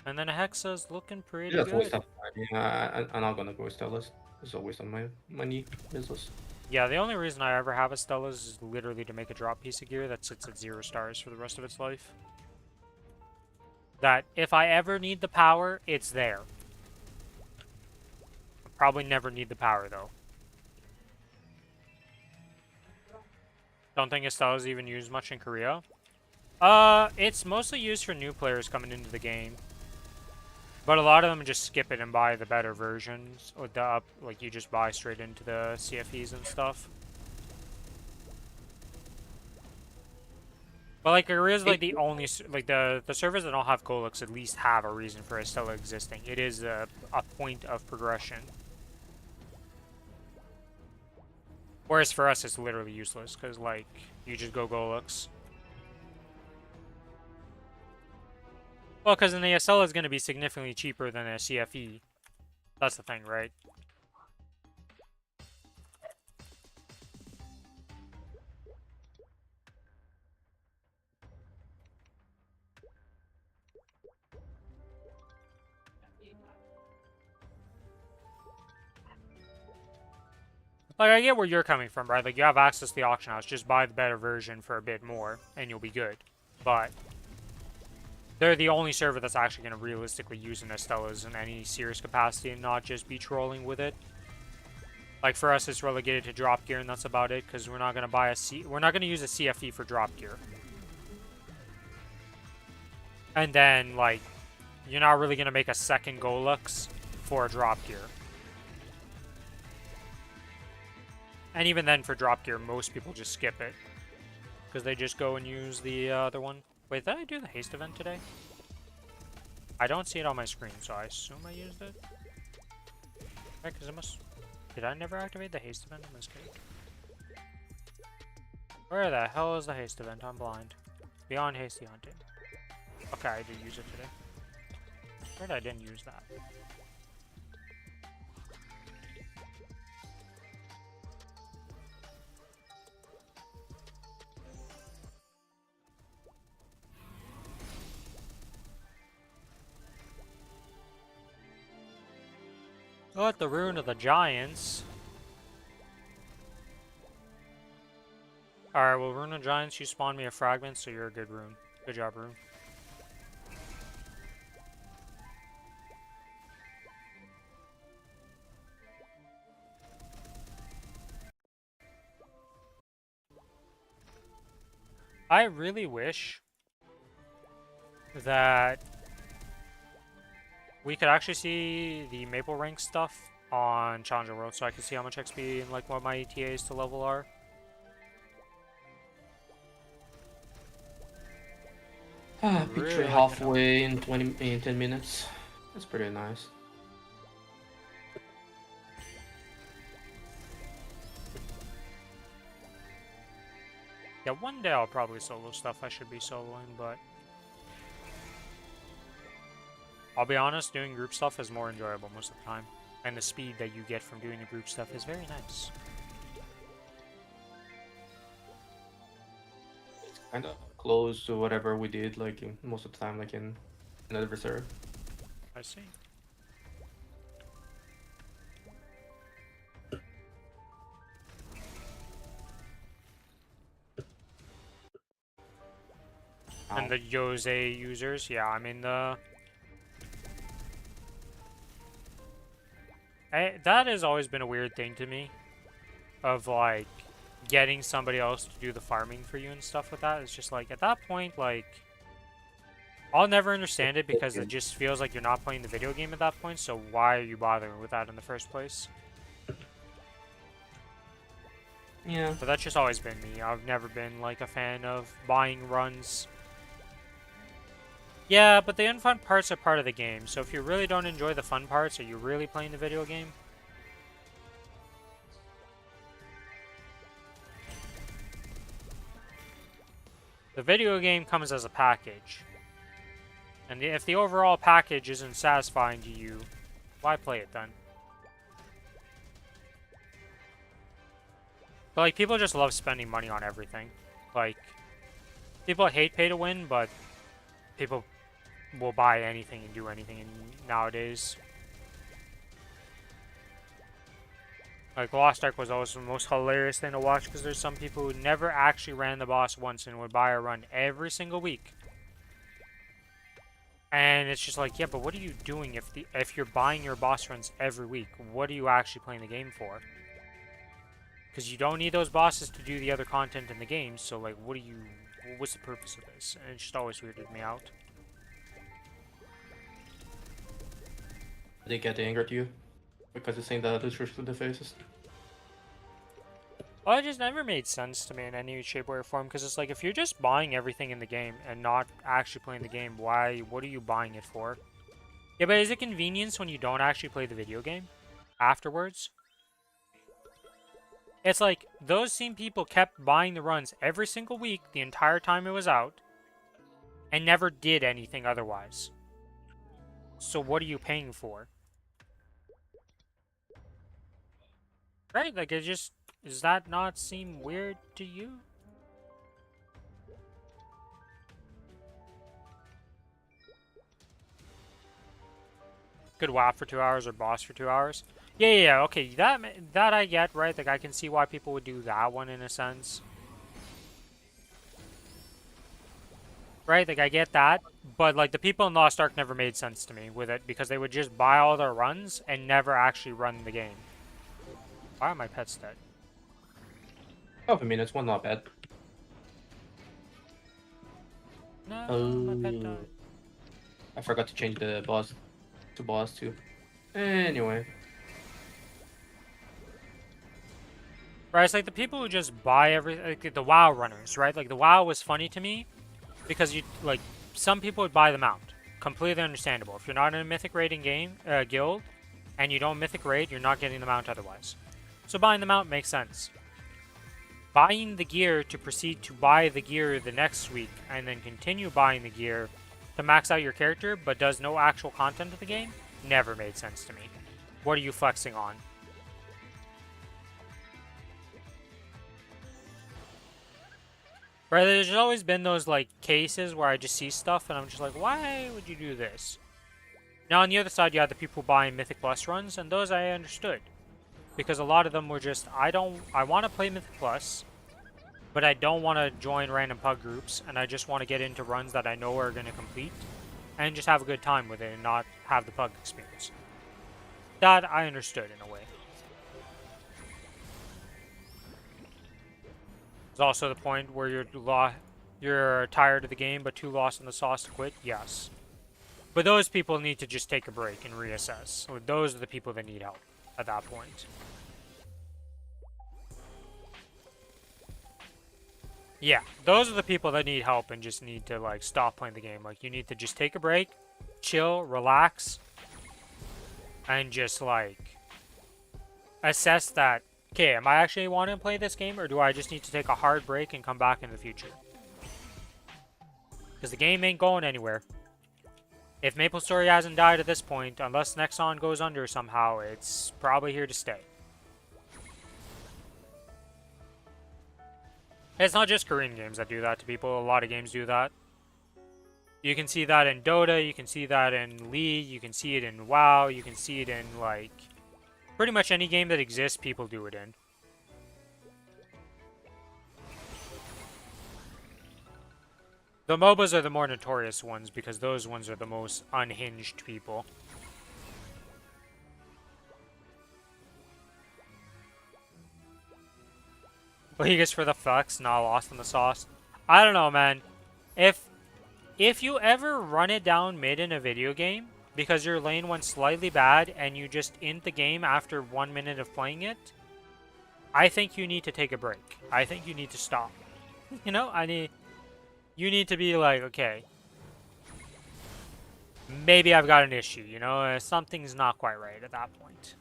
And then a Hexa's looking pretty That's a waste good. of time. Yeah, I'm not gonna go Stellas. It's a waste of my money, mesos. Yeah, the only reason I ever have a Stella's is literally to make a drop piece of gear that sits at 0 stars for the rest of its life. That if I ever need the power, it's there. I'll probably never need the power though. Don't think Estella's even used much in Korea. It's mostly used for new players coming into the game. But a lot of them just skip it and buy the better versions. Or the like you just buy straight into the CFEs and stuff. But like Korea's like the only like the servers that don't have Golux at least have a reason for Estella existing. It is a point of progression. Whereas for us, it's literally useless, because, like, you just go Golux. Well, because an ASL is going to be significantly cheaper than a CFE. That's the thing, right? Like, I get where you're coming from, right? Like, you have access to the auction house. Just buy the better version for a bit more, and you'll be good. But they're the only server that's actually going to realistically use an Estella's in any serious capacity and not just be trolling with it. Like, for us, it's relegated to drop gear, and that's about it, because we're not going to buy we're not going to use a CFE for drop gear. And then, like, you're not really going to make a second Golux for a drop gear. And even then, for drop gear, most people just skip it. Because they just go and use the other one. Wait, did I do the haste event today? I don't see it on my screen, so I assume I used it. Right, because it must... Did I never activate the haste event? I'm just kidding. Where the hell is the haste event? I'm blind. Beyond hasty hunting. Okay, I did use it today. Where I didn't use that? Oh, at the Rune of the Giants. Alright, well, Rune of Giants, you spawned me a fragment, so you're a good rune. Good job, Rune. I really wish that we could actually see the Maple rank stuff on Challenger World, so I can see how much XP and like what my ETAs to level are. Picture Really halfway in 10 minutes. That's pretty nice. Yeah, one day I'll probably solo stuff I should be soloing, but I'll be honest, doing group stuff is more enjoyable most of the time. And the speed that you get from doing the group stuff is very nice. It's kind of close to whatever we did, like most of the time, like in an adversary. I see. And the Yose users, yeah, I mean that has always been a weird thing to me, of like getting somebody else to do the farming for you and stuff with that. It's just like at that point, like I'll never understand it because it just feels like you're not playing the video game at that point. So why are you bothering with that in the first place? Yeah. But that's just always been me. I've never been like a fan of buying runs. Yeah, but the unfun parts are part of the game. So if you really don't enjoy the fun parts, are you really playing the video game? The video game comes as a package. And if the overall package isn't satisfying to you, why play it then? But like, people just love spending money on everything. Like, people hate pay to win, but people will buy anything and do anything nowadays. Like, Lost Ark was always the most hilarious thing to watch because there's some people who never actually ran the boss once and would buy a run every single week. And it's just like, yeah, but what are you doing if you're buying your boss runs every week? What are you actually playing the game for? Because you don't need those bosses to do the other content in the game, so like, what's the purpose of this? And it just always weirded me out. They get angry at you because you're saying the truth to the faces. Well, it just never made sense to me in any shape, way, or form, because it's like, if you're just buying everything in the game and not actually playing the game, what are you buying it for? Yeah, but is it convenience when you don't actually play the video game afterwards? It's like, those same people kept buying the runs every single week the entire time it was out, and never did anything otherwise. So what are you paying for? Right? Like, it just... Does that not seem weird to you? Could WAP for 2 hours or boss for 2 hours? Yeah, okay, that I get, right? Like, I can see why people would do that one in a sense. Right, like, I get that, but, like, the people in Lost Ark never made sense to me with it, because they would just buy all their runs and never actually run the game. Why are my pets dead? 12 minutes, one not bad. No, my pet died. I forgot to change the boss to boss too. Anyway. Right, it's like the people who just buy like the WoW runners, right? Like, the WoW was funny to me because like, some people would buy them out. Completely understandable. If you're not in a mythic rating game, guild, and you don't mythic raid, you're not getting them out otherwise. So buying them out makes sense. Buying the gear to proceed to buy the gear the next week, and then continue buying the gear to max out your character, but does no actual content of the game, never made sense to me. What are you flexing on? Right, there's always been those, like, cases where I just see stuff and I'm just like, why would you do this? Now, on the other side, you have the people buying Mythic Plus runs, and those I understood. Because a lot of them were just, I want to play Mythic Plus, but I don't want to join random pug groups, and I just want to get into runs that I know are going to complete, and just have a good time with it and not have the pug experience. That I understood in a way. There's also the point where you're tired of the game but too lost in the sauce to quit. Yes. But those people need to just take a break and reassess. So those are the people that need help at that point. Yeah, those are the people that need help and just need to, like, stop playing the game. Like, you need to just take a break, chill, relax, and just, like, assess that, okay, am I actually wanting to play this game, or do I just need to take a hard break and come back in the future? Because the game ain't going anywhere. If Maplestory hasn't died at this point, unless Nexon goes under somehow, it's probably here to stay. It's not just Korean games that do that to people. A lot of games do that. You can see that in Dota, you can see that in League, you can see it in WoW, you can see it in, like, pretty much any game that exists, people do it in. The MOBAs are the more notorious ones because those ones are the most unhinged people. League is for the fucks, not lost in the sauce. I don't know, man. If you ever run it down mid in a video game because your lane went slightly bad and you just end the game after 1 minute of playing it, I think you need to take a break. I think you need to stop. You know, you need to be like, okay, maybe I've got an issue, you know, something's not quite right at that point.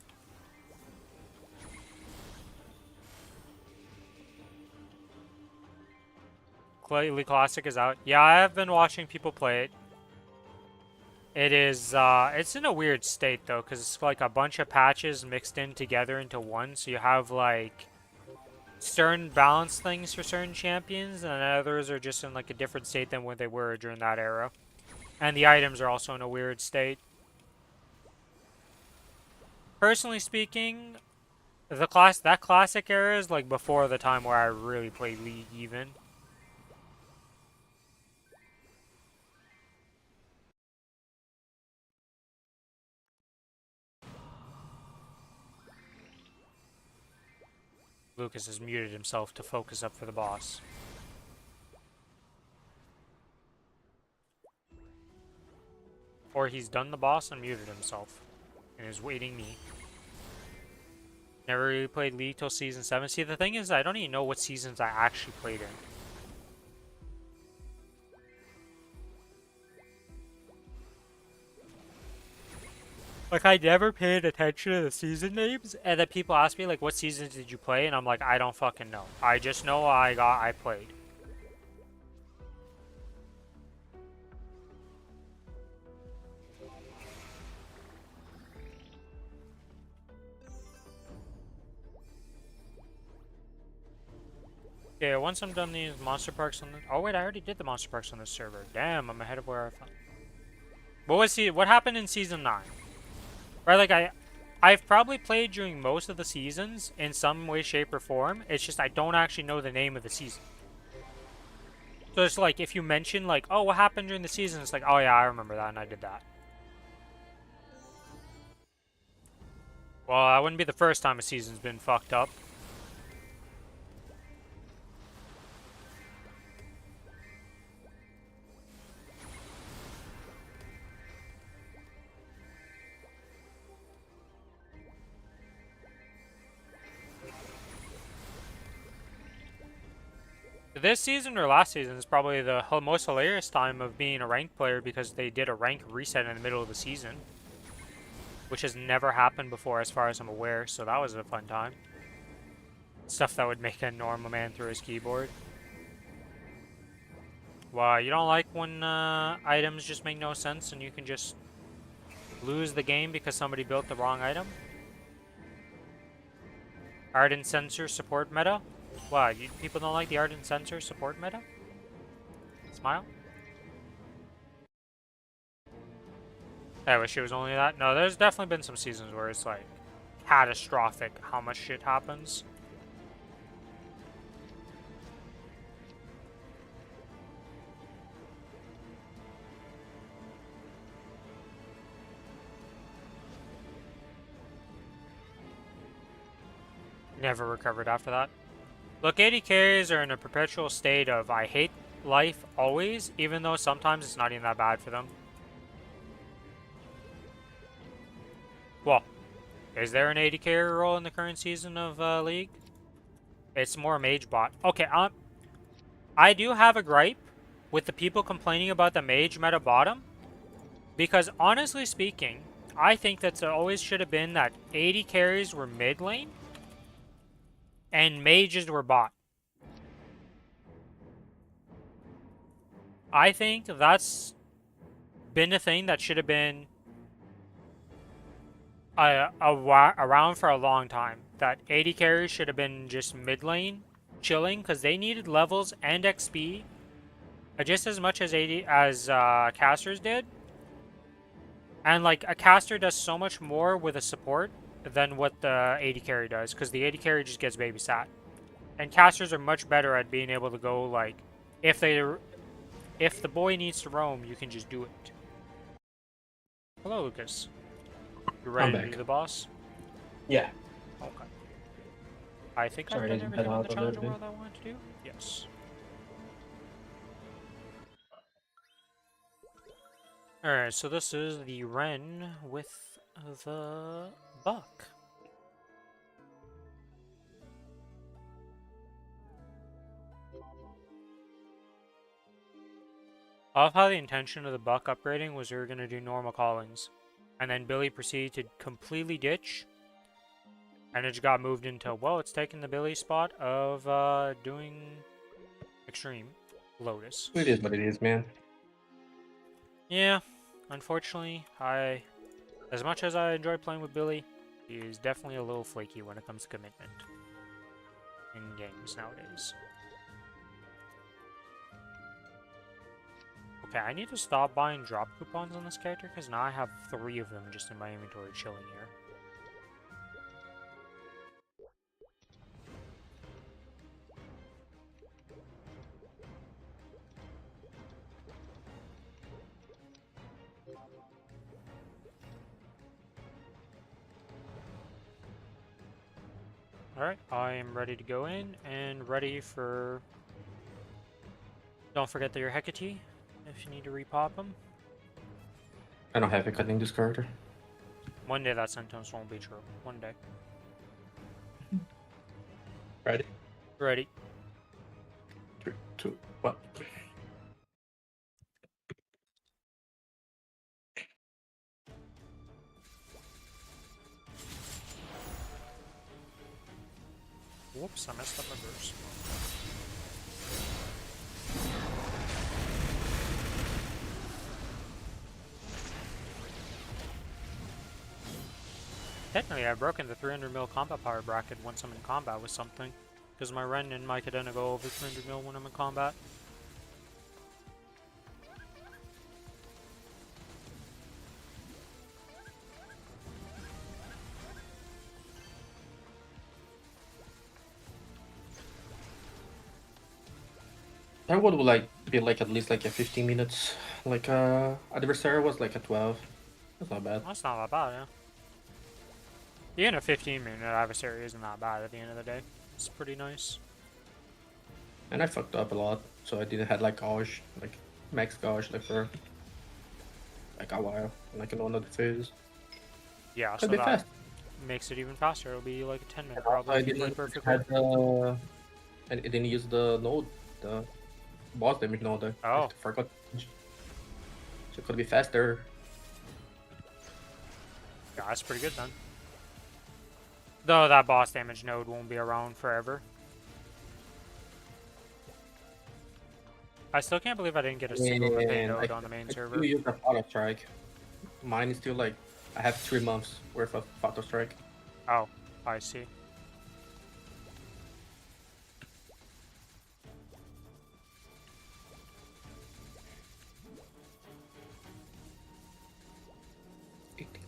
League Classic is out. Yeah, I have been watching people play it. It is, it's in a weird state though, because it's like a bunch of patches mixed in together into one. So you have like certain balance things for certain champions, and others are just in like a different state than what they were during that era. And the items are also in a weird state. Personally speaking, that classic era is like before the time where I really played League even. Lucas has muted himself to focus up for the boss. Or he's done the boss and muted himself. And is waiting me. Never really played League till Season 7. See, the thing is, I don't even know what seasons I actually played in. Like, I never paid attention to the season names, and then people ask me, like, what seasons did you play? And I'm like, I don't fucking know. I just know I played. Okay, once I'm done these monster parks on the... Oh, wait, I already did the monster parks on this server. Damn, I'm ahead of where I thought. What happened in Season 9? Right, like, I've probably played during most of the seasons in some way, shape, or form. It's just I don't actually know the name of the season. So it's like, if you mention, like, oh, what happened during the season? It's like, oh yeah, I remember that, and I did that. Well, that wouldn't be the first time a season's been fucked up. This season or last season is probably the most hilarious time of being a ranked player because they did a rank reset in the middle of the season. Which has never happened before as far as I'm aware, so that was a fun time. Stuff that would make a normal man through his keyboard. Well, you don't like when items just make no sense and you can just lose the game because somebody built the wrong item? Ardent Sensor support meta? Wow, people don't like the Ardent Sensor support meta? Smile? I wish it was only that. No, there's definitely been some seasons where it's like catastrophic how much shit happens. Never recovered after that. Look, AD carries are in a perpetual state of I hate life always, even though sometimes it's not even that bad for them. Well, is there an AD carry role in the current season of League? It's more mage bot. Okay, I do have a gripe with the people complaining about the mage meta bottom, because honestly speaking, I think that it always should have been that AD carries were mid lane and mages were bot. I think that's been a thing that should have been around for a long time. That AD carries should have been just mid lane chilling because they needed levels and XP just as much as casters did. And like a caster does so much more with a support than what the AD carry does, because the AD carry just gets babysat. And casters are much better at being able to go like, if the boy needs to roam, you can just do it. Hello, Lucas. You ready to back. do the boss? Yeah. Okay. I think Sorry, I I've done didn't head everything in out the a Challenger little bit. World I wanted to do. Yes. Alright, so this is the Ren with the buck. I love how the intention of the buck upgrading was we were going to do normal callings. And then Billy proceeded to completely ditch. And it just got moved into, well, it's taking the Billy spot of doing Extreme Lotus. It is what it is, man. Yeah, unfortunately, as much as I enjoy playing with Billy, he is definitely a little flaky when it comes to commitment in games nowadays. Okay, I need to stop buying drop coupons on this character because now I have 3 of them just in my inventory chilling here. Alright, I am ready to go in and ready for... Don't forget that you're Hecate if you need to repop them. I don't have a cutting this character. One day that sentence won't be true. One day. Ready? Ready. 3, 2, 1. Whoops, I messed up my burst. Technically, I've broken the 300 mil combat power bracket once I'm in combat with something. Because my Ren and my Cadena go over 300 mil when I'm in combat. That would like be like at least like a 15 minutes. Like adversary was like a 12. That's not bad. That's not that bad, yeah. Even a 15-minute adversary isn't that bad at the end of the day. It's pretty nice. And I fucked up a lot, so I didn't have like gauge, like max gauge, like for like a while, like in one of the phases. Yeah, so Could be that fast. makes it even faster. It'll be like a 10-minute Also, probably I if you play didn't perfectly. had and it didn't use the node, the boss damage node. I Oh. forgot. So it could be faster. Yeah, that's pretty good then. Though that boss damage node won't be around forever. I still can't believe I didn't get a single repair And node on the main I server. still use the auto strike. Mine is still like I have 3 months worth of auto strike. Oh, I see.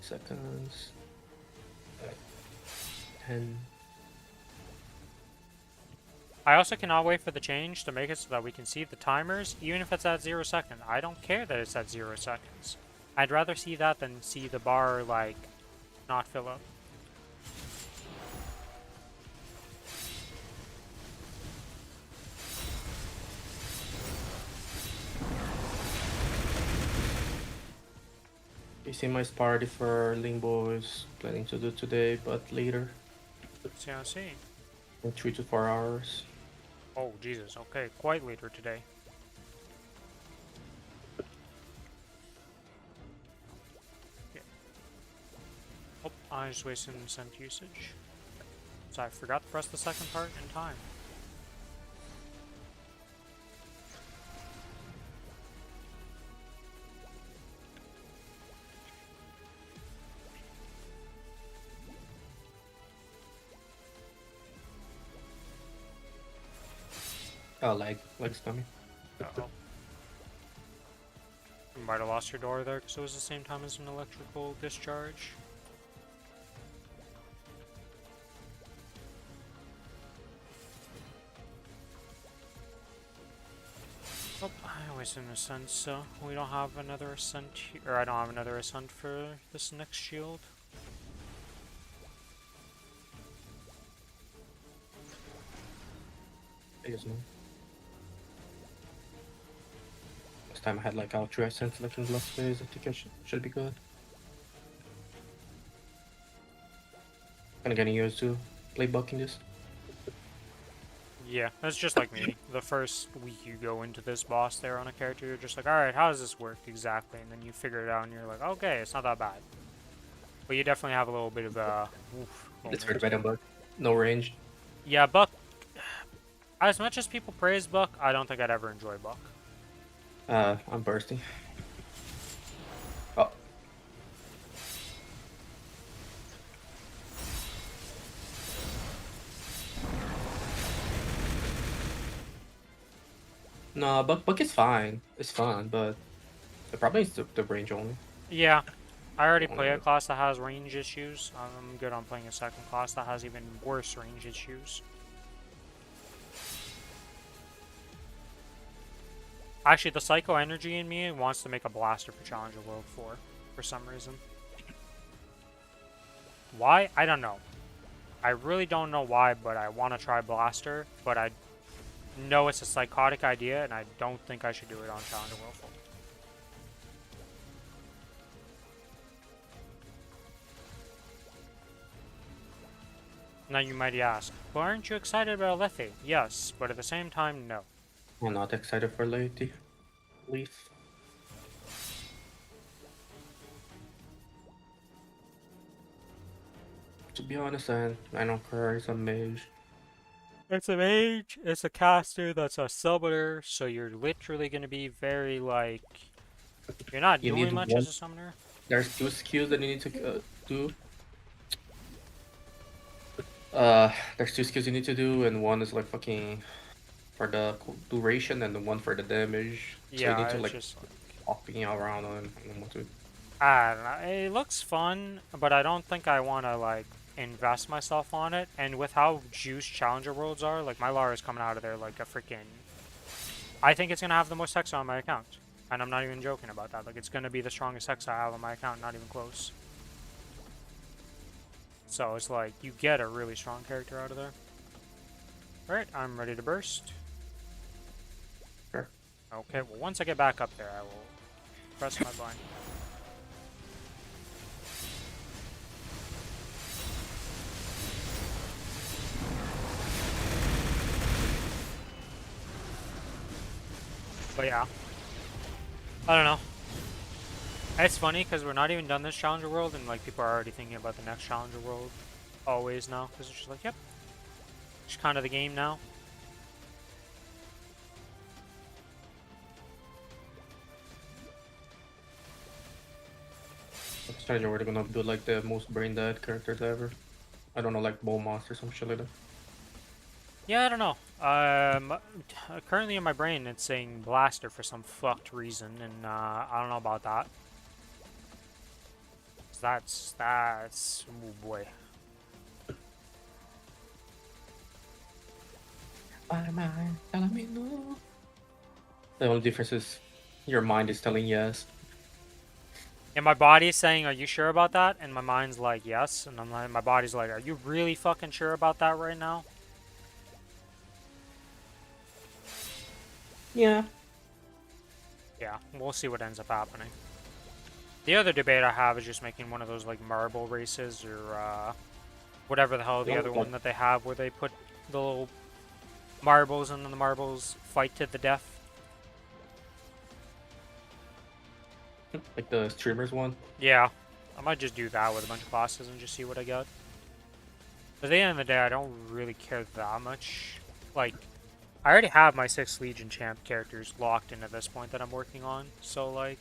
Seconds. 10. I also cannot wait for the change to make it so that we can see the timers, even if it's at 0 seconds. I don't care that it's at 0 seconds. I'd rather see that than see the bar, like, not fill up. You see my party for Limbo is planning to do today, but later. See, I see. In 3 to 4 hours. Oh, Jesus. Okay, quite later today. Yeah. Oh, I just wasted cent usage. So I forgot to press the second part in time. Oh, leg's coming. Uh-oh. You might have lost your door there because it was the same time as an electrical discharge. Oh, I always an ascent, so we don't have another ascent here, or I don't have another ascent for this next shield. I guess no. Last time I had like Ultra Ascent like in the last phase, I think I should be good. Kinda getting used to play bucking this. Yeah, that's just like me. The first week you go into this boss there on a character, you're just like, alright, how does this work exactly? And then you figure it out and you're like, okay, it's not that bad. But you definitely have a little bit of a oof It's for the moment. better buck. No range. Yeah, Buck, as much as people praise Buck, I don't think I'd ever enjoy Buck. I'm bursting. Oh. No, Buck is fine. It's fun, but the problem is the range only. Yeah, I already play a class that has range issues. I'm good on playing a second class that has even worse range issues. Actually, the Psycho Energy in me wants to make a blaster for Challenger World 4 for some reason. Why? I don't know. I really don't know why, but I want to try blaster, but I know it's a psychotic idea, and I don't think I should do it on Challenger World 4. Now you might ask, well, aren't you excited about Lethe? Yes, but at the same time, no. I'm not excited for Lady Leaf. To be honest, I don't care. It's a mage. It's a mage, it's a caster, that's a summoner, so you're literally going to be very, like... You're not You doing need much one. as a summoner. There's 2 skills that you need to do. There's 2 skills you need to do, and one is like fucking for the duration, and the one for the damage. So you Yeah, need to it's like just... hopping around on what to. I don't know, it looks fun, but I don't think I want to, like, invest myself on it. And with how juiced Challenger Worlds are, like, my Lara is coming out of there like a freaking... I think it's going to have the most Hexa on my account. And I'm not even joking about that. Like, it's going to be the strongest Hexa I have on my account, not even close. So it's like, you get a really strong character out of there. Alright, I'm ready to burst. Sure. Okay, well, once I get back up there, I will press my button. But yeah, I don't know. It's funny because we're not even done this Challenger World, and like people are already thinking about the next Challenger World. Always now, because it's just like, yep, it's kind of the game now. I'm starting we're gonna build like the most brain dead characters ever. I don't know, like Ball Monster, some shit like that. Yeah, I don't know. Currently in my brain, it's saying Blaster for some fucked reason, and I don't know about that. That's oh boy. My mind telling me no. The only difference is your mind is telling yes. And my body's saying, "Are you sure about that?" And my mind's like, "Yes." And I'm like, my body's like, "Are you really fucking sure about that right now?" Yeah. Yeah, we'll see what ends up happening. The other debate I have is just making one of those like marble races or whatever the hell the other one that they have where they put the little marbles and then the marbles fight to the death. Like the streamers one. Yeah, I might just do that with a bunch of classes and just see what I get. But at the end of the day, I don't really care that much. Like, I already have my 6 Legion champ characters locked into this point that I'm working on, so like...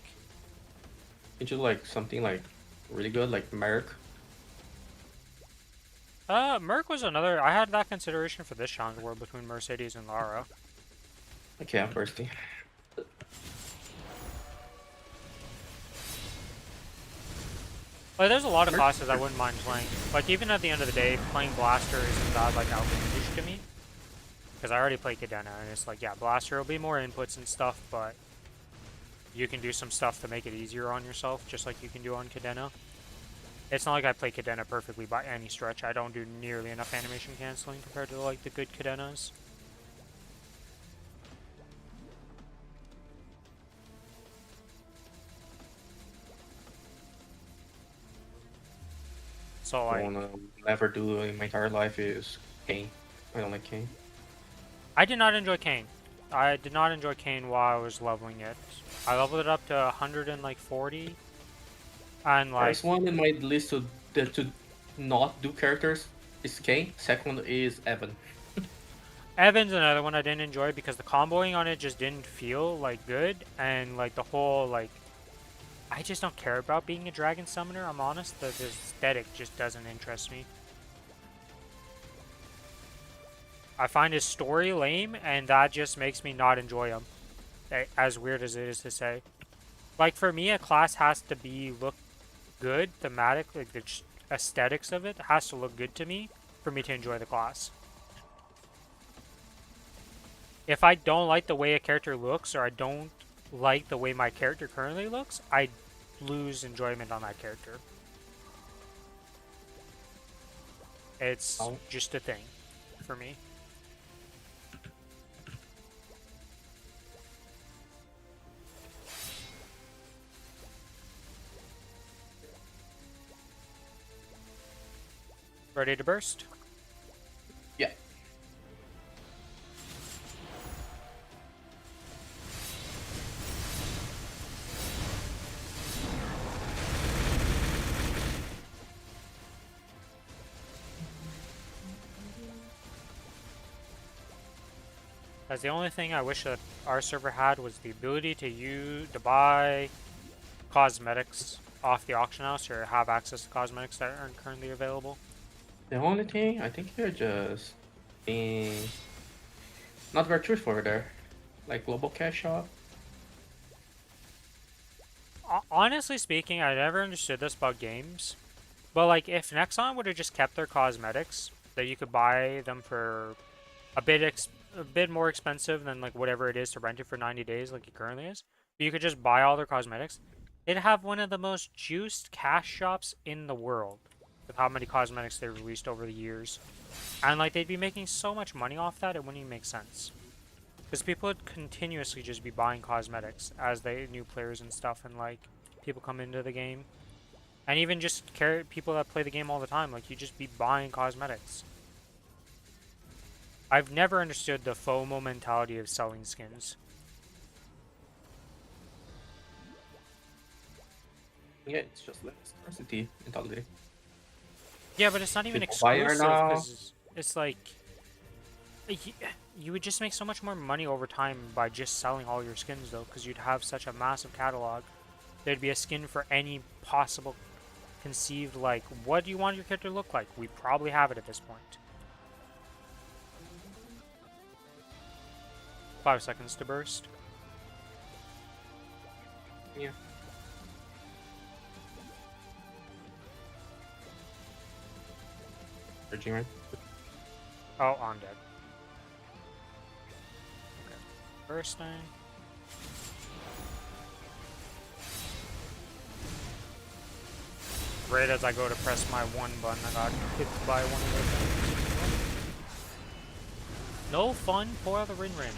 It's just like something like really good, like Merc. Merc was another... I had that consideration for this Challenger World between Mercedes and Lara. Okay, I'm bursting. Like, there's a lot of classes I wouldn't mind playing. Like, even at the end of the day, playing Blaster isn't that, like, outlandish to me. Because I already play Cadena, and it's like, yeah, Blaster will be more inputs and stuff, but you can do some stuff to make it easier on yourself, just like you can do on Cadena. It's not like I play Cadena perfectly by any stretch. I don't do nearly enough animation canceling compared to, like, the good Cadenas. So, I like, wanna never do in my entire life is Kane. I don't like Kane. I did not enjoy Kane. I did not enjoy Kane while I was leveling it. I leveled it up to 140, and like, First one in my list to not do characters is Kane. Second is Evan. Evan's another one I didn't enjoy because the comboing on it just didn't feel like good, and like the whole like, I just don't care about being a dragon summoner. I'm honest, the aesthetic just doesn't interest me. I find his story lame, and that just makes me not enjoy him. As weird as it is to say, like for me, a class has to look good, thematic, like the aesthetics of it has to look good to me for me to enjoy the class. If I don't like the way a character looks, or I don't like the way my character currently looks, I lose enjoyment on that character. It's just a thing for me. Ready to burst? Yeah. That's the only thing I wish that our server had was the ability to buy cosmetics off the auction house or have access to cosmetics that aren't currently available. The only thing, I think you're just being not very truthful there. Like global cash shop. Honestly speaking, I never understood this about games. But like, if Nexon would have just kept their cosmetics, that you could buy them for a bit more expensive than like whatever it is to rent it for 90 days, like it currently is. But you could just buy all their cosmetics. They'd have one of the most juiced cash shops in the world with how many cosmetics they've released over the years. And like, they'd be making so much money off that, it wouldn't even make sense. Because people would continuously just be buying cosmetics as they new players and stuff, and like people come into the game. And even just people that play the game all the time, like you just be buying cosmetics. I've never understood the FOMO mentality of selling skins. Yeah, it's just like scarcity mentality. Yeah, but it's not even People buy her exclusive now. because it's like you would just make so much more money over time by just selling all your skins though, because you'd have such a massive catalog. There'd be a skin for any possible conceived, like, what do you want your character to look like? We probably have it at this point. 5 seconds to burst. Yeah. Urging, right? Oh, I'm dead. Okay. Bursting. Right as I go to press my one button, I got hit by one of those things. No fun for the Rin Rin.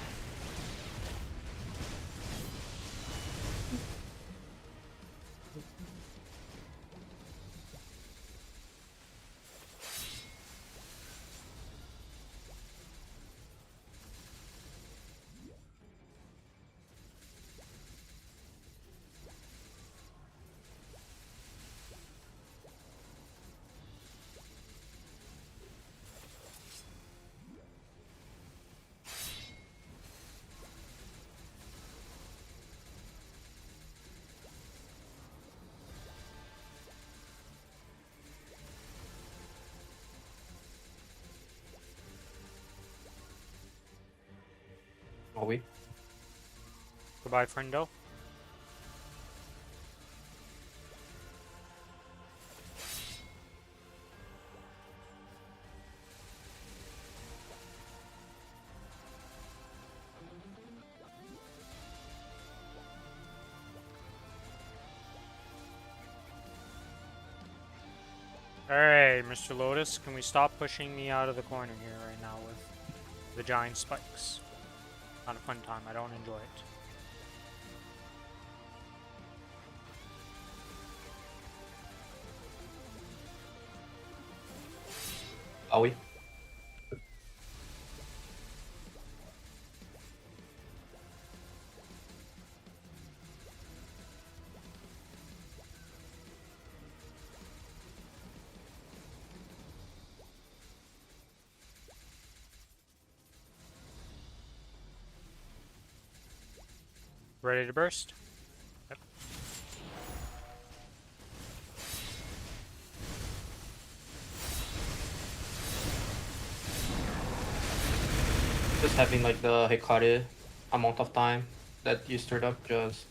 Are we? Goodbye, friendo. Alright, Mr. Lotus, can we stop pushing me out of the corner here right now with the giant spikes? Not a fun time, I don't enjoy it. Are we? Ready to burst? Yep. Just having like the Hikari amount of time that you stirred up, just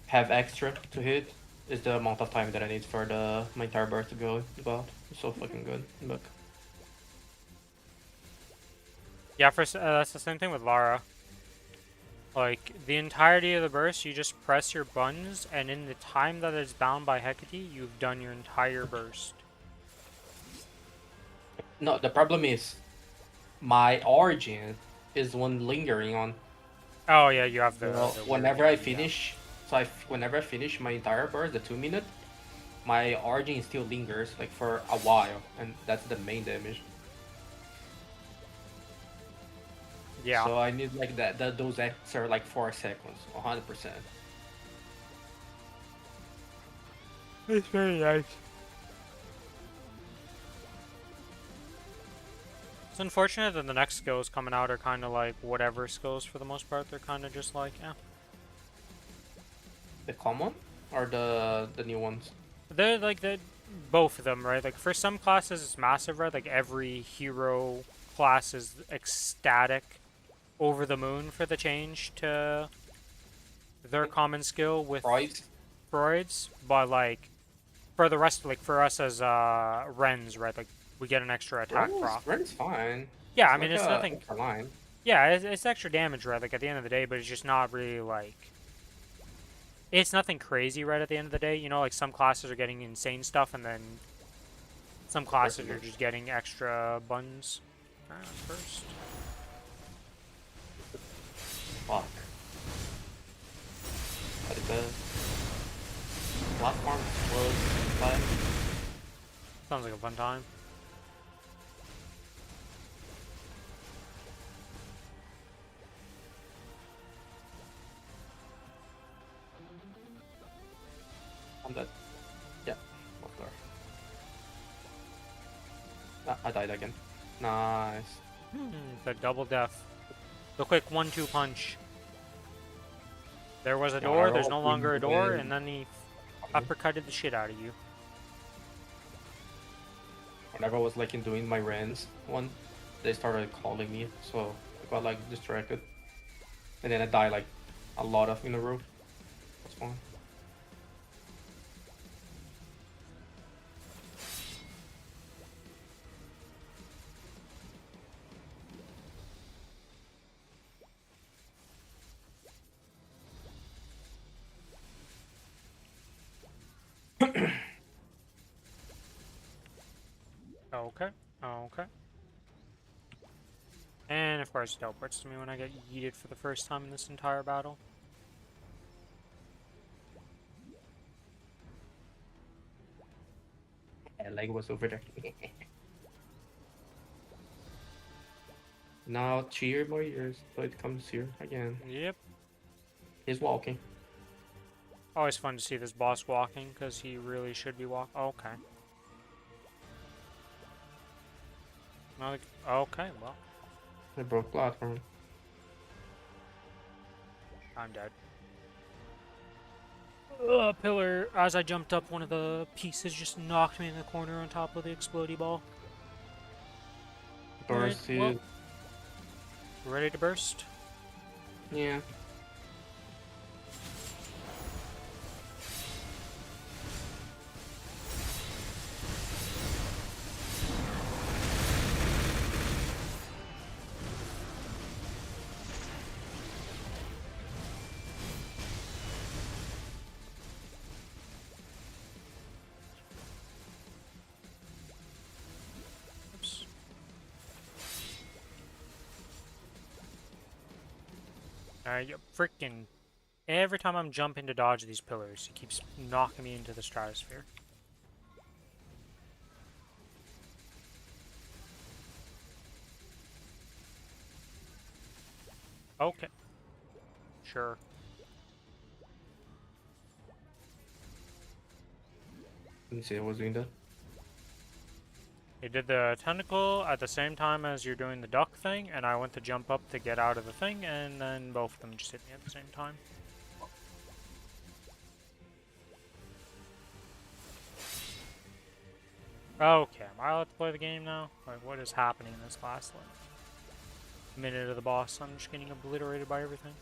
have extra to hit is the amount of time that I need for my entire burst to go out. It's so fucking good. Look. Yeah, that's the same thing with Lara. Like, the entirety of the burst, you just press your buttons, and in the time that it's bound by Hecate, you've done your entire burst. No, the problem is my origin is one lingering on. Oh yeah, you have the. You know, the weird whenever I thing, yeah. finish, whenever I finish my entire burst, the 2 minute, my origin still lingers like for a while, and that's the main damage. Yeah. So I need like those extra like 4 seconds, 100%. It's very nice. It's unfortunate that the next skills coming out are kind of like whatever skills for the most part. They're kind of just like, yeah. The common or the new ones? They're like both of them, right? Like for some classes it's massive, right? Like every hero class is ecstatic, over the moon for the change to their common skill with Freud's, but like for the rest, like for us as Rens, right? Like we get an extra attack proc. Ren's fine. Yeah, It's I mean like it's nothing. extra line. Yeah, it's extra damage, right? Like at the end of the day, but it's just not really like. It's nothing crazy, right? At the end of the day, you know, like some classes are getting insane stuff, and then some classes are just getting extra buns. Alright, first. Fuck. What is that? Platform close by. Sounds like a fun time. I'm dead. Yeah. Locked door. Ah, I died again. Nice. The double death. The quick 1-2 punch. There was a Yeah, door, I there's no rolled longer a door, win. and then he uppercutted the shit out of you. Whenever I was like in doing my Rens one, they started calling me, so I got like distracted. And then I died like a lot of in a row. That's fine. Okay, okay. And of course it teleports to me when I get yeeted for the first time in this entire battle. Yeah, leg was over there. Now cheer more years, so it comes here again. Yep. He's walking. Always fun to see this boss walking, because he really should be walking. Okay. Okay, well, I broke platform. I'm dead. Pillar, as I jumped up, one of the pieces just knocked me in the corner on top of the explodey ball. Burst well, ready to burst? Yeah. Oops. You freaking. Every time I'm jumping to dodge these pillars, he keeps knocking me into the stratosphere. Okay. Sure. Let me see, I was doing that. You did the tentacle at the same time as you're doing the duck thing, and I went to jump up to get out of the thing, and then both of them just hit me at the same time. Okay, am I allowed to play the game now? Like, what is happening in this last minute of the boss? I'm just getting obliterated by everything.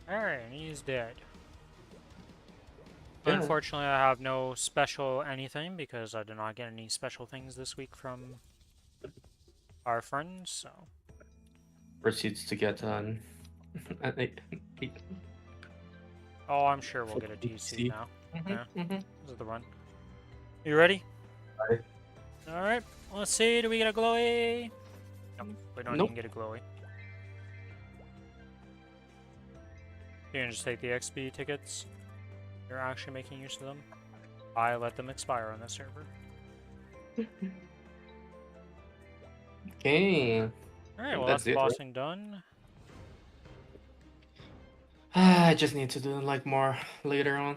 Alright, and he's dead. Yeah. Unfortunately, I have no special anything because I did not get any special things this week from our friends, so. Proceeds to get an. Oh, I'm sure we'll get a TC now. Yeah, Mm-hmm. this is the run. You ready? Right. Alright, let's see. Do we get a glowy? Nope, we don't Nope. even get a glowy. You can just take the XP tickets. You're actually making use of them. I let them expire on the server. Okay. Alright, well That's that's the it, right? bossing done. I just need to do like more later on.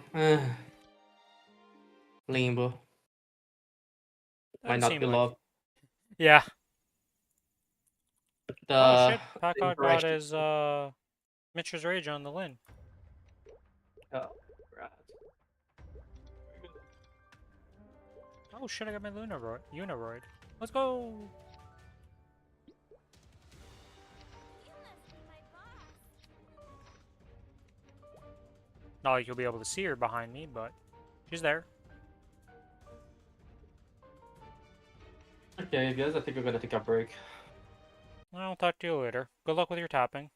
Limbo. Might Doesn't not seem be like... loved. Yeah. Oh The shit, Packard got interaction. his Mitch's Rage on the Lin. Oh, right. Oh shit, I got my Unoroid. Let's go! You must be my boss. Not like you'll be able to see her behind me, but she's there. Okay, guys, I think we're gonna take a break. I'll talk to you later. Good luck with your tapping.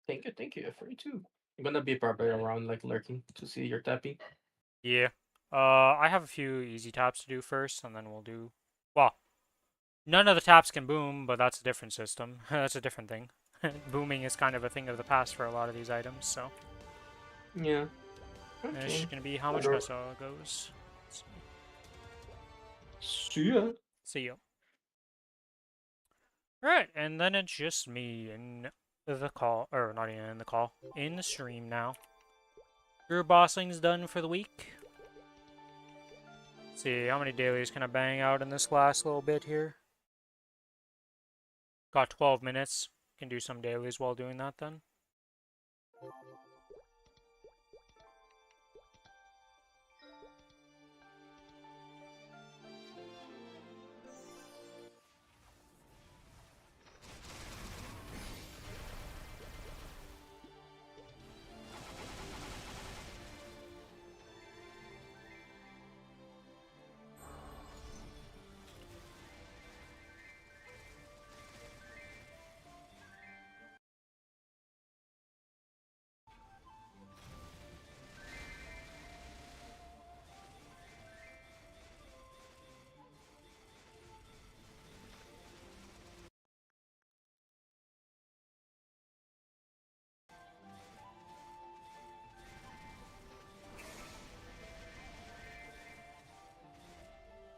Thank you. For you too. I'm gonna be probably around like lurking to see your tapping. Yeah. I have a few easy taps to do first, and then we'll do... Well, none of the taps can boom, but that's a different system. That's a different thing. Booming is kind of a thing of the past for a lot of these items, so... Yeah. It's Okay. just gonna be how much Sure. Mesa goes. See ya. See you. Alright, and then it's just me in the call, or not even in the call, in the stream now. Your bossing's done for the week. Let's see, how many dailies can I bang out in this last little bit here? Got 12 minutes. Can do some dailies while doing that then.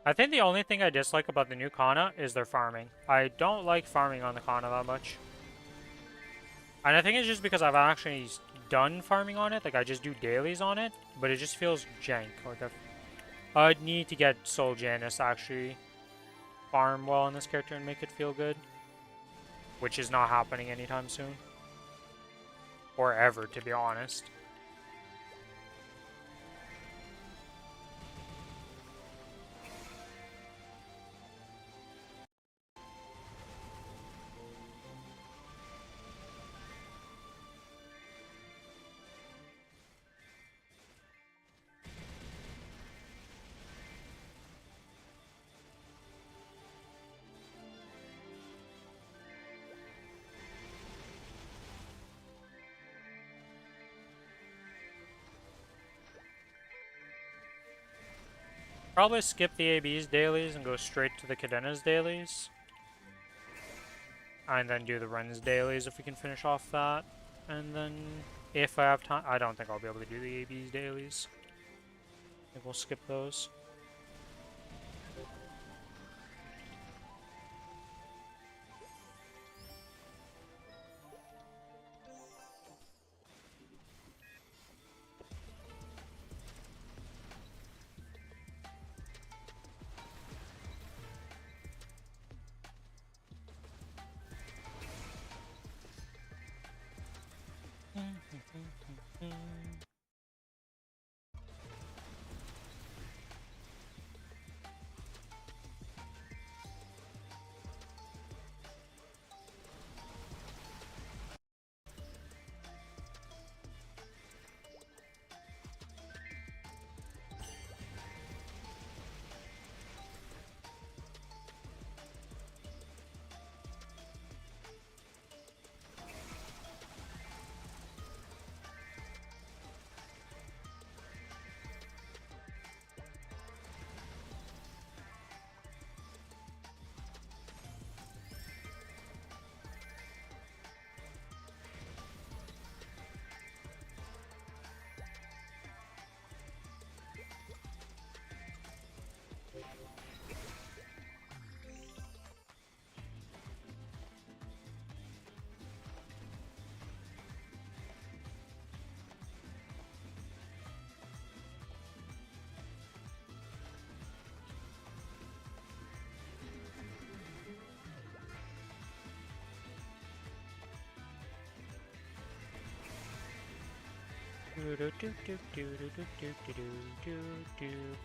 I think the only thing I dislike about the new Kana is their farming. I don't like farming on the Kana that much. And I think it's just because I've actually done farming on it. Like, I just do dailies on it. But it just feels jank. Like, I'd need to get Soul Janus to actually farm well on this character and make it feel good. Which is not happening anytime soon. Or ever, to be honest. Probably skip the AB's dailies and go straight to the Cadena's dailies. And then do the Ren's dailies if we can finish off that. And then, if I have time, I don't think I'll be able to do the AB's dailies. I think we'll skip those.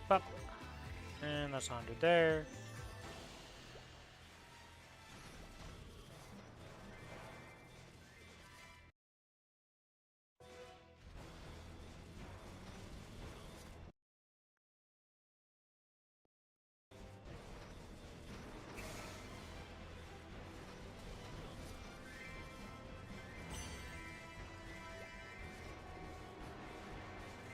Bop. And that's under there.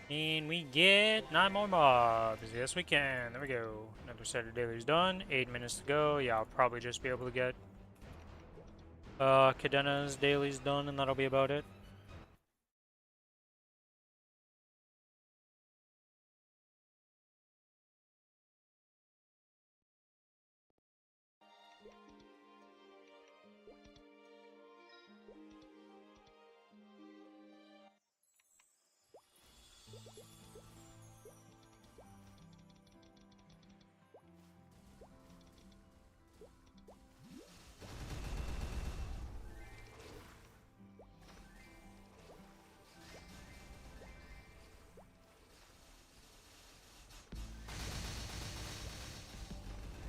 And we get 9 more mobs. Yes, we can. There we go. Another set of dailies done. 8 minutes to go. Yeah, I'll probably just be able to get Cadena's dailies done, and that'll be about it.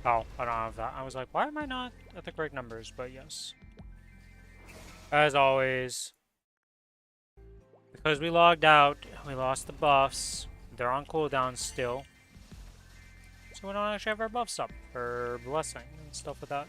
Oh, I don't have that. I was like, why am I not at the correct numbers? But yes. As always, because we logged out, we lost the buffs. They're on cooldown still. So we don't actually have our buffs up for blessing and stuff with that.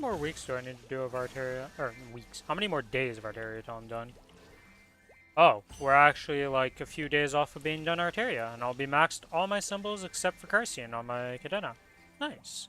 more weeks do I need to do of Arteria? Or weeks. How many more days of Arteria till I'm done? Oh, we're actually like a few days off of being done Arteria, and I'll be maxed all my symbols except for Carcian on my Cadena. Nice.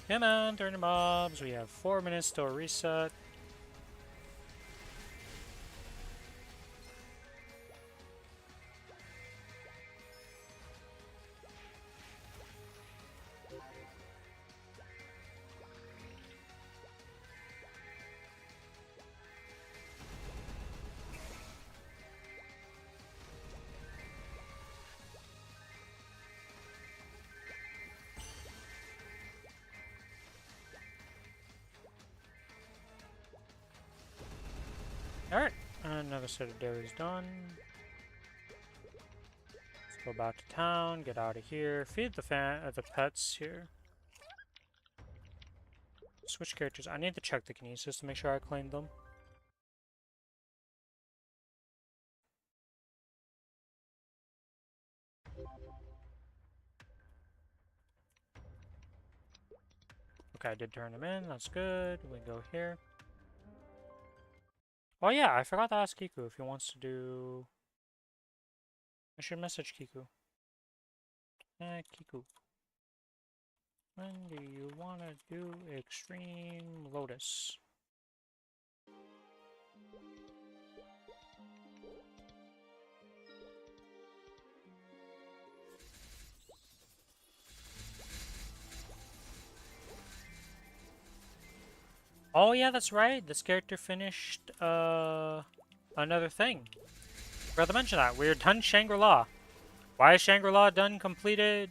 Come on, turn the mobs. We have 4 minutes till reset. Alright, another set of dailies done. Let's go back to town, get out of here, feed the pets here. Switch characters. I need to check the kinesis to make sure I claimed them. Okay, I did turn them in, that's good. We go here. Oh yeah, I forgot to ask Kiku if he wants to do... I should message Kiku. Kiku. When do you want to do Extreme Lotus? Oh yeah, that's right. This character finished another thing. Forgot to mention that. We're done Shangri-La. Why is Shangri-La done completed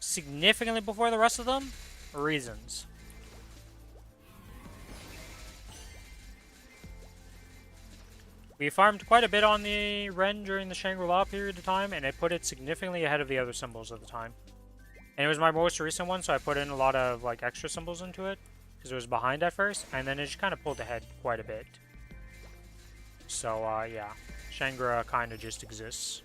significantly before the rest of them? Reasons. We farmed quite a bit on the Ren during the Shangri-La period of time, and it put it significantly ahead of the other symbols at the time. And it was my most recent one, so I put in a lot of like extra symbols into it, because it was behind at first, and then it just kind of pulled ahead quite a bit. So, yeah. Shangri-La kind of just exists.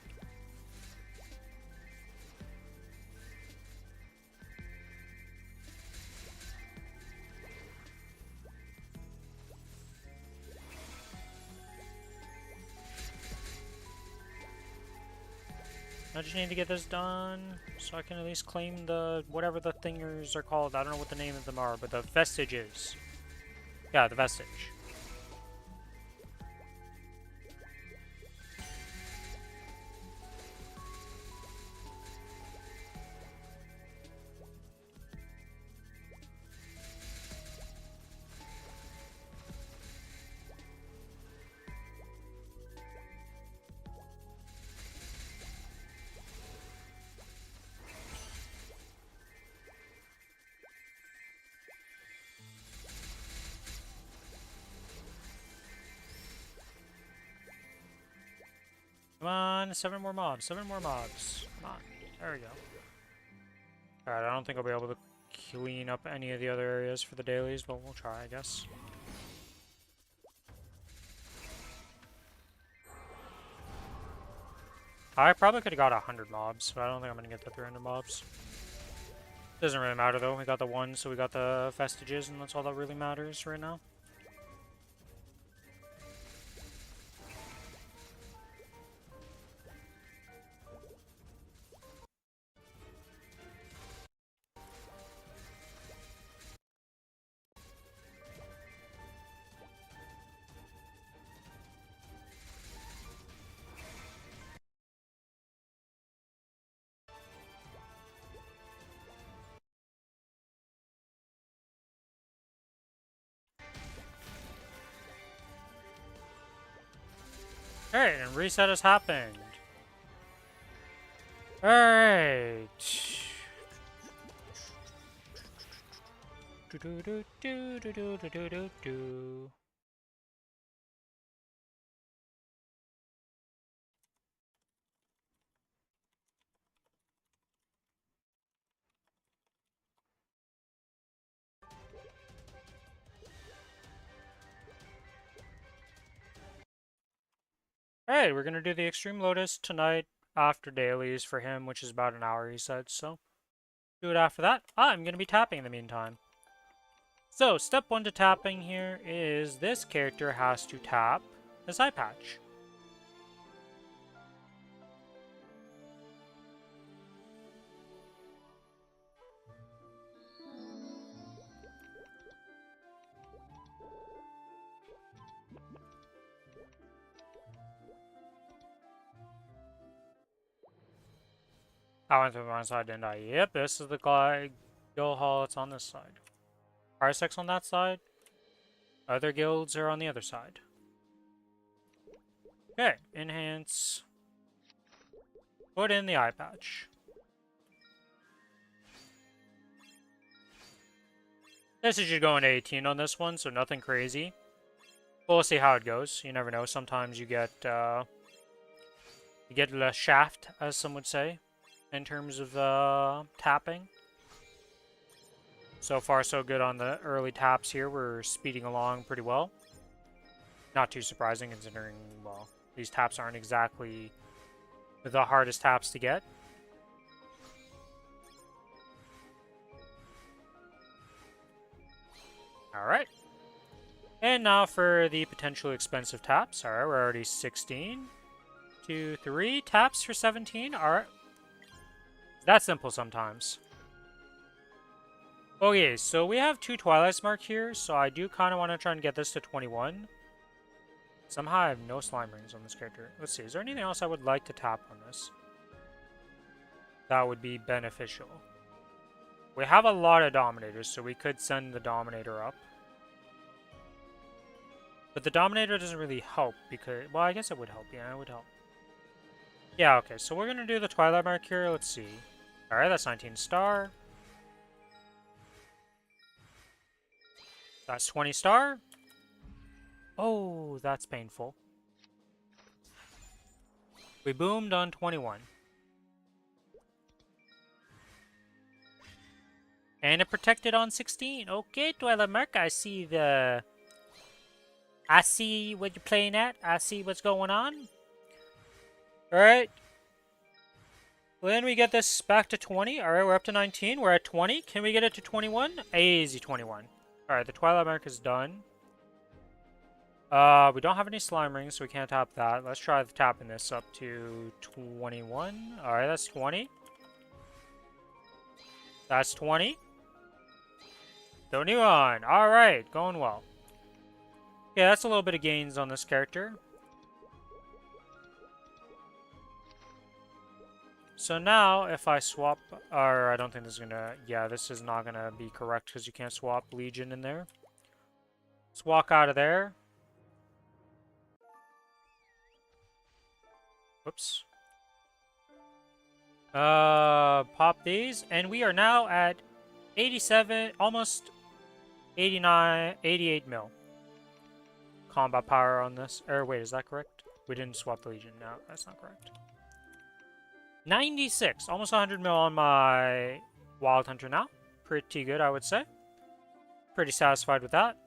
I just need to get this done so I can at least claim the whatever the thingers are called. I don't know what the name of them are, but the vestiges. Yeah, the vestige. Come on, 7 more mobs, 7 more mobs. Come on, there we go. Alright, I don't think I'll be able to clean up any of the other areas for the dailies, but we'll try, I guess. I probably could have got 100 mobs, but I don't think I'm going to get to 300 mobs. Doesn't really matter though, we got the 1, so we got the vestiges, and that's all that really matters right now. Alright, and reset has happened. Alright. Do do do do do do do do do. Alright, we're gonna do the Extreme Lotus tonight after dailies for him, which is about an hour, he said, so do it after that. I'm gonna be tapping in the meantime. So, step 1 to tapping here is this character has to tap his eye patch. I went to the wrong side, didn't I? Yep, this is the guild hall. It's on this side. Parsecs on that side. Other guilds are on the other side. Okay, enhance. Put in the eye patch. This is just going to 18 on this one, so nothing crazy. We'll see how it goes. You never know. Sometimes you get the shaft, as some would say, in terms of tapping. So far, so good on the early taps here. We're speeding along pretty well. Not too surprising considering, well, these taps aren't exactly the hardest taps to get. Alright. And now for the potentially expensive taps. Alright, we're already 16. 2, 3 taps for 17. Alright. That's simple sometimes. Okay, so we have 2 Twilights marked here, so I do kind of want to try and get this to 21. Somehow I have no slime rings on this character. Let's see, is there anything else I would like to tap on this? That would be beneficial. We have a lot of Dominators, so we could send the Dominator up. But the Dominator doesn't really help because... Well, I guess it would help. Yeah, it would help. Yeah, okay, so we're going to do the Twilight mark here. Let's see. Alright, that's 19 star. That's 20 star. Oh, that's painful. We boomed on 21. And it protected on 16. Okay, Twilight Mark, I see the... I see what you're playing at. I see what's going on. Alright. Well, then we get this back to 20. Alright, we're up to 19. We're at 20. Can we get it to 21? Easy 21. Alright, the Twilight Mark is done. We don't have any slime rings, so we can't tap that. Let's try tapping this up to 21. Alright, that's 20. That's 20. 21. Alright, going well. Yeah, that's a little bit of gains on this character. So now, if I swap... Or I don't think this is gonna... Yeah, this is not gonna be correct because you can't swap Legion in there. Let's walk out of there. Whoops. Pop these. And we are now at 87, almost 89, 88 mil. Combat power on this. Or wait, is that correct? We didn't swap the Legion. No, that's not correct. 96. Almost 100 mil on my Wild Hunter now. Pretty good, I would say. Pretty satisfied with that.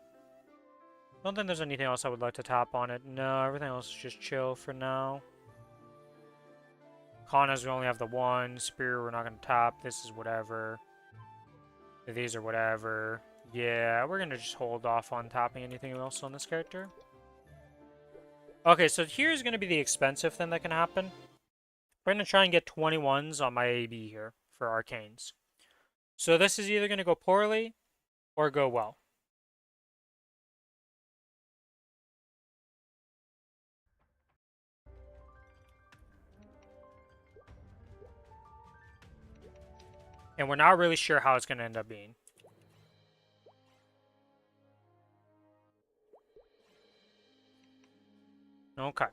Don't think there's anything else I would like to tap on it. No, everything else is just chill for now. Kronos, we only have the one. Spear, we're not going to tap. This is whatever. These are whatever. Yeah, we're going to just hold off on tapping anything else on this character. Okay, so here's going to be the expensive thing that can happen. We're going to try and get 21s on my AB here for Arcanes. So this is either going to go poorly or go well. And we're not really sure how it's going to end up being. Okay.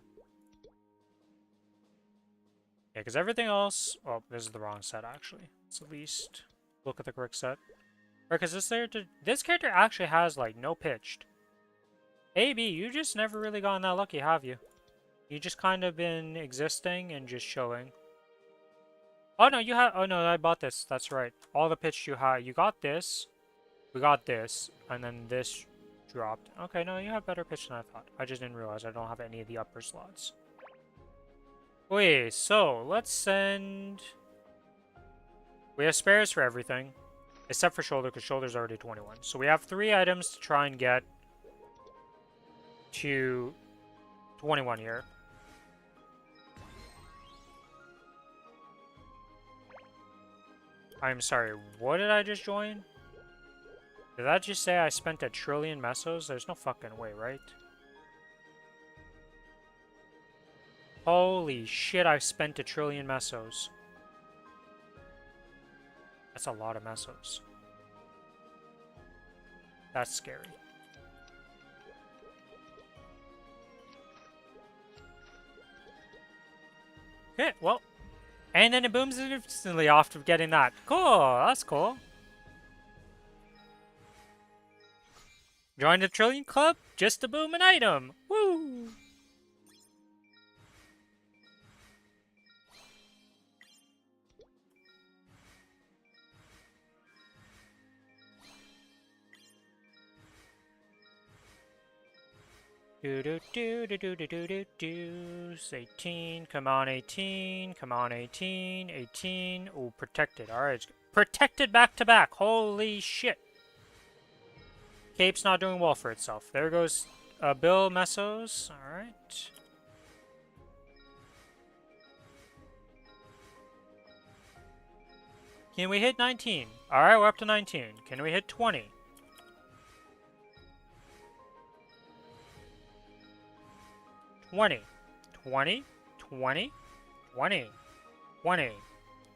Yeah, because everything else... Oh, this is the wrong set, actually. Let's at least look at the correct set. Because this character actually has, like, no pitched. AB, you just never really gotten that lucky, have you? You just kind of been existing and just showing. Oh, no, you have... Oh, no, I bought this. That's right. All the pitch you had. You got this. We got this. And then this dropped. Okay, no, you have better pitch than I thought. I just didn't realize I don't have any of the upper slots. Wait, so let's send... We have spares for everything. Except for shoulder, because shoulder's already 21. So we have 3 items to try and get to 21 here. I'm sorry, what did I just join? Did that just say I spent 1 trillion mesos? There's no fucking way, right? Holy shit, I've spent 1 trillion mesos. That's a lot of mesos. That's scary. Okay, well. And then it booms instantly off of getting that. Cool, that's cool. Join the Trillion Club just to boom an item. Woo! Do do do do do do do do do. 18. Come on, 18. Come on, 18. 18. Oh, protected. All right, protected back to back. Holy shit. Cape's not doing well for itself. There goes Bill Mesos. All right. Can we hit 19? All right, we're up to 19. Can we hit 20? 20, 20, 20, 20, 20,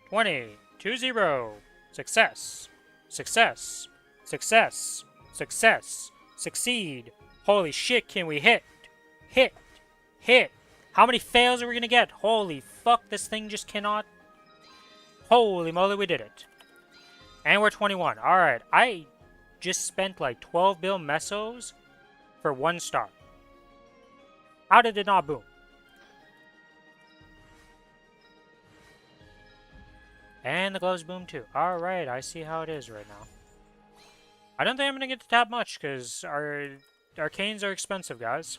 20, 2-0. Success, success, success, success, succeed. Holy shit, can we hit? Hit, hit. How many fails are we gonna get? Holy fuck, this thing just cannot. Holy moly, we did it. And we're 21. Alright, I just spent like 12 bill mesos for 1 star. How did it not boom? And the gloves boom too. Alright, I see how it is right now. I don't think I'm going to get to tap much, because our arcanes are expensive, guys.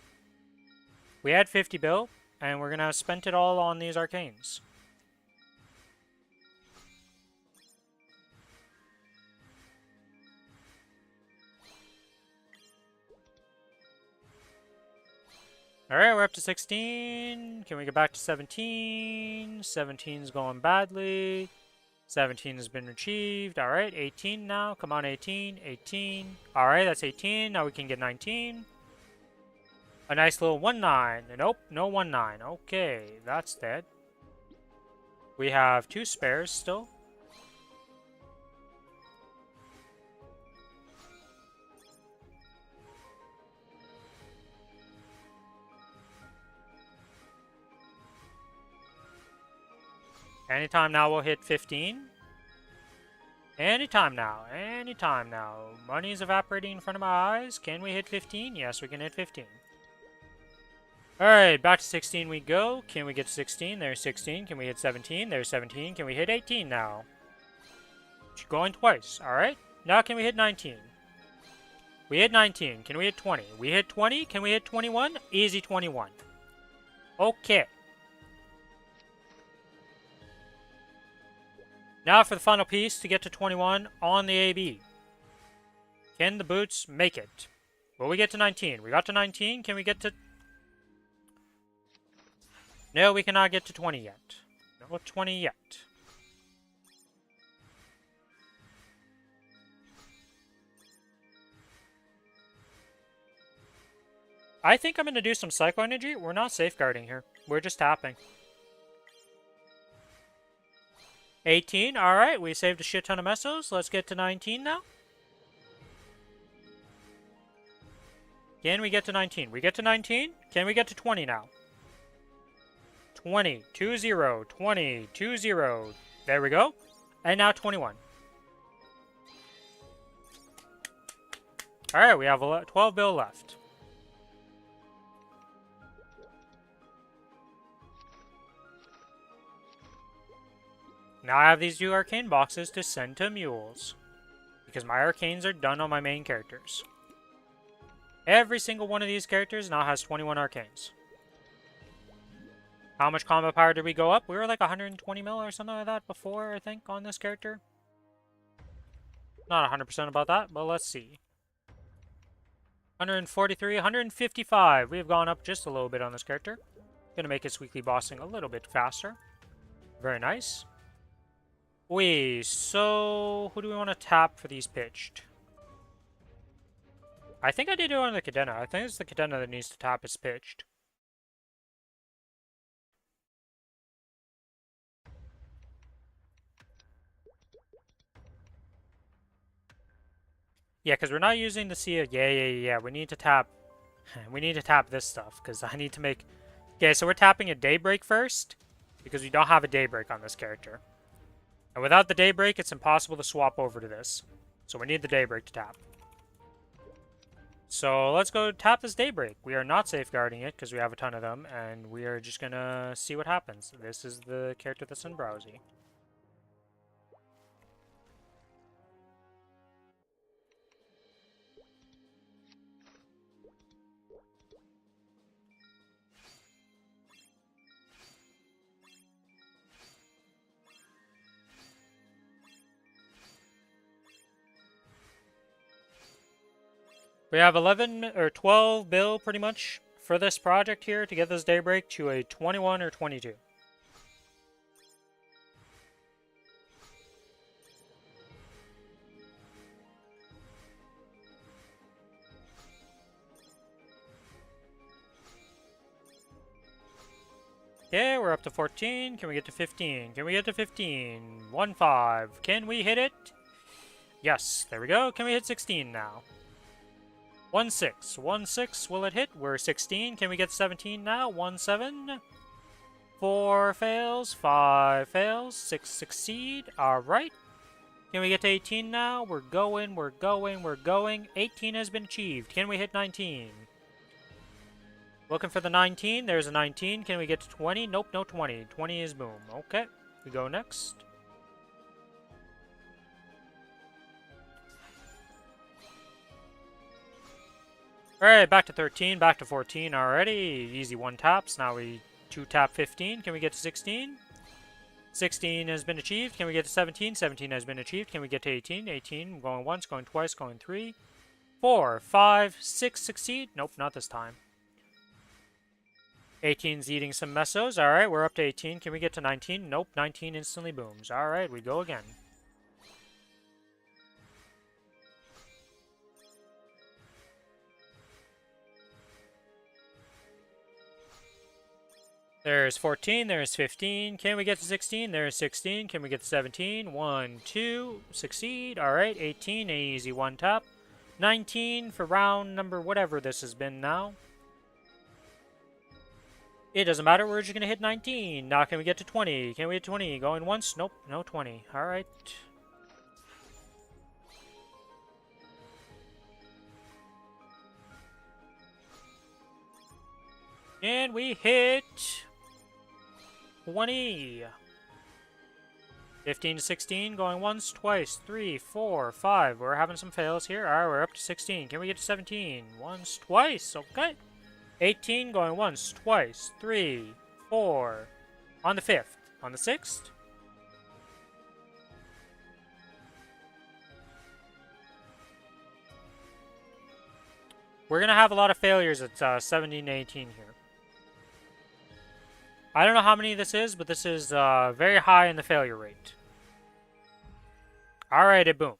We had 50 bill, and we're going to have spent it all on these arcanes. Alright, we're up to 16. Can we get back to 17? 17's going badly. 17 has been achieved. Alright, 18 now. Come on, 18. 18. Alright, that's 18. Now we can get 19. A nice little 1-9. Nope, no 1-9. Okay, that's dead. We have 2 spares still. Anytime now we'll hit 15. Anytime now. Anytime now. Money's evaporating in front of my eyes. Can we hit 15? Yes, we can hit 15. Alright, back to 16 we go. Can we get to 16? There's 16. Can we hit 17? There's 17. Can we hit 18 now? Going twice. Alright. Now can we hit 19? We hit 19. Can we hit 20? We hit 20. Can we hit 21? Easy 21. Okay. Now for the final piece to get to 21 on the AB. Can the boots make it? Will we get to 19? We got to 19. Can we get to... No, we cannot get to 20 yet. No 20 yet. I think I'm going to do some Psycho Energy. We're not safeguarding here. We're just tapping. 18, alright, we saved a shit ton of mesos. Let's get to 19 now. Can we get to 19? We get to 19? Can we get to 20 now? 20, 20, 20, 20. There we go. And now 21. Alright, we have 12 bill left. Now I have these 2 arcane boxes to send to mules. Because my arcanes are done on my main characters. Every single one of these characters now has 21 arcanes. How much combat power did we go up? We were like 120 mil or something like that before, I think, on this character. Not 100% about that, but let's see. 143, 155. We have gone up just a little bit on this character. Gonna make its weekly bossing a little bit faster. Very nice. So who do we want to tap for these pitched? I think I did it on the Cadena. I think it's the Cadena that needs to tap its pitched. Yeah, because we're not using the Sia. Yeah. We need to tap. We need to tap this stuff because I need to make. Okay, so we're tapping a Daybreak first because we don't have a Daybreak on this character. And without the Daybreak, it's impossible to swap over to this. So we need the Daybreak to tap. So let's go tap this Daybreak. We are not safeguarding it because we have a ton of them, and we are just gonna see what happens. This is the character that's in Browsy. We have 11 or 12 bill pretty much for this project here to get this Daybreak to a 21 or 22. Okay, we're up to 14. Can we get to 15? Can we get to 15? 1-5. Can we hit it? Yes, there we go. Can we hit 16 now? 1-6. 1-6. Will it hit? We're 16. Can we get 17 now? 1-7. 4 fails. 5 fails. 6 succeed. Alright. Can we get to 18 now? We're going. 18 has been achieved. Can we hit 19? Looking for the 19. There's a 19. Can we get to 20? Nope, no 20. 20 is boom. Okay. We go next. Alright, back to 13, back to 14 already. Easy 1 taps. Now we 2 tap 15. Can we get to 16? 16 has been achieved. Can we get to 17? 17 has been achieved. Can we get to 18? 18. Going once, going twice, going 3. 4, 5, 6 succeed. Nope, not this time. 18's eating some mesos. Alright, we're up to 18. Can we get to 19? Nope, 19 instantly booms. Alright, we go again. There's 14, there's 15. Can we get to 16? There's 16. Can we get to 17? 1, 2, succeed. Alright, 18, an easy 1 tap. 19 for round number whatever this has been now. It doesn't matter, we're just going to hit 19. Now can we get to 20? Can we hit 20? Going once? Nope, no 20. Alright. And we hit 20. 15 to 16, going once, twice, 3, 4, 5. We're having some fails here. Alright, we're up to 16. Can we get to 17? Once, twice. Okay. 18, going once, twice, 3, 4. On the 5th. On the 6th. We're going to have a lot of failures at 17 to 18 here. I don't know how many this is, but this is very high in the failure rate. Alright, it boomed.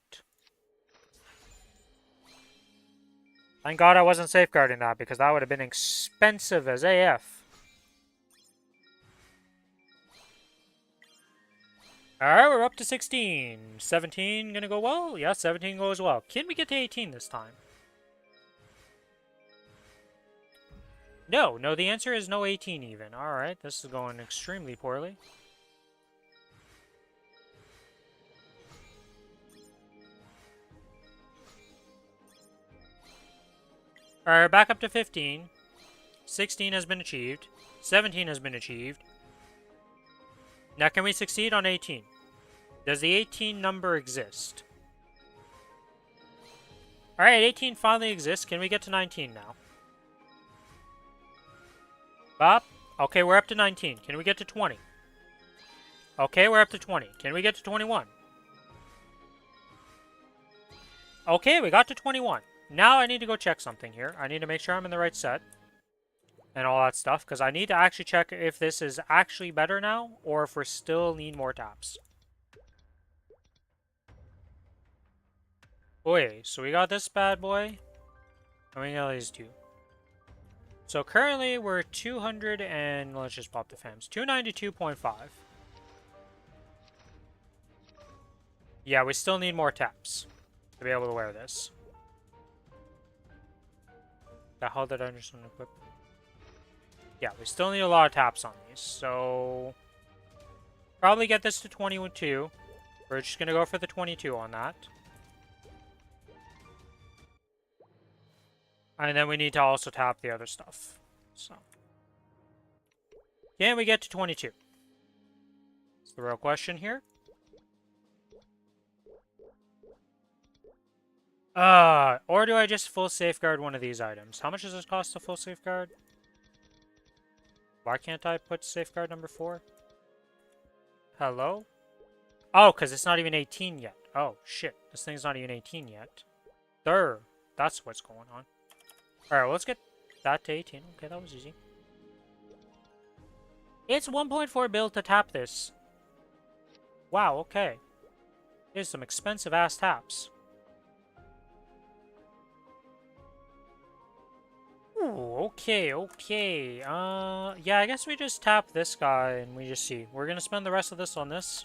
Thank God I wasn't safeguarding that, because that would have been expensive as AF. Alright, we're up to 16. 17 gonna go well? Yeah, 17 goes well. Can we get to 18 this time? No, no, the answer is no 18 even. Alright, this is going extremely poorly. Alright, back up to 15. 16 has been achieved. 17 has been achieved. Now can we succeed on 18? Does the 18 number exist? Alright, 18 finally exists. Can we get to 19 now? Bob? Okay, we're up to 19. Can we get to 20? Okay, we're up to 20. Can we get to 21? Okay, we got to 21. Now I need to go check something here. I need to make sure I'm in the right set. And all that stuff, because I need to actually check if this is actually better now, or if we still need more taps. Okay, so we got this bad boy, and we got these two. So currently we're 200 and, let's just pop the fams, 292.5. Yeah, we still need more taps to be able to wear this. The hell did I understand equip? Yeah, we still need a lot of taps on these, so probably get this to 22. We're just gonna go for the 22 on that. And then we need to also tap the other stuff. So, can we get to 22? That's the real question here. Or do I just full safeguard one of these items? How much does this cost to full safeguard? Why can't I put safeguard number 4? Hello? Oh, because it's not even 18 yet. Oh, shit. This thing's not even 18 yet. There. That's what's going on. Alright, well, let's get that to 18. Okay, that was easy. It's 1.4 bill to tap this. Wow, okay. There's some expensive-ass taps. Ooh, okay, okay. Yeah, I guess we just tap this guy and we just see. We're gonna spend the rest of this on this.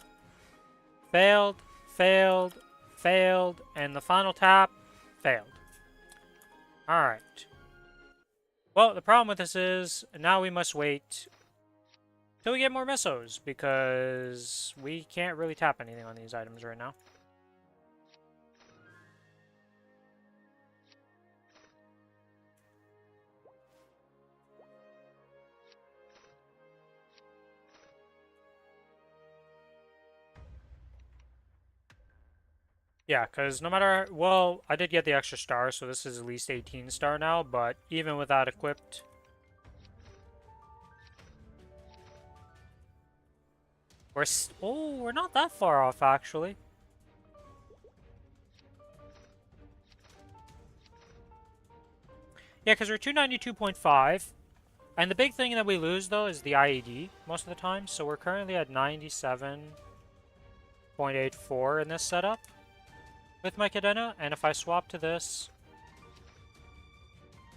Failed, failed, failed, and the final tap, failed. Alright. Well, the problem with this is, now we must wait till we get more missiles, because we can't really tap anything on these items right now. Yeah, because no matter... Well, I did get the extra star, so this is at least 18 star now, but even with that equipped... we're not that far off, actually. Yeah, because we're 292.5. And the big thing that we lose, though, is the IED most of the time. So we're currently at 97.84 in this setup with my Cadena, and if I swap to this,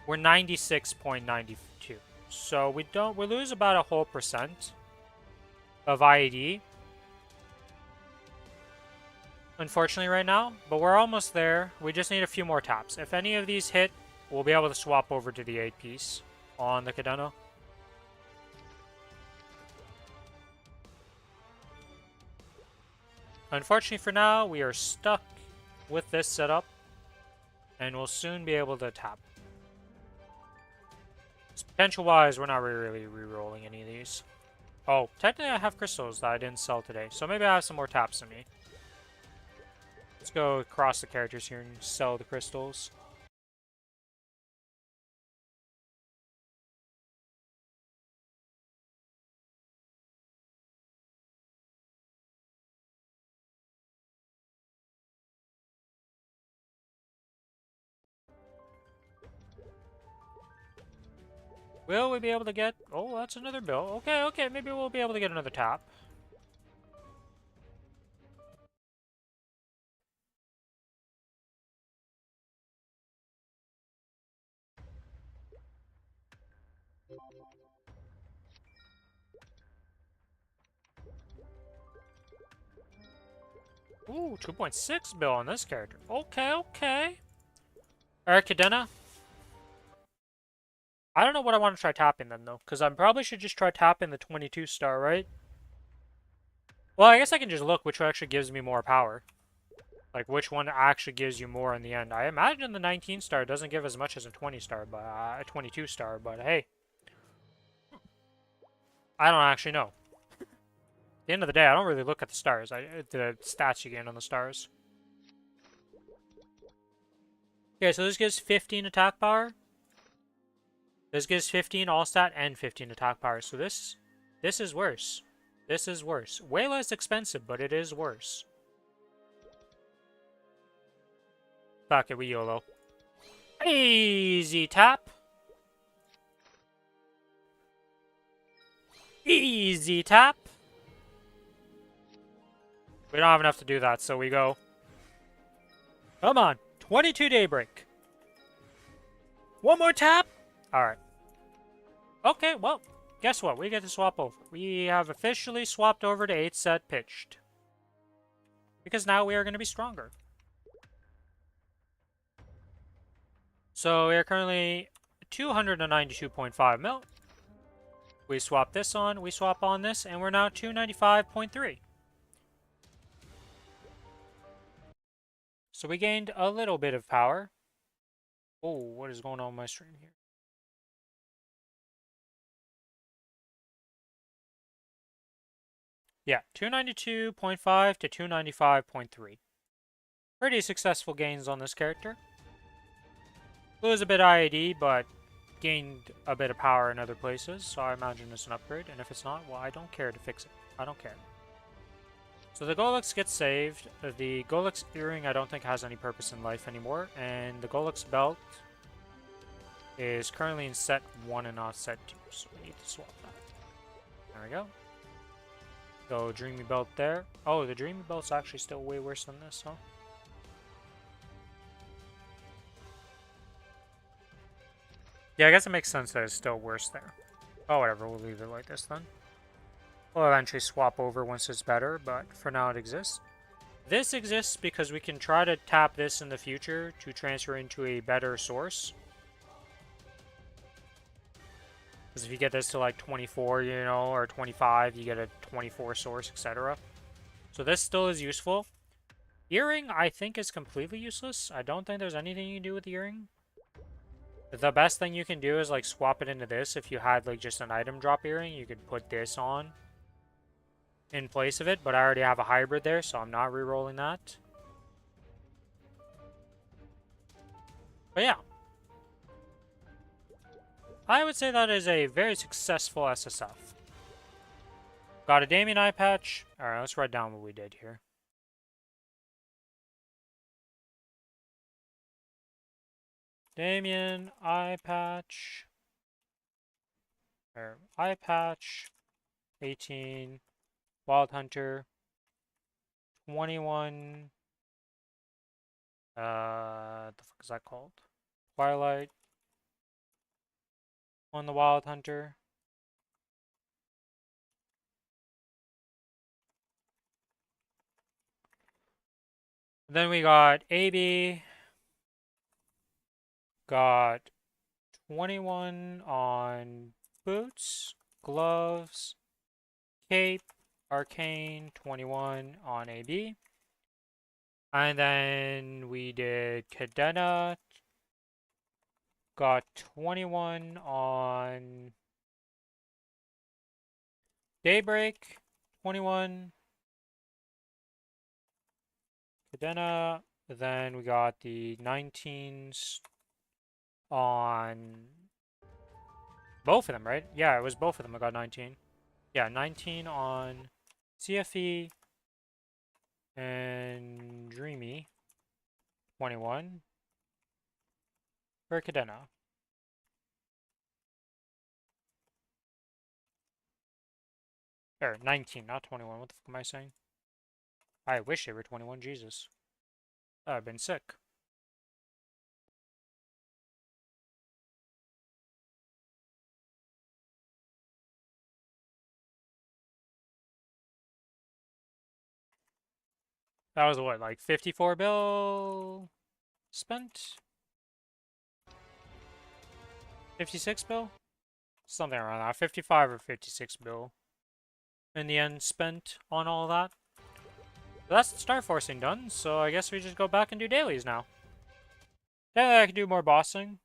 we're 96.92. So we lose about a whole % of IED, unfortunately, right now, but we're almost there. We just need a few more taps. If any of these hit, we'll be able to swap over to the 8-piece on the Cadena. Unfortunately for now, we are stuck with this setup, and we'll soon be able to tap. Potential-wise, we're not really re-rolling any of these. Oh, technically I have crystals that I didn't sell today, so maybe I have some more taps in me. Let's go across the characters here and sell the crystals. Will we be able to get... Oh, that's another bill. Okay, okay, maybe we'll be able to get another tap. Ooh, 2.6 bill on this character. Okay, okay. Alright, Cadena. I don't know what I want to try tapping then, though, because I probably should just try tapping the 22 star, right? Well, I guess I can just look which one actually gives me more power. Like, which one actually gives you more in the end. I imagine the 19 star doesn't give as much as a 20 star, but a 22 star, but hey. I don't actually know. At the end of the day, I don't really look at the stars. The stats you gain on the stars. Okay, so this gives 15 attack power. This gives 15 all stat and 15 attack power. So this is worse. This is worse. Way less expensive, but it is worse. Fuck it, we YOLO. Easy tap. Easy tap. We don't have enough to do that, so we go. Come on. 22 Daybreak. One more tap. Alright. Okay, well, guess what? We get to swap over. We have officially swapped over to 8 set pitched. Because now we are going to be stronger. So we are currently 292.5 mil. We swap this on, we swap on this, and we're now 295.3. So we gained a little bit of power. Oh, what is going on with my stream here? Yeah, 292.5 to 295.3. Pretty successful gains on this character. Lose a bit IAD, but gained a bit of power in other places, so I imagine it's an upgrade, and if it's not, well, I don't care to fix it. I don't care. So the Golux gets saved. The Golux earring I don't think has any purpose in life anymore, and the Golux belt is currently in set 1 and not set 2, so we need to swap that. There we go. So Dreamy Belt there. Oh, the Dreamy Belt's actually still way worse than this, huh? Yeah, I guess it makes sense that it's still worse there. Oh, whatever, we'll leave it like this then. We'll eventually swap over once it's better, but for now it exists. This exists because we can try to tap this in the future to transfer into a better source. Because if you get this to like 24, you know, or 25, you get a 24 source, etc. So this still is useful. Earring, I think, is completely useless. I don't think there's anything you can do with the earring. The best thing you can do is like swap it into this. If you had like just an item drop earring, you could put this on in place of it, but I already have a hybrid there, so I'm not re-rolling that. But yeah. I would say that is a very successful SSF. Got a Damien eye patch. Alright, let's write down what we did here. Damien eye patch. Or eye patch. 18. Wild Hunter. 21. The fuck is that called? Twilight. On the Wild Hunter. Then we got AB. Got 21 on boots, gloves, cape, arcane, 21 on AB. And then we did Cadena. Got 21 on Daybreak, 21. Cadena. Then we got the 19s on both of them, right? Yeah, it was both of them. I got 19. Yeah, 19 on CFE and Dreamy. 21 for Cadena. Or 19, not 21. What the fuck am I saying? I wish they were 21. Jesus. I've been sick. That was what, like 54 bill spent? 56 bill? Something around that. 55 or 56 bill. In the end, spent on all that. But that's the star forcing done, so I guess we just go back and do dailies now. Yeah, I can do more bossing.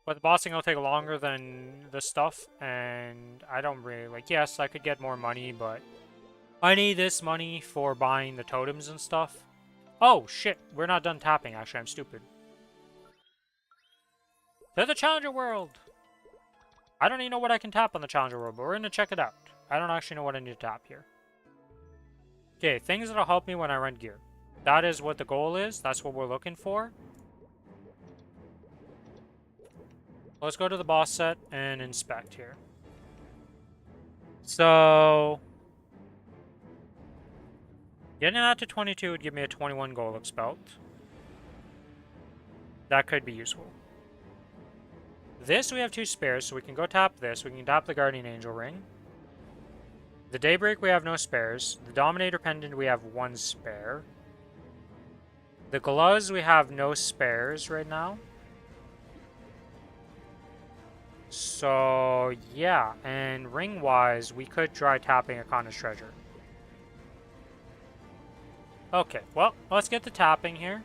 But the bossing will take longer than the stuff, and I don't really like. Yes, I could get more money, but I need this money for buying the totems and stuff. Oh shit, we're not done tapping. Actually, I'm stupid. They're the Challenger World. I don't even know what I can tap on the Challenger World, but we're gonna check it out. I don't actually know what I need to tap here. Okay, things that'll help me when I rent gear. That is what the goal is. That's what we're looking for. Let's go to the boss set and inspect here. So, getting that to 22 would give me a 21 Golux belt. That could be useful. This we have 2 spares, so we can go tap this. We can tap the Guardian Angel Ring. The Daybreak we have no spares. The Dominator Pendant we have 1 spare. The gloves we have no spares right now. So, yeah, and ring-wise, we could try tapping Akana's treasure. Okay, well, let's get the tapping here.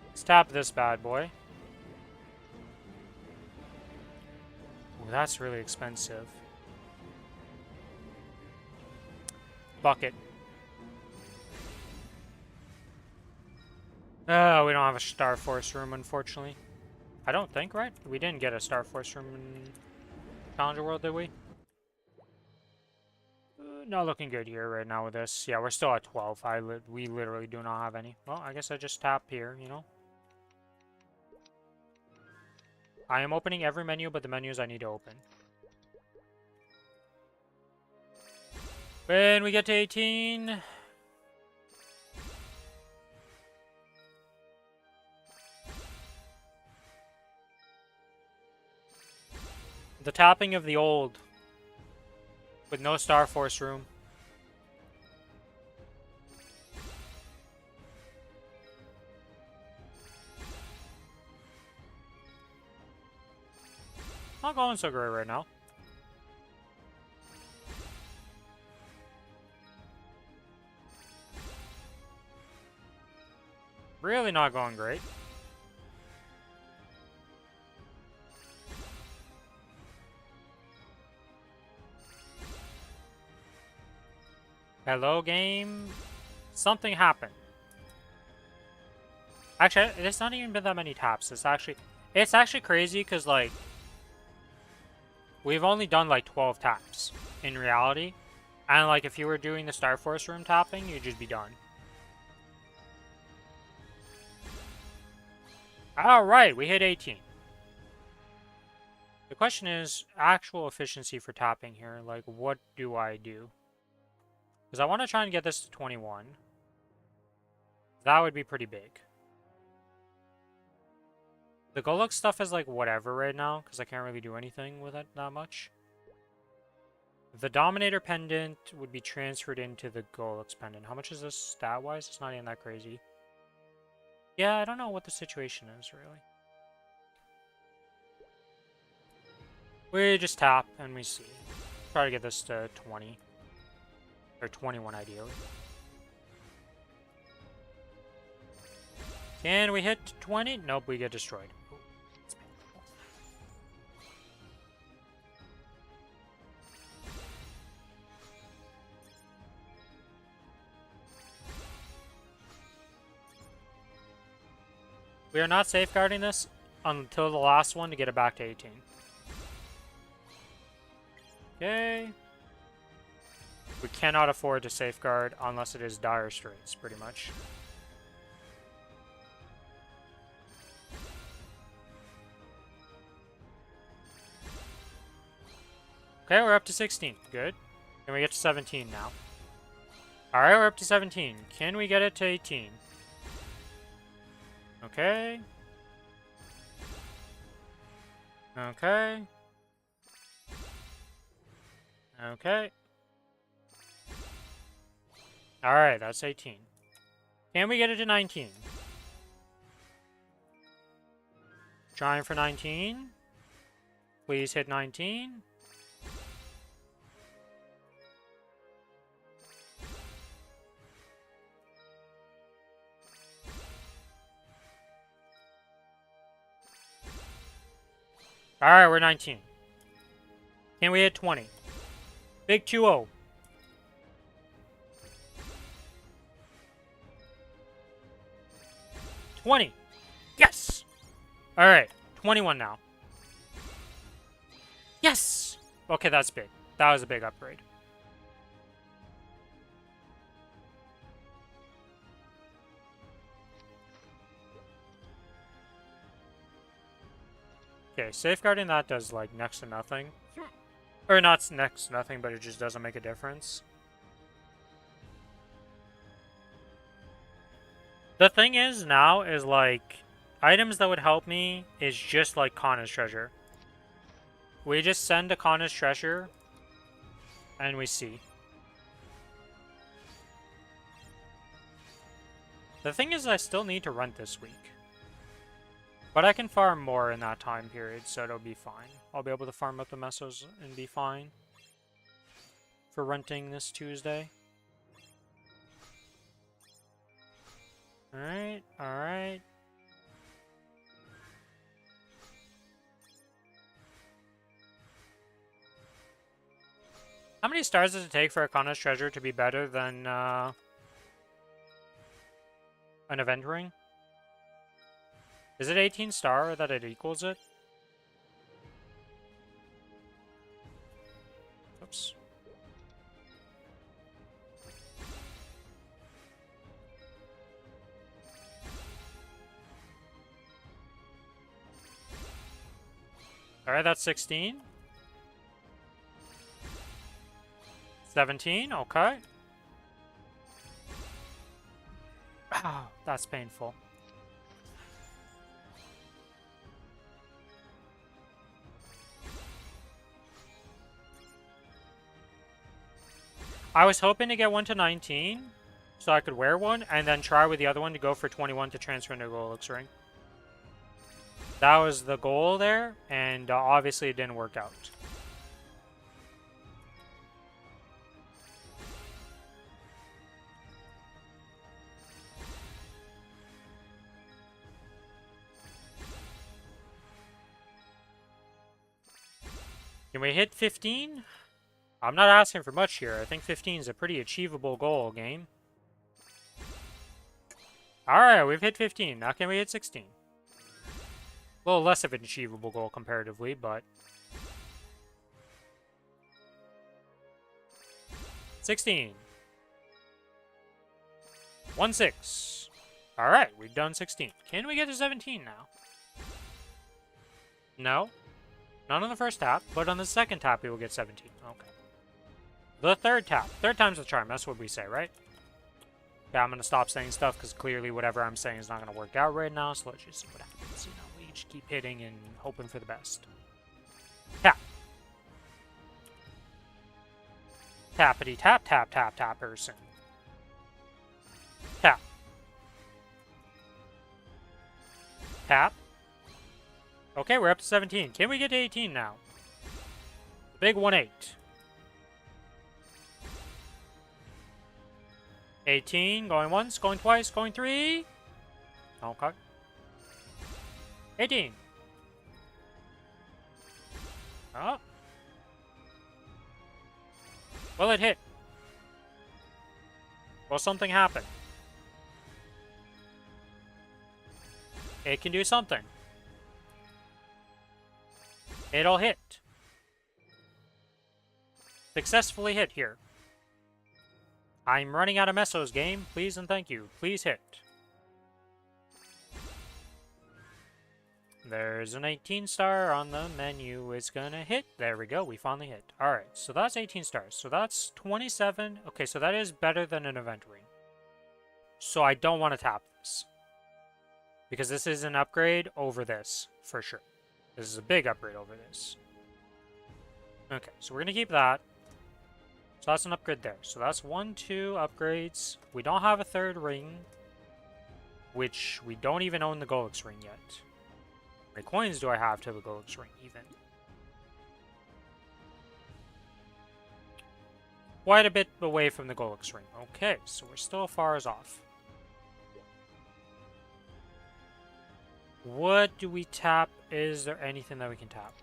Let's tap this bad boy. Ooh, that's really expensive. Bucket. Oh, we don't have a Star Force room, unfortunately. I don't think, right? We didn't get a Star Force room in Challenger World, did we? Not looking good here right now with this. Yeah, we're still at 12. We literally do not have any. Well, I guess I just tap here, you know? I am opening every menu, but the menus I need to open. When we get to 18... the tapping of the old. With no Star Force room. Not going so great right now. Really not going great. Hello, game. Something happened. Actually, it's not even been that many taps. It's actually crazy because, like, we've only done, like, 12 taps in reality. And, like, if you were doing the Star Force room tapping, you'd just be done. Alright, we hit 18. The question is, actual efficiency for tapping here. Like, what do I do? Because I want to try and get this to 21. That would be pretty big. The Golux stuff is like whatever right now, because I can't really do anything with it that much. The Dominator Pendant would be transferred into the Golux Pendant. How much is this stat-wise? It's not even that crazy. Yeah, I don't know what the situation is, really. We just tap and we see. Try to get this to 20. Or 21, ideally. Can we hit 20? Nope, we get destroyed. We are not safeguarding this until the last one to get it back to 18. Okay. We cannot afford to safeguard unless it is dire straits, pretty much. Okay, we're up to 16. Good. Can we get to 17 now? Alright, we're up to 17. Can we get it to 18? Okay. Okay. Okay. Alright, that's 18. Can we get it to 19? Trying for 19. Please hit 19. Alright, we're 19. Can we hit 20? Big 2-0. $20. Yes! Alright, 21 now. Yes! Okay, that's big. That was a big upgrade. Okay, safeguarding that does, like, next to nothing. Or not next to nothing, but it just doesn't make a difference. The thing is, now, is, like, items that would help me is just, like, Kronos treasure. We just send a Kronos treasure, and we see. The thing is, I still need to rent this week. But I can farm more in that time period, so it'll be fine. I'll be able to farm up the mesos and be fine for renting this Tuesday. Alright, alright. How many stars does it take for a Kronos treasure to be better than an event ring? Is it 18 star that it equals it? Oops. Alright, that's 16. 17, okay. Ow, that's painful. I was hoping to get one to 19, so I could wear one, and then try with the other one to go for 21 to transfer into Gold Elixir Ring. That was the goal there, and obviously it didn't work out. Can we hit 15? I'm not asking for much here. I think 15 is a pretty achievable goal, game. Alright, we've hit 15. Now can we hit 16? A little less of an achievable goal comparatively, but... 16. 1-6. Alright, we've done 16. Can we get to 17 now? No. Not on the first tap, but on the second tap we will get 17. Okay. The third tap. Third time's the charm. That's what we say, right? Yeah, I'm going to stop saying stuff because clearly whatever I'm saying is not going to work out right now. So let's just see what happens. You know, we just keep hitting and hoping for the best. Tap. Tappity tap tap tap tap person. Tap. Tap. Okay, we're up to 17. Can we get to 18 now? Big 1-8. 18, going once, going twice, going 3. Okay. 18. Oh. Will it hit? Will something happen? It can do something. It'll hit. Successfully hit here. I'm running out of mesos, game. Please and thank you. Please hit. There's an 18 star on the menu. It's gonna hit. There we go. We finally hit. Alright, so that's 18 stars. So that's 27. Okay, so that is better than an event ring. So I don't want to tap this. Because this is an upgrade over this, for sure. This is a big upgrade over this. Okay, so we're gonna keep that. So that's an upgrade there. So that's 1, 2 upgrades. We don't have a third ring, which we don't even own the Golix ring yet. How many coins do I have to the Golix ring even? Quite a bit away from the Golix ring. Okay, so we're still far as off. What do we tap? Is there anything that we can tap?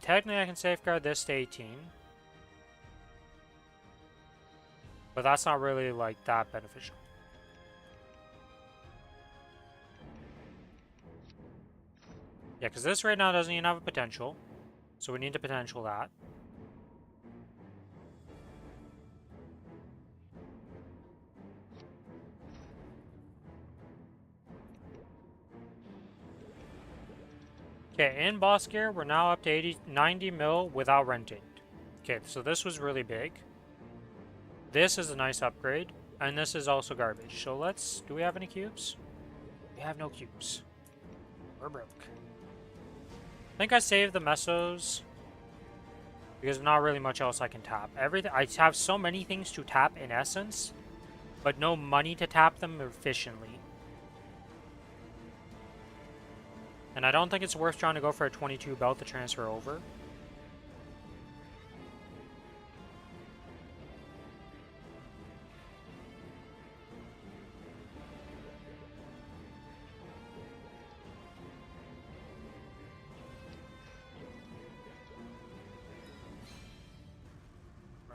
Technically, I can safeguard this to 18. But that's not really, like, that beneficial. Yeah, because this right now doesn't even have a potential. So we need to potential that. Okay, in boss gear, we're now up to 90 mil without renting. Okay, so this was really big. This is a nice upgrade, and this is also garbage. So do we have any cubes? We have no cubes. We're broke. I think I saved the mesos because there's not really much else I can tap. I have so many things to tap in essence, but no money to tap them efficiently. And I don't think it's worth trying to go for a 22 belt to transfer over.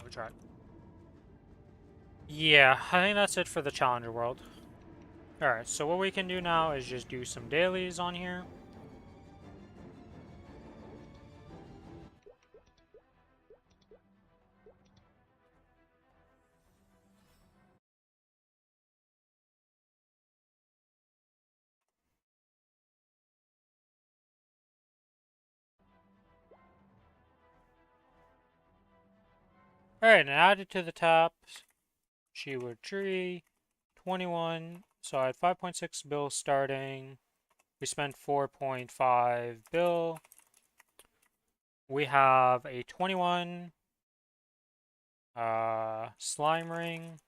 We tried. Yeah, I think that's it for the Challenger World. Alright, so what we can do now is just do some dailies on here. Alright, and added to the top, CW3, 21. So I had 5.6 bill starting. We spent 4.5 bill. We have a 21 slime ring,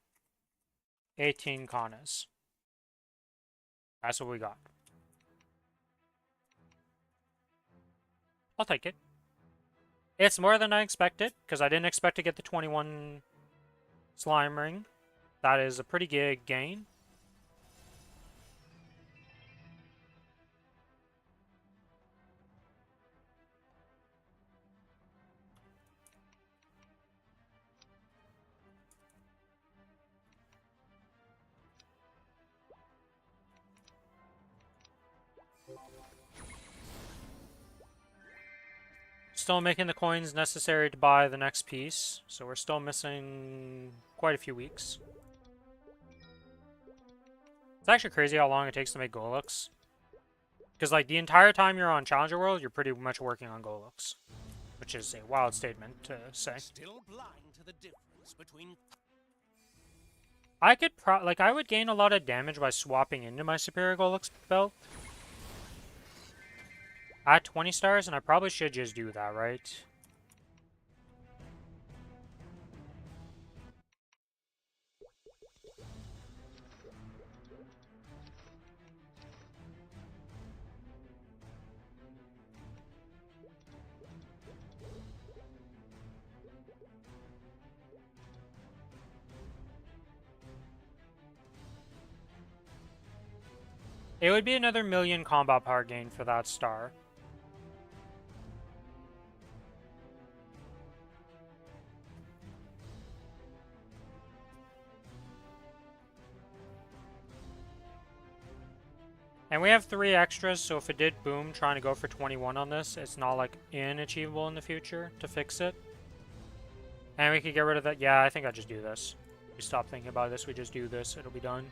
18 Kronos. That's what we got. I'll take it. It's more than I expected, because I didn't expect to get the 21 slime ring. That is a pretty good gain. Still making the coins necessary to buy the next piece, so we're still missing quite a few weeks. It's actually crazy how long it takes to make Golux. Because, like, the entire time you're on Challenger World, you're pretty much working on Golux. Which is a wild statement to say. Still blind to the difference between I would gain a lot of damage by swapping into my Superior Golux belt. At 20 stars, and I probably should just do that, right? It would be another 1,000,000 combat power gain for that star. And we have 3 extras, so if it did boom trying to go for 21 on this, it's not like inachievable in the future to fix it. And we could get rid of that. Yeah, I think I'll just do this. We stop thinking about this, we just do this, it'll be done.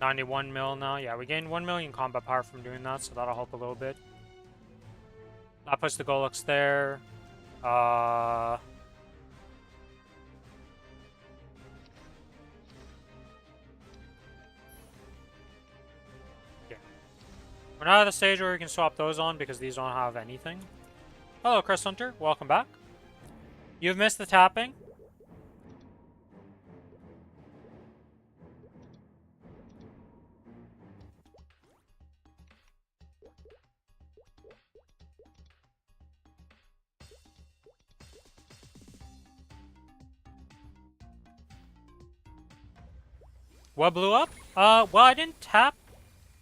$91 mil now. Yeah, we gained 1,000,000 combat power from doing that, so that'll help a little bit. That puts the Golux there. Uh... Yeah. We're not at the stage where we can swap those on because these don't have anything. Hello, Chris Hunter. Welcome back. You've missed the tapping. What blew up? Well, I didn't tap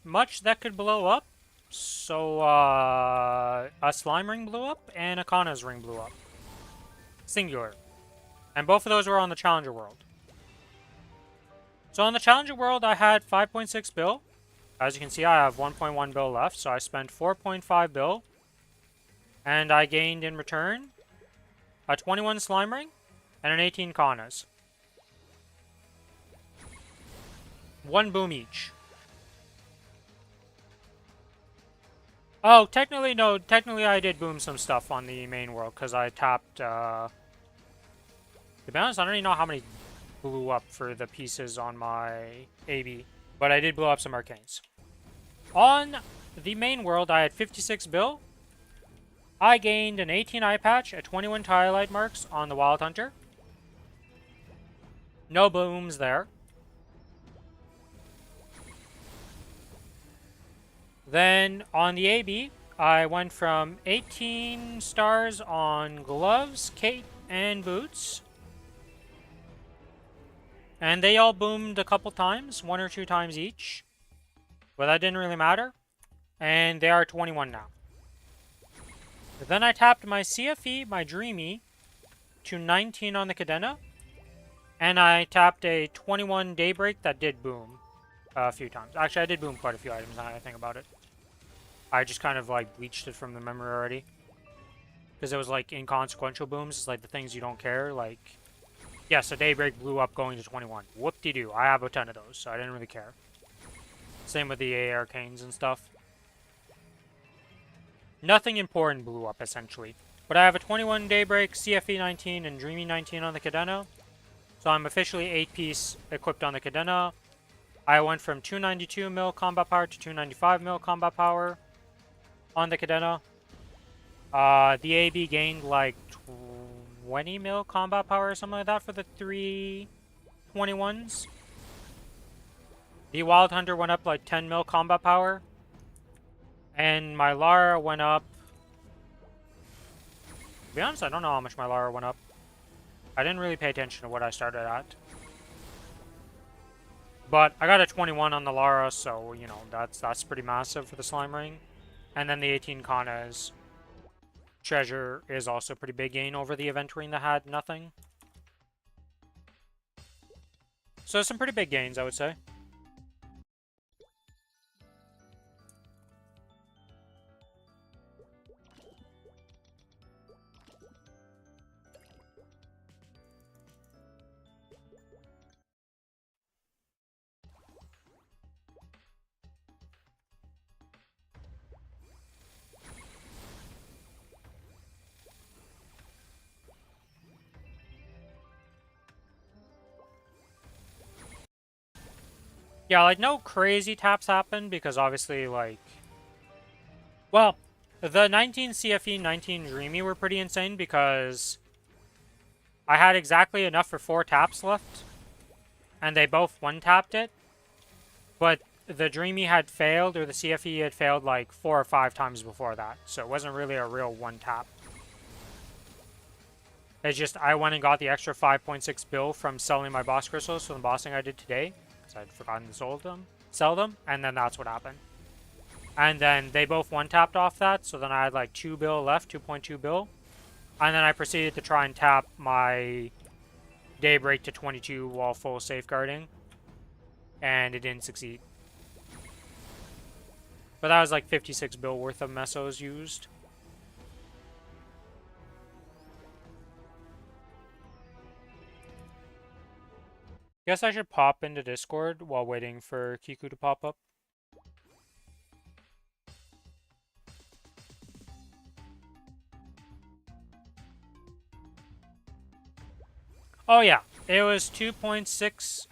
much that could blow up. So, a slime ring blew up and a Kronos ring blew up. Singular. And both of those were on the Challenger World. So on the Challenger World, I had 5.6 bill. As you can see, I have 1.1 bill left, so I spent 4.5 bill. And I gained in return a 21 slime ring and an 18 Kronos. One boom each. Oh, technically, no. Technically, I did boom some stuff on the main world, because I tapped, To be honest, I don't even know how many blew up for the pieces on my AB. But I did blow up some arcanes. On the main world, I had 56 bill. I gained an 18 eye patch, a 21 twilight marks on the Wild Hunter. No booms there. Then on the AB, I went from 18 stars on gloves, cape, and boots. And they all boomed a couple times, 1 or 2 times each. But that didn't really matter. And they are 21 now. Then I tapped my CFE, my Dreamy, to 19 on the Cadena. And I tapped a 21 Daybreak that did boom a few times. Actually, I did boom quite a few items now that I think about it. I just kind of like bleached it from the memory already. Because it was like inconsequential booms. It's like the things you don't care. Like, yes, a Daybreak blew up going to 21. Whoop-de-doo. I have a ton of those, so I didn't really care. Same with the AA Arcanes and stuff. Nothing important blew up, essentially. But I have a 21 Daybreak, CFE 19, and Dreamy 19 on the Cadena. So I'm officially 8-piece equipped on the Cadena. I went from 292 mil combat power to 295 mil combat power on the Cadena. The AB gained like 20 mil combat power or something like that for the 321s. The Wild Hunter went up like 10 mil combat power. And my Lara went up... To be honest, I don't know how much my Lara went up. I didn't really pay attention to what I started at. But I got a 21 on the Lara, so, you know, that's pretty massive for the Slime Ring. And then the 18 Kana's treasure is also a pretty big gain over the event ring that had nothing. So some pretty big gains, I would say. Yeah, like, no crazy taps happened, because obviously, like... Well, the 19 CFE, 19 Dreamy were pretty insane, because I had exactly enough for 4 taps left, and they both one-tapped it, but the Dreamy had failed, or the CFE had failed, like, 4 or 5 times before that, so it wasn't really a real one-tap. It's just, I went and got the extra 5.6 bill from selling my boss crystals from the bossing I did today. I'd forgotten to sell them, and then that's what happened. And then they both one-tapped off that, so then I had like 2 bill left, 2.2 bill. And then I proceeded to try and tap my Daybreak to 22 while full safeguarding. And it didn't succeed. But that was like 56 bill worth of mesos used. Guess I should pop into Discord while waiting for Kiku to pop up. Oh yeah, it was 2.6.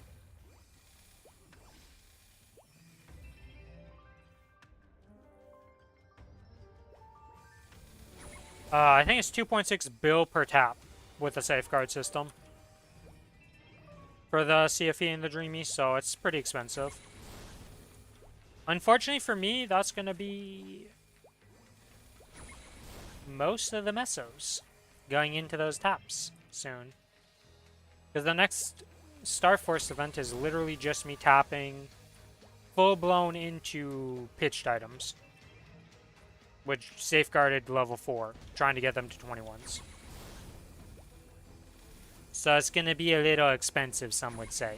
I think it's 2.6 bill per tap with a safeguard system for the CFE and the Dreamy, so it's pretty expensive. Unfortunately for me, that's gonna be most of the mesos going into those taps soon. Because the next Star Force event is literally just me tapping full-blown into pitched items, which safeguarded level 4, trying to get them to 21s. So it's going to be a little expensive, some would say.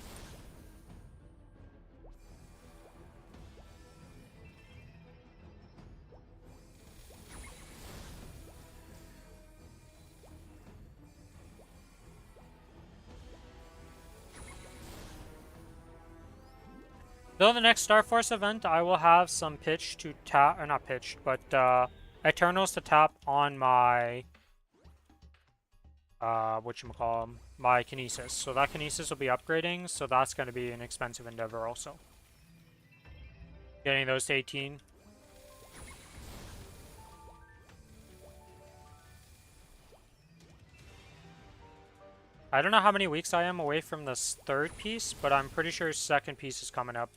Though the next Star Force event, I will have some pitch to tap, or not pitched, but Eternals to tap on my, whatchamacallem, my Kinesis. So that Kinesis will be upgrading, so that's going to be an expensive endeavor also. Getting those to 18. I don't know how many weeks I am away from this third piece, but I'm pretty sure second piece is coming up,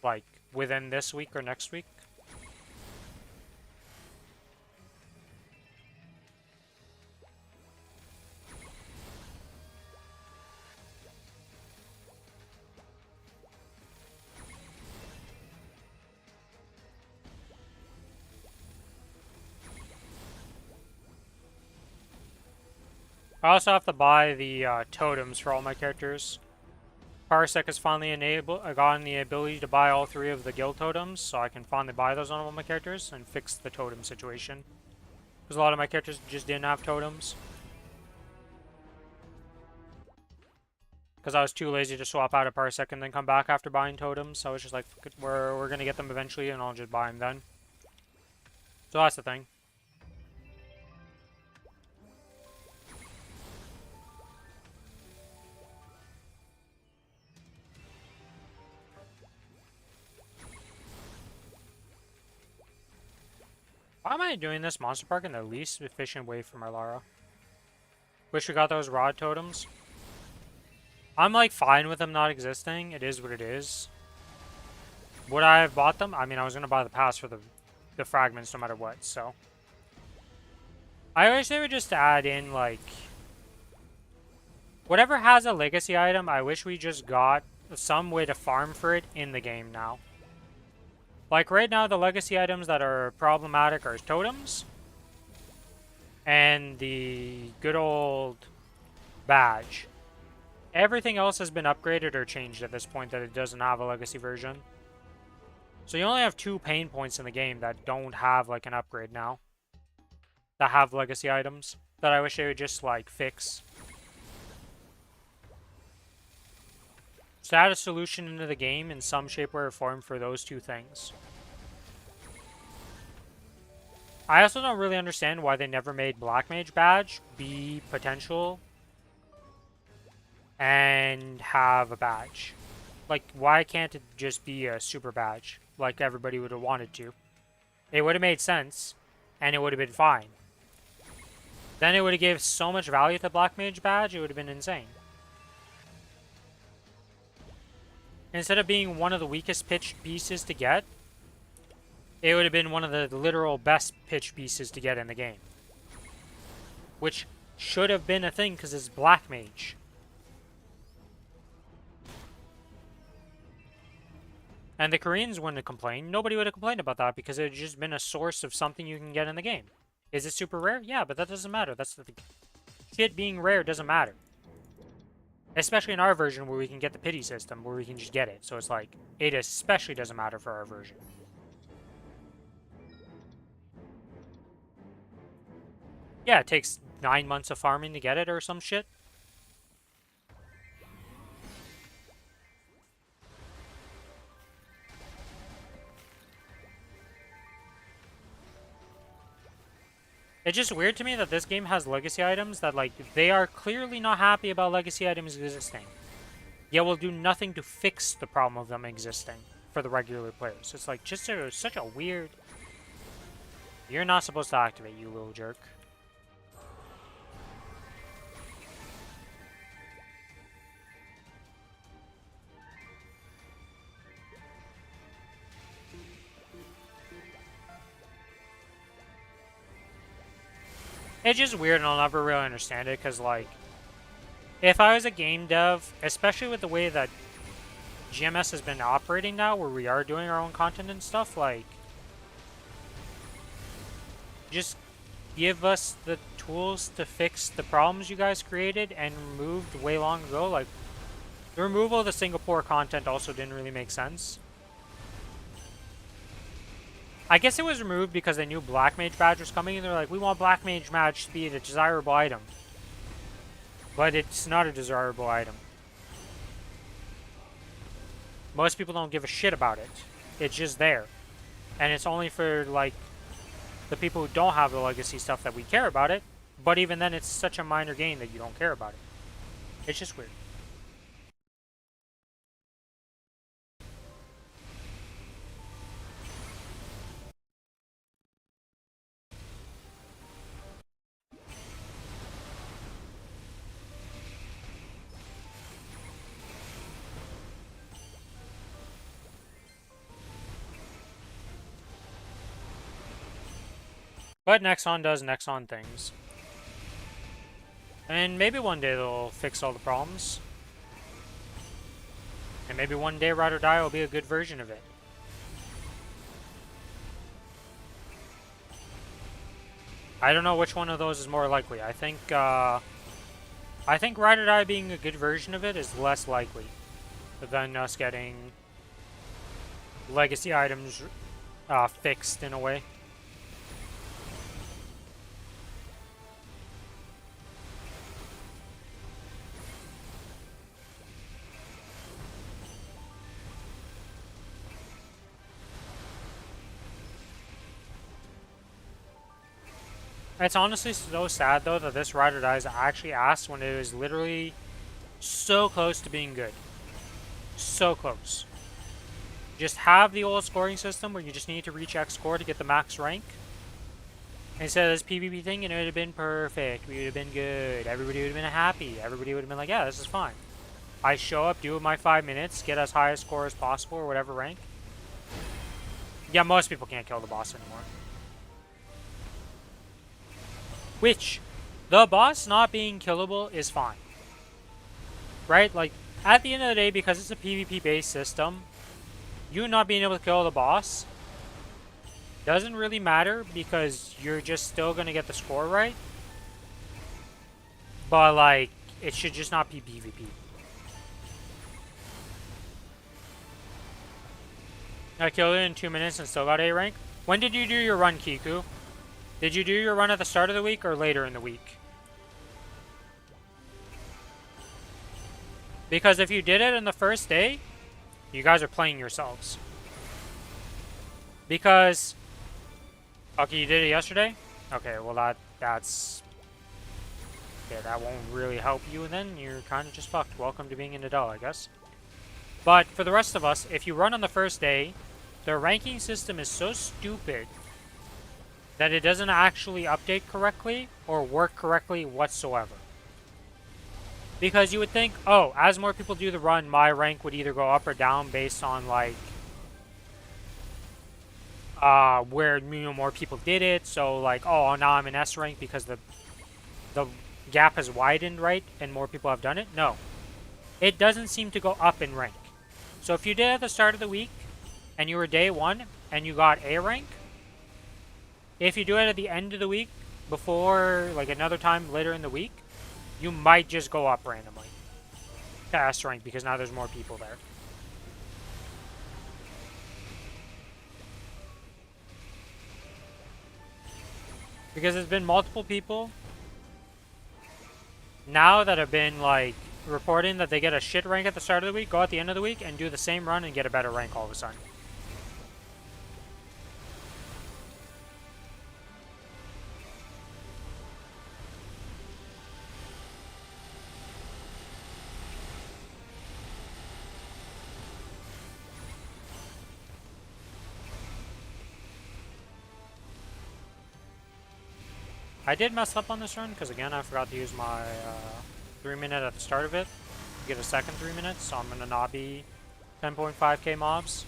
like, within this week or next week. I also have to buy the totems for all my characters. Parsec has finally gotten the ability to buy all 3 of the guild totems, so I can finally buy those on all my characters and fix the totem situation. Because a lot of my characters just didn't have totems. Because I was too lazy to swap out a Parsec and then come back after buying totems. So I was just like, we're going to get them eventually and I'll just buy them then. So that's the thing. Why am I doing this monster park in the least efficient way for my Lara? Wish we got those rod totems. I'm like fine with them not existing. It is what it is. Would I have bought them? I mean, I was going to buy the pass for the fragments no matter what, so. I wish they would just add in, like, whatever has a legacy item, I wish we just got some way to farm for it in the game now. Like, right now, the legacy items that are problematic are totems and the good old badge. Everything else has been upgraded or changed at this point that it doesn't have a legacy version. So you only have 2 pain points in the game that don't have, like, an upgrade now. That have legacy items that I wish they would just, like, fix. So add a solution into the game in some shape, way, or form for those 2 things. I also don't really understand why they never made Black Mage badge be potential and have a badge. Like, why can't it just be a super badge like everybody would have wanted to? It would have made sense, and it would have been fine. Then it would have given so much value to Black Mage badge, it would have been insane. Instead of being one of the weakest pitched pieces to get, it would have been one of the literal best pitched pieces to get in the game. Which should have been a thing because it's Black Mage. And the Koreans wouldn't have complained. Nobody would have complained about that because it had just been a source of something you can get in the game. Is it super rare? Yeah, but that doesn't matter. That's the thing. Shit being rare doesn't matter. Especially in our version where we can get the pity system, where we can just get it. So it's like, it especially doesn't matter for our version. Yeah, it takes 9 months of farming to get it or some shit. It's just weird to me that this game has legacy items that, like, they are clearly not happy about legacy items existing. Yet will do nothing to fix the problem of them existing for the regular players. It's like, just such a weird... You're not supposed to activate, you little jerk. It's just weird and I'll never really understand it, because, like, if I was a game dev, especially with the way that GMS has been operating now, where we are doing our own content and stuff, like, just give us the tools to fix the problems you guys created and removed way long ago. Like, the removal of the Singapore content also didn't really make sense. I guess it was removed because they knew Black Mage Badge was coming, and they're like, we want Black Mage Badge to be a desirable item. But it's not a desirable item. Most people don't give a shit about it. It's just there. And it's only for, like, the people who don't have the legacy stuff that we care about it. But even then, it's such a minor gain that you don't care about it. It's just weird. But Nexon does Nexon things. And maybe one day they'll fix all the problems. And maybe one day Ride or Die will be a good version of it. I don't know which one of those is more likely. I think Ride or Die being a good version of it is less likely than us getting legacy items fixed in a way. It's honestly so sad, though, that this Ride or Die is actually asked when it was literally so close to being good. So close. Just have the old scoring system where you just need to reach X score to get the max rank. Instead of this PvP thing, and it would have been perfect. We would have been good. Everybody would have been happy. Everybody would have been like, yeah, this is fine. I show up, do my 5 minutes, get as high a score as possible, or whatever rank. Yeah, most people can't kill the boss anymore. Which, the boss not being killable is fine. Right? Like, at the end of the day, because it's a PvP-based system, you not being able to kill the boss doesn't really matter, because you're just still going to get the score right. But, like, it should just not be PvP. I killed it in 2 minutes and still got A rank. When did you do your run, Kiku? Did you do your run at the start of the week or later in the week? Because if you did it in the first day, you guys are playing yourselves. Because... Okay, you did it yesterday? Okay, well that's... Okay, that won't really help you, and then you're kind of just fucked. Welcome to being an adult, I guess. But for the rest of us, if you run on the first day, the ranking system is so stupid that it doesn't actually update correctly or work correctly whatsoever. Because you would think, oh, as more people do the run, my rank would either go up or down based on, like, where, you know, more people did it. So, like, oh, now I'm in S rank because the gap has widened, right? And more people have done it. No. It doesn't seem to go up in rank. So if you did it at the start of the week, and you were day 1, and you got A rank, if you do it at the end of the week, before, like, another time later in the week, you might just go up randomly to S rank, because now there's more people there. Because there's been multiple people now that have been, like, reporting that they get a shit rank at the start of the week, go at the end of the week, and do the same run and get a better rank all of a sudden. I did mess up on this run because again I forgot to use my 3-minute at the start of it. Get a second 3 minutes, so I'm gonna not be 10.5k mobs.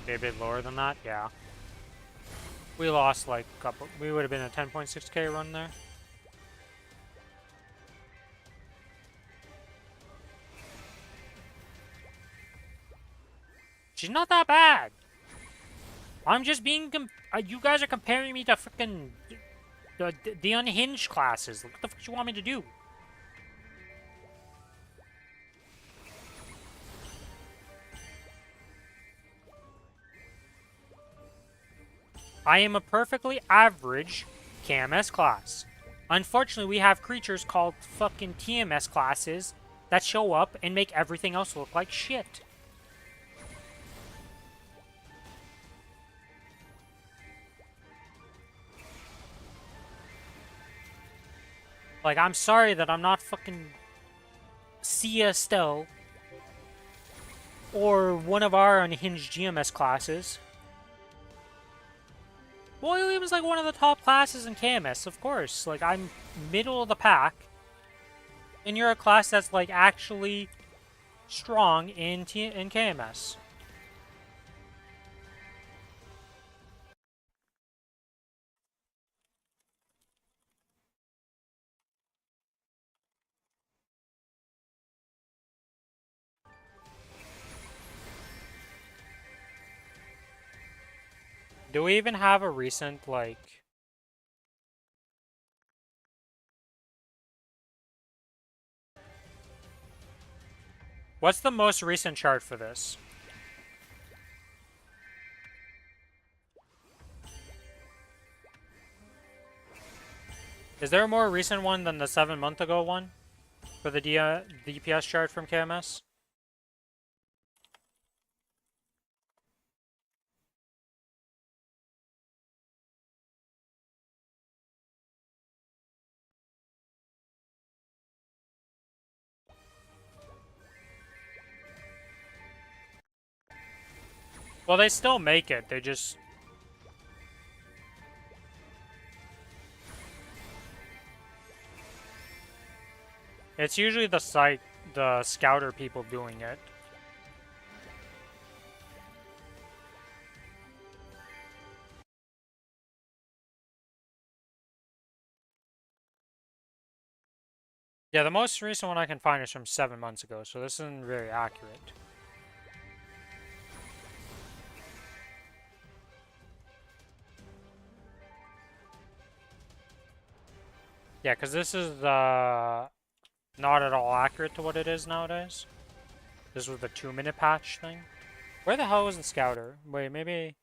Be a bit lower than that, yeah. We lost like a couple. We would have been a 10.6k run there. She's not that bad. I'm just being. You guys are comparing me to freaking the unhinged classes. What the fuck do you want me to do? I am a perfectly average KMS class. Unfortunately, we have creatures called fucking TMS classes that show up and make everything else look like shit. Like, I'm sorry that I'm not fucking Sia Estelle or one of our unhinged GMS classes. William's like one of the top classes in KMS, of course. Like, I'm middle of the pack. And you're a class that's, like, actually strong in KMS. Do we even have a recent, like... What's the most recent chart for this? Is there a more recent one than the 7-month ago one? For the DPS chart from KMS? Well, they still make it. They just... It's usually the site, the scouter people doing it. Yeah, the most recent one I can find is from 7 months ago, so this isn't very accurate. Yeah, because this is not at all accurate to what it is nowadays. This was the 2-minute patch thing. Where the hell was the scouter? Wait, maybe...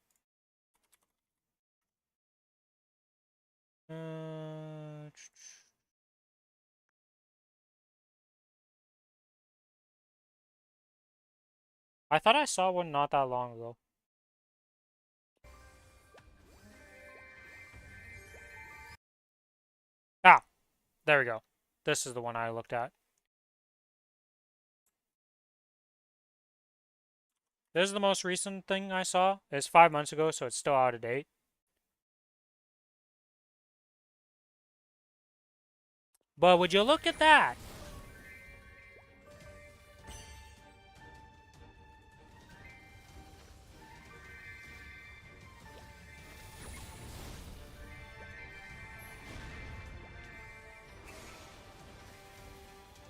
I thought I saw one not that long ago. Ah! There we go. This is the one I looked at. This is the most recent thing I saw. It's 5 months ago, so it's still out of date. But would you look at that?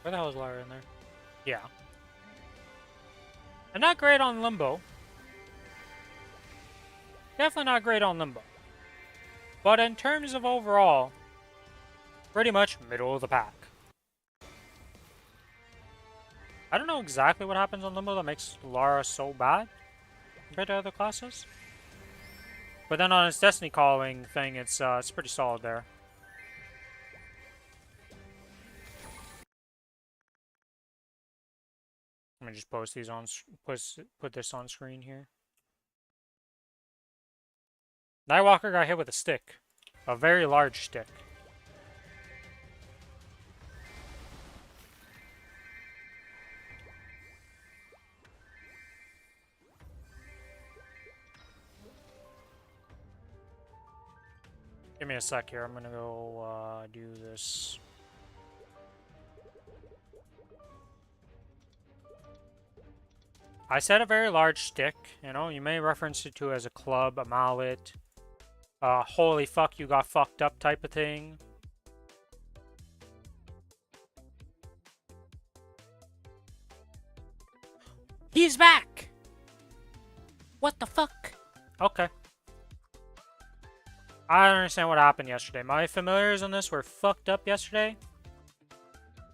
Where the hell is Lara in there? Yeah. And not great on Limbo. Definitely not great on Limbo. But in terms of overall, pretty much middle of the pack. I don't know exactly what happens on Limbo that makes Lara so bad compared to other classes. But then on its Destiny calling thing, it's pretty solid there. Let me just post these on, put this on screen here. Nightwalker got hit with a stick. A very large stick. Give me a sec here. I'm gonna go do this. I said a very large stick. You know, you may reference it to as a club, a mallet, holy fuck, you got fucked up type of thing. He's back! What the fuck? Okay. I don't understand what happened yesterday. My familiars on this were fucked up yesterday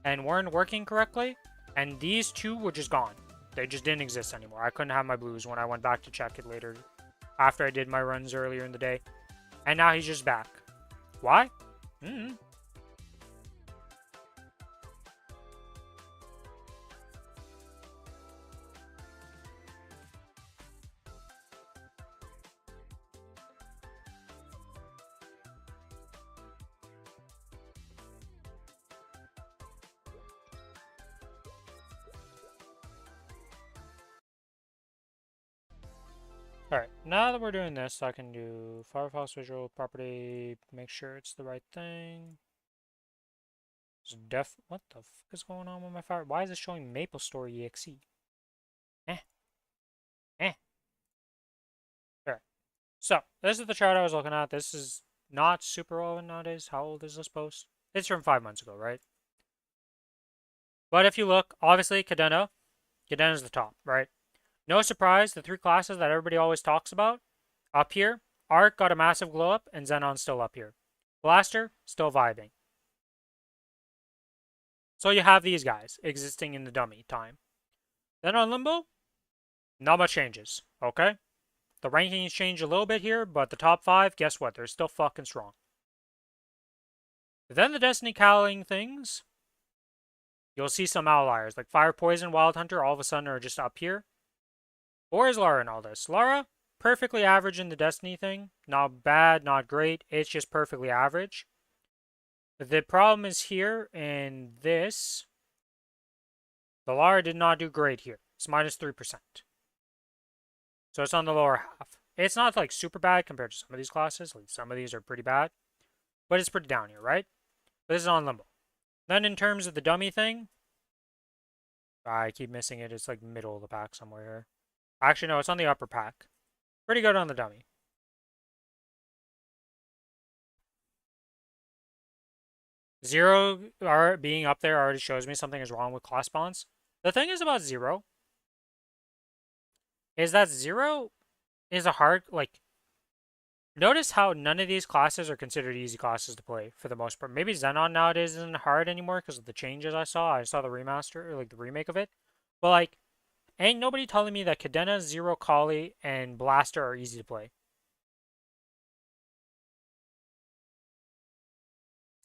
and weren't working correctly, and these two were just gone. They just didn't exist anymore. I couldn't have my blues when I went back to check it later after I did my runs earlier in the day. And now he's just back. Why? Alright, now that we're doing this, I can do Firefox visual property, make sure it's the right thing. What the fuck is going on with my fire? Why is it showing Maplestory exe? Alright, so this is the chart I was looking at. This is not super relevant nowadays. How old is this post? It's from 5 months ago, right? But if you look, obviously, Cadena's the top, right? No surprise, the three classes that everybody always talks about, up here, Arc got a massive glow up, and Xenon's still up here. Blaster, still vibing. So you have these guys existing in the dummy time. Then on Limbo, not much changes, okay? The rankings change a little bit here, but the top 5, guess what? They're still fucking strong. Then the Destiny Cowling things, you'll see some outliers, like Fire Poison, Wild Hunter, all of a sudden are just up here. Or is Lara in all this? Lara, perfectly average in the Destiny thing. Not bad, not great. It's just perfectly average. The problem is here in this. The Lara did not do great here. It's minus 3%. So it's on the lower half. It's not like super bad compared to some of these classes. Like some of these are pretty bad. But it's pretty down here, right? But this is on Limbo. Then in terms of the dummy thing. I keep missing it. It's like middle of the pack somewhere here. Actually, no, it's on the upper pack. Pretty good on the dummy. Zero being up there already shows me something is wrong with class balance. The thing is about Zero is that Zero is a hard, like, notice how none of these classes are considered easy classes to play for the most part. Maybe Xenon nowadays isn't hard anymore because of the changes I saw. I saw the remaster, or like the remake of it. But like, ain't nobody telling me that Cadena, Zero, Kali, and Blaster are easy to play.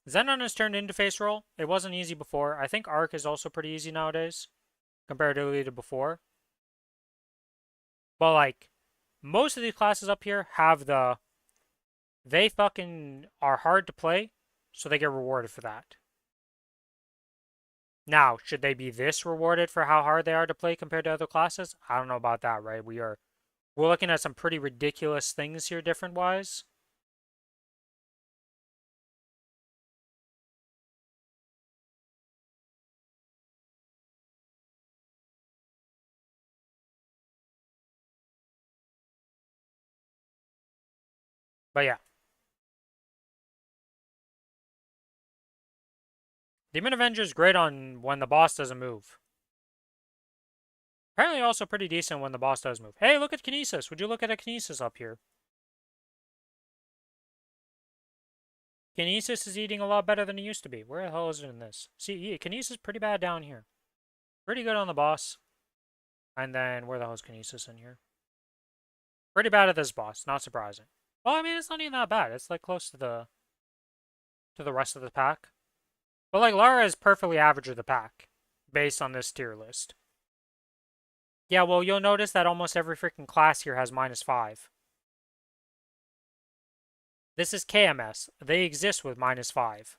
Xenon has turned interface role. It wasn't easy before. I think Arc is also pretty easy nowadays, comparatively to before. But like, most of these classes up here have the... They fucking are hard to play, so they get rewarded for that. Now, should they be this rewarded for how hard they are to play compared to other classes? I don't know about that, right? We're looking at some pretty ridiculous things here different-wise. But yeah. Demon Avenger is great on when the boss doesn't move. Apparently also pretty decent when the boss does move. Hey, look at Kinesis. Would you look at a Kinesis up here? Kinesis is eating a lot better than it used to be. Where the hell is it in this? See, Kinesis is pretty bad down here. Pretty good on the boss. And then, where the hell is Kinesis in here? Pretty bad at this boss. Not surprising. Well, I mean, it's not even that bad. It's like close to the rest of the pack. But like, Lara is perfectly average of the pack. Based on this tier list. Yeah, well, you'll notice that almost every freaking class here has -5. This is KMS. They exist with -5.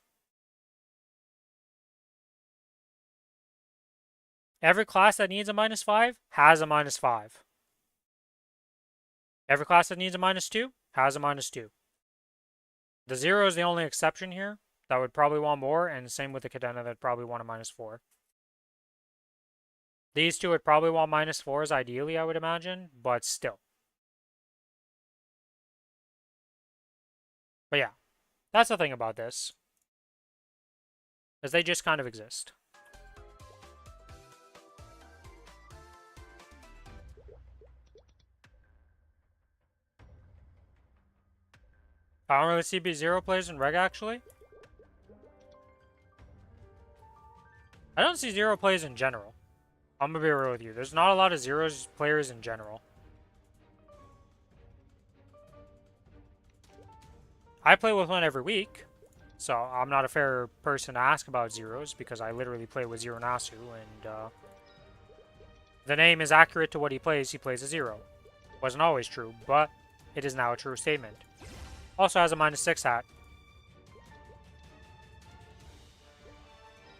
Every class that needs a -5 has a -5. Every class that needs a -2 has a -2. The 0 is the only exception here. That would probably want more, and same with the Cadena that probably want a -4. These two would probably want -4s ideally, I would imagine, but still. But yeah, that's the thing about this. Is they just kind of exist. I don't really see B0 players in Reg, actually. I don't see 0 players in general. I'm gonna be real with you. There's not a lot of 0s players in general. I play with one every week, so I'm not a fair person to ask about 0s because I literally play with Zero Nasu, and the name is accurate to what he plays. He plays a 0. Wasn't always true, but it is now a true statement. Also has a -6 hat.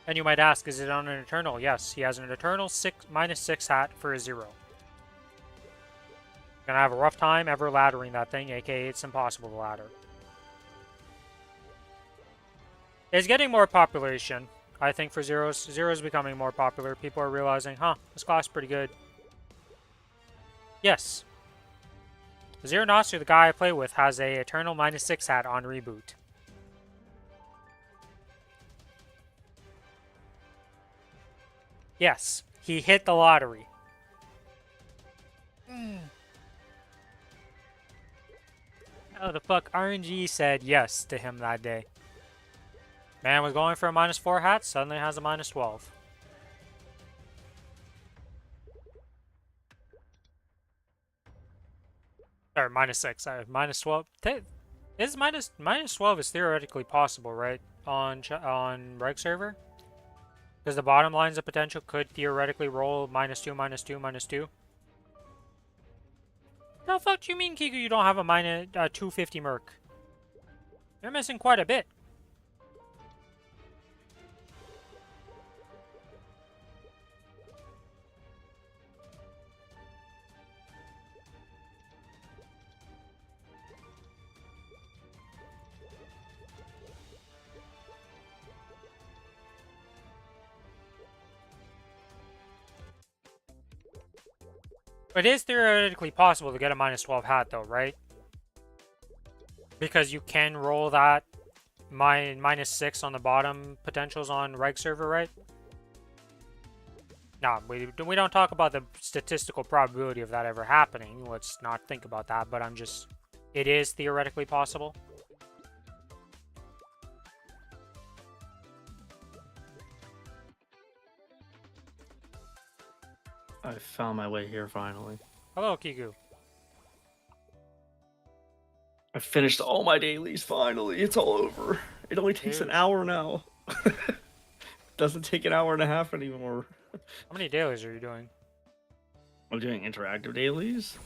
And you might ask, is it on an Eternal? Yes, he has an Eternal -6 hat for a 0. Gonna have a rough time ever laddering that thing, aka it's impossible to ladder. It's getting more population, I think, for 0s. 0s becoming more popular. People are realizing, huh, this class is pretty good. Yes. Zero Nasu, the guy I play with, has a Eternal -6 hat on reboot. Yes, he hit the lottery. Oh, the fuck, RNG said yes to him that day. Man was going for a -4 hat, suddenly has a -12. Or -6, sorry, -12. Is -12 is theoretically possible, right? On reg server? Because the bottom lines of potential could theoretically roll -2, -2, -2. The fuck do you mean, Kiku, you don't have a -250 merc? You're missing quite a bit. It is theoretically possible to get a -12 hat, though, right? Because you can roll that -6 on the bottom potentials on reg server, right? No, we don't talk about the statistical probability of that ever happening. Let's not think about that, but it is theoretically possible. I found my way here finally. Hello, Kiku. I finished all my dailies finally. It's all over. It only takes an Dude. hour now. Doesn't take an hour and a half anymore. How many dailies are you doing? I'm doing interactive dailies,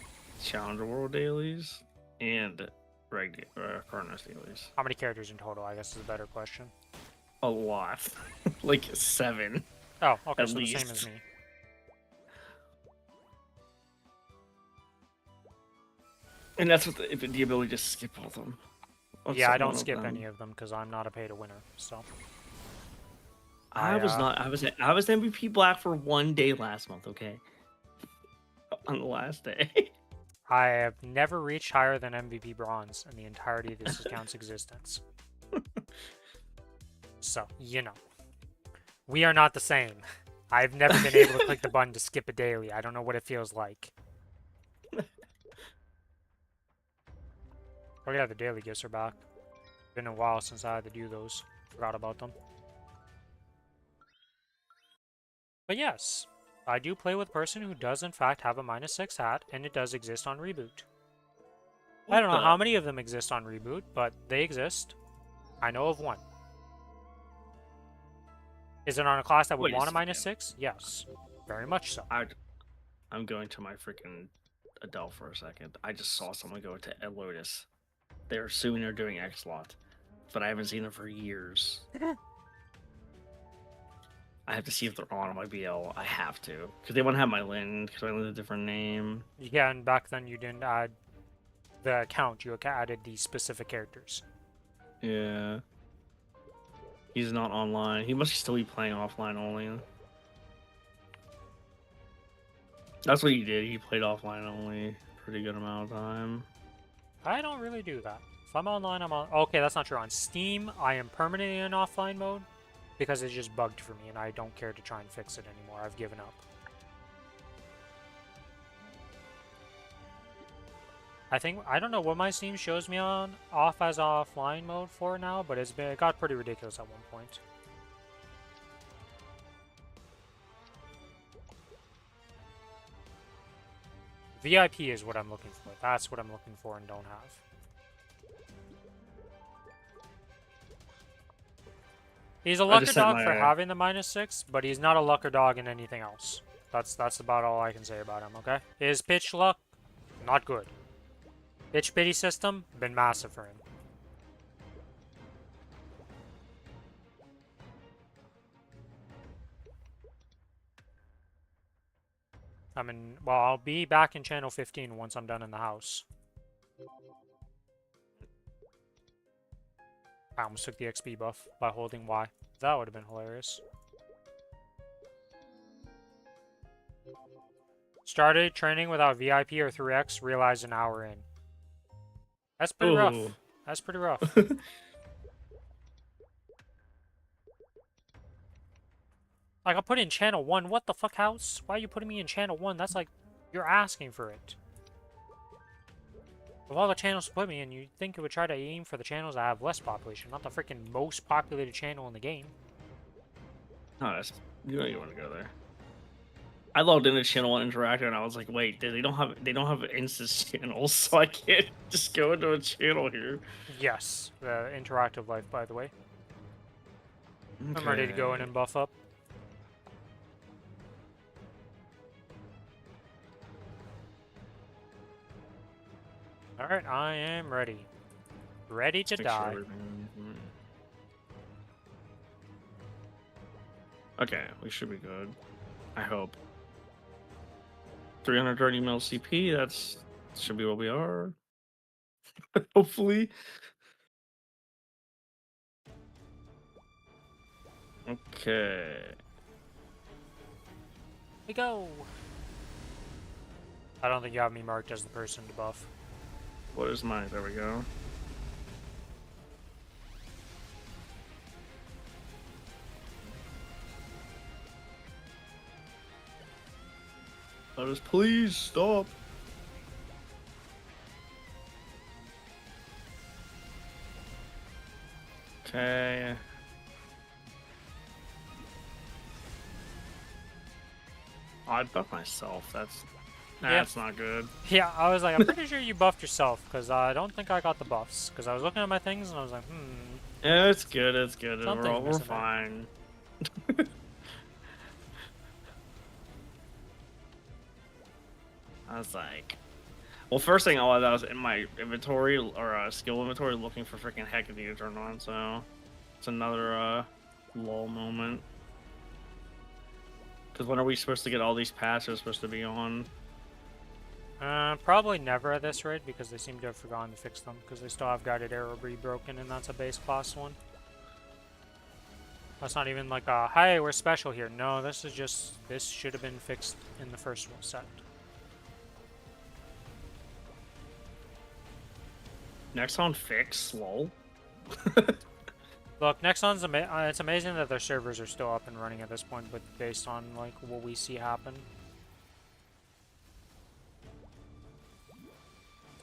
Challenger World dailies, and Kronos dailies. How many characters in total, I guess is a better question. A lot. Like 7. Oh, okay, At so least. the same as me. And that's with the ability to skip all of them. Yeah, I don't skip any of them because I'm not a pay-to-winner, so... I was not. I was MVP Black for 1 day last month. Okay. On the last day. I have never reached higher than MVP Bronze in the entirety of this account's existence. So, you know. We are not the same. I've never been able to click the button to skip a daily. I don't know what it feels like. Oh yeah, the daily gifts are back. Been a while since I had to do those. Forgot about them. But yes, I do play with a person who does in fact have a -6 hat, and it does exist on Reboot. I don't know how many of them exist on Reboot, but they exist. I know of one. Is it on a class that would want a -6? Yes, very much so. I'm going to my freaking Adele for a second. I just saw someone go to Lotus. They're assuming they're doing X-Lot, but I haven't seen them for years. I have to see if they're on my BL. I have to, because they want to have my Lin, because my Lin's a different name. Yeah, and back then you didn't add the account, you added the specific characters. Yeah. He's not online. He must still be playing offline only. That's what he did. He played offline only pretty good amount of time. I don't really do that. If I'm online, I'm on. Okay, that's not true. On Steam, I am permanently in offline mode because it's just bugged for me, and I don't care to try and fix it anymore. I've given up. I don't know what my Steam shows me on off as offline mode for now, but it got pretty ridiculous at one point. VIP is what I'm looking for. That's what I'm looking for and don't have. He's a lucker dog for having the -6, but he's not a lucker dog in anything else. That's about all I can say about him, okay? His pitch luck, not good. Pitch pity system, been massive for him. Well, I'll be back in channel 15 once I'm done in the house. I almost took the XP buff by holding Y. That would have been hilarious. Started training without VIP or 3x, realized an hour in. That's pretty rough. That's pretty rough. Like, I'll put in channel 1. What the fuck, house? Why are you putting me in channel 1? That's like, you're asking for it. Of all the channels to put me in, you'd think it would try to aim for the channels that have less population, not the freaking most populated channel in the game. Oh, you know you want to go there. I logged into channel 1 interactive and I was like, wait, they don't have instance channels, so I can't just go into a channel here. Yes, the interactive life, by the way. Okay. I'm ready to go in and buff up. Alright, I am ready. Ready to die. Okay, we should be good. I hope. 330 mil CP, that's should be what we are. Hopefully. Okay. We go! I don't think you have me marked as the person to buff. What is mine? There we go. Let us please stop. Okay. Oh, I buffed myself. That's not good. Yeah, I was like, I'm pretty sure you buffed yourself, because I don't think I got the buffs. Because I was looking at my things, and I was like, Yeah, it's good, it's good. Something's We're missing fine. I was like... Well, first thing I was in my inventory, or skill inventory, looking for freaking Hecate to turn on, so... It's another, lull moment. Because when are we supposed to get all these patches supposed to be on? Probably never at this rate, because they seem to have forgotten to fix them, because they still have Guided Arrow broken, and that's a base class one. That's not even like a, hey, we're special here. No, this is just, this should have been fixed in the first set. Nexon fix, lol. Look, Nexon's it's amazing that their servers are still up and running at this point, but based on like what we see happen.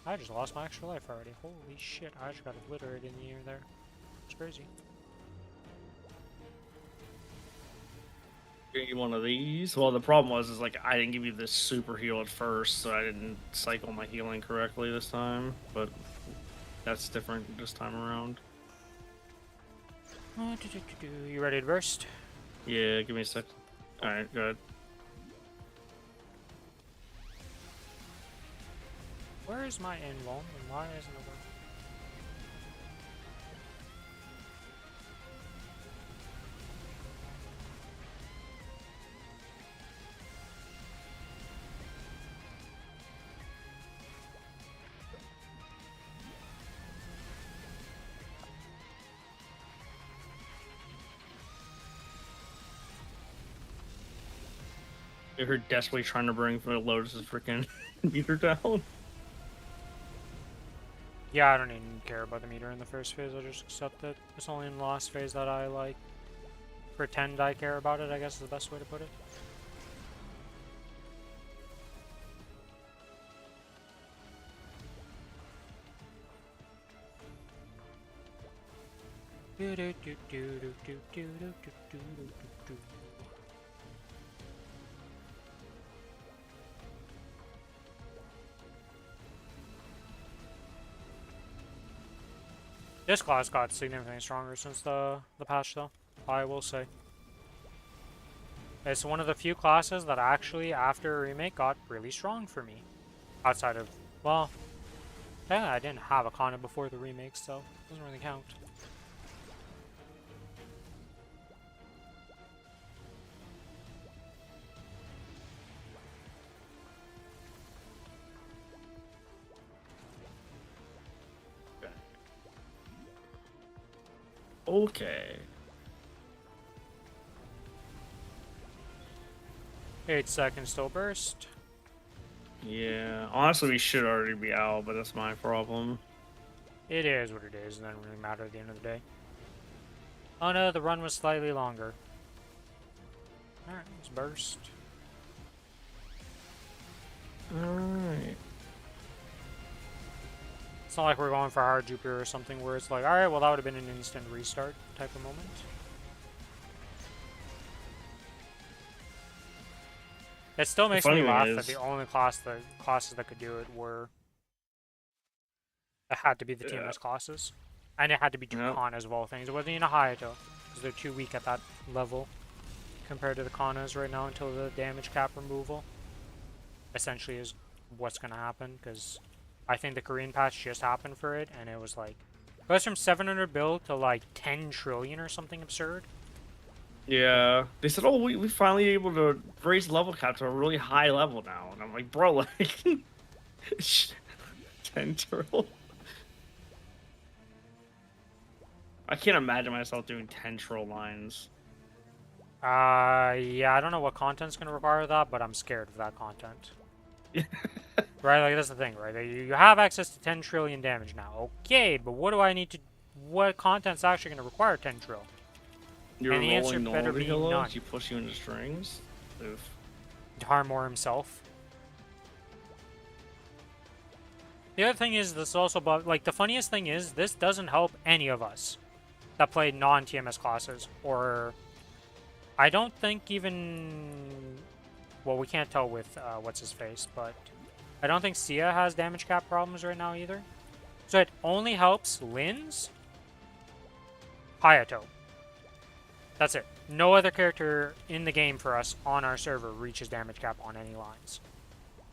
I just lost my extra life already. Holy shit, I just got obliterated in the air there. It's crazy. Give you one of these. Well, the problem is like I didn't give you this super heal at first, so I didn't cycle my healing correctly this time. But that's different this time around. You ready to burst? Yeah, give me a sec. Alright, good. Where is my invuln and why isn't it working? They're desperately trying to bring Lotus's freaking meter down. Yeah, I don't even care about the meter in the first phase. I just accept it. It's only in the last phase that I like pretend I care about it. I guess is the best way to put it. This class got significantly stronger since the patch, though. I will say. It's one of the few classes that actually, after a remake, got really strong for me. Outside of, well, yeah, I didn't have a Kana before the remake, so it doesn't really count. Okay. 8 seconds still burst. Yeah, honestly, we should already be out, but that's my problem. It is what it is, it doesn't really matter at the end of the day. Oh no, the run was slightly longer. Alright, let's burst. Alright. It's not like we're going for hard Jupiter or something where it's like, alright, well that would have been an instant restart type of moment. It still makes me laugh that the only classes that could do it were... It had to be the TMS classes. And it had to be two Kanas of all things. It wasn't even a Hayato, because they're too weak at that level compared to the Kanas right now until the damage cap removal essentially is what's going to happen, because I think the Korean patch just happened for it, and it was like, it goes from 700 bill to like 10 trillion or something absurd. Yeah, they said, oh, we finally able to raise level cap to a really high level now. And I'm like, bro, like, 10 trill. I can't imagine myself doing 10 trill lines. Yeah, I don't know what content's going to require that, but I'm scared of that content. Right, like, that's the thing, right? You have access to 10 trillion damage now. Okay, but what do I need to... What content's actually going to require 10 trill? You're and the answer rolling better be none. You push you into strings. Oof. Harmore himself. The other thing is, this also, like, the funniest thing is, this doesn't help any of us that played non-TMS classes, or... I don't think even... Well, we can't tell with, what's-his-face, but... I don't think Sia has damage cap problems right now either. So it only helps Lin's, Hayato. That's it. No other character in the game for us on our server reaches damage cap on any lines.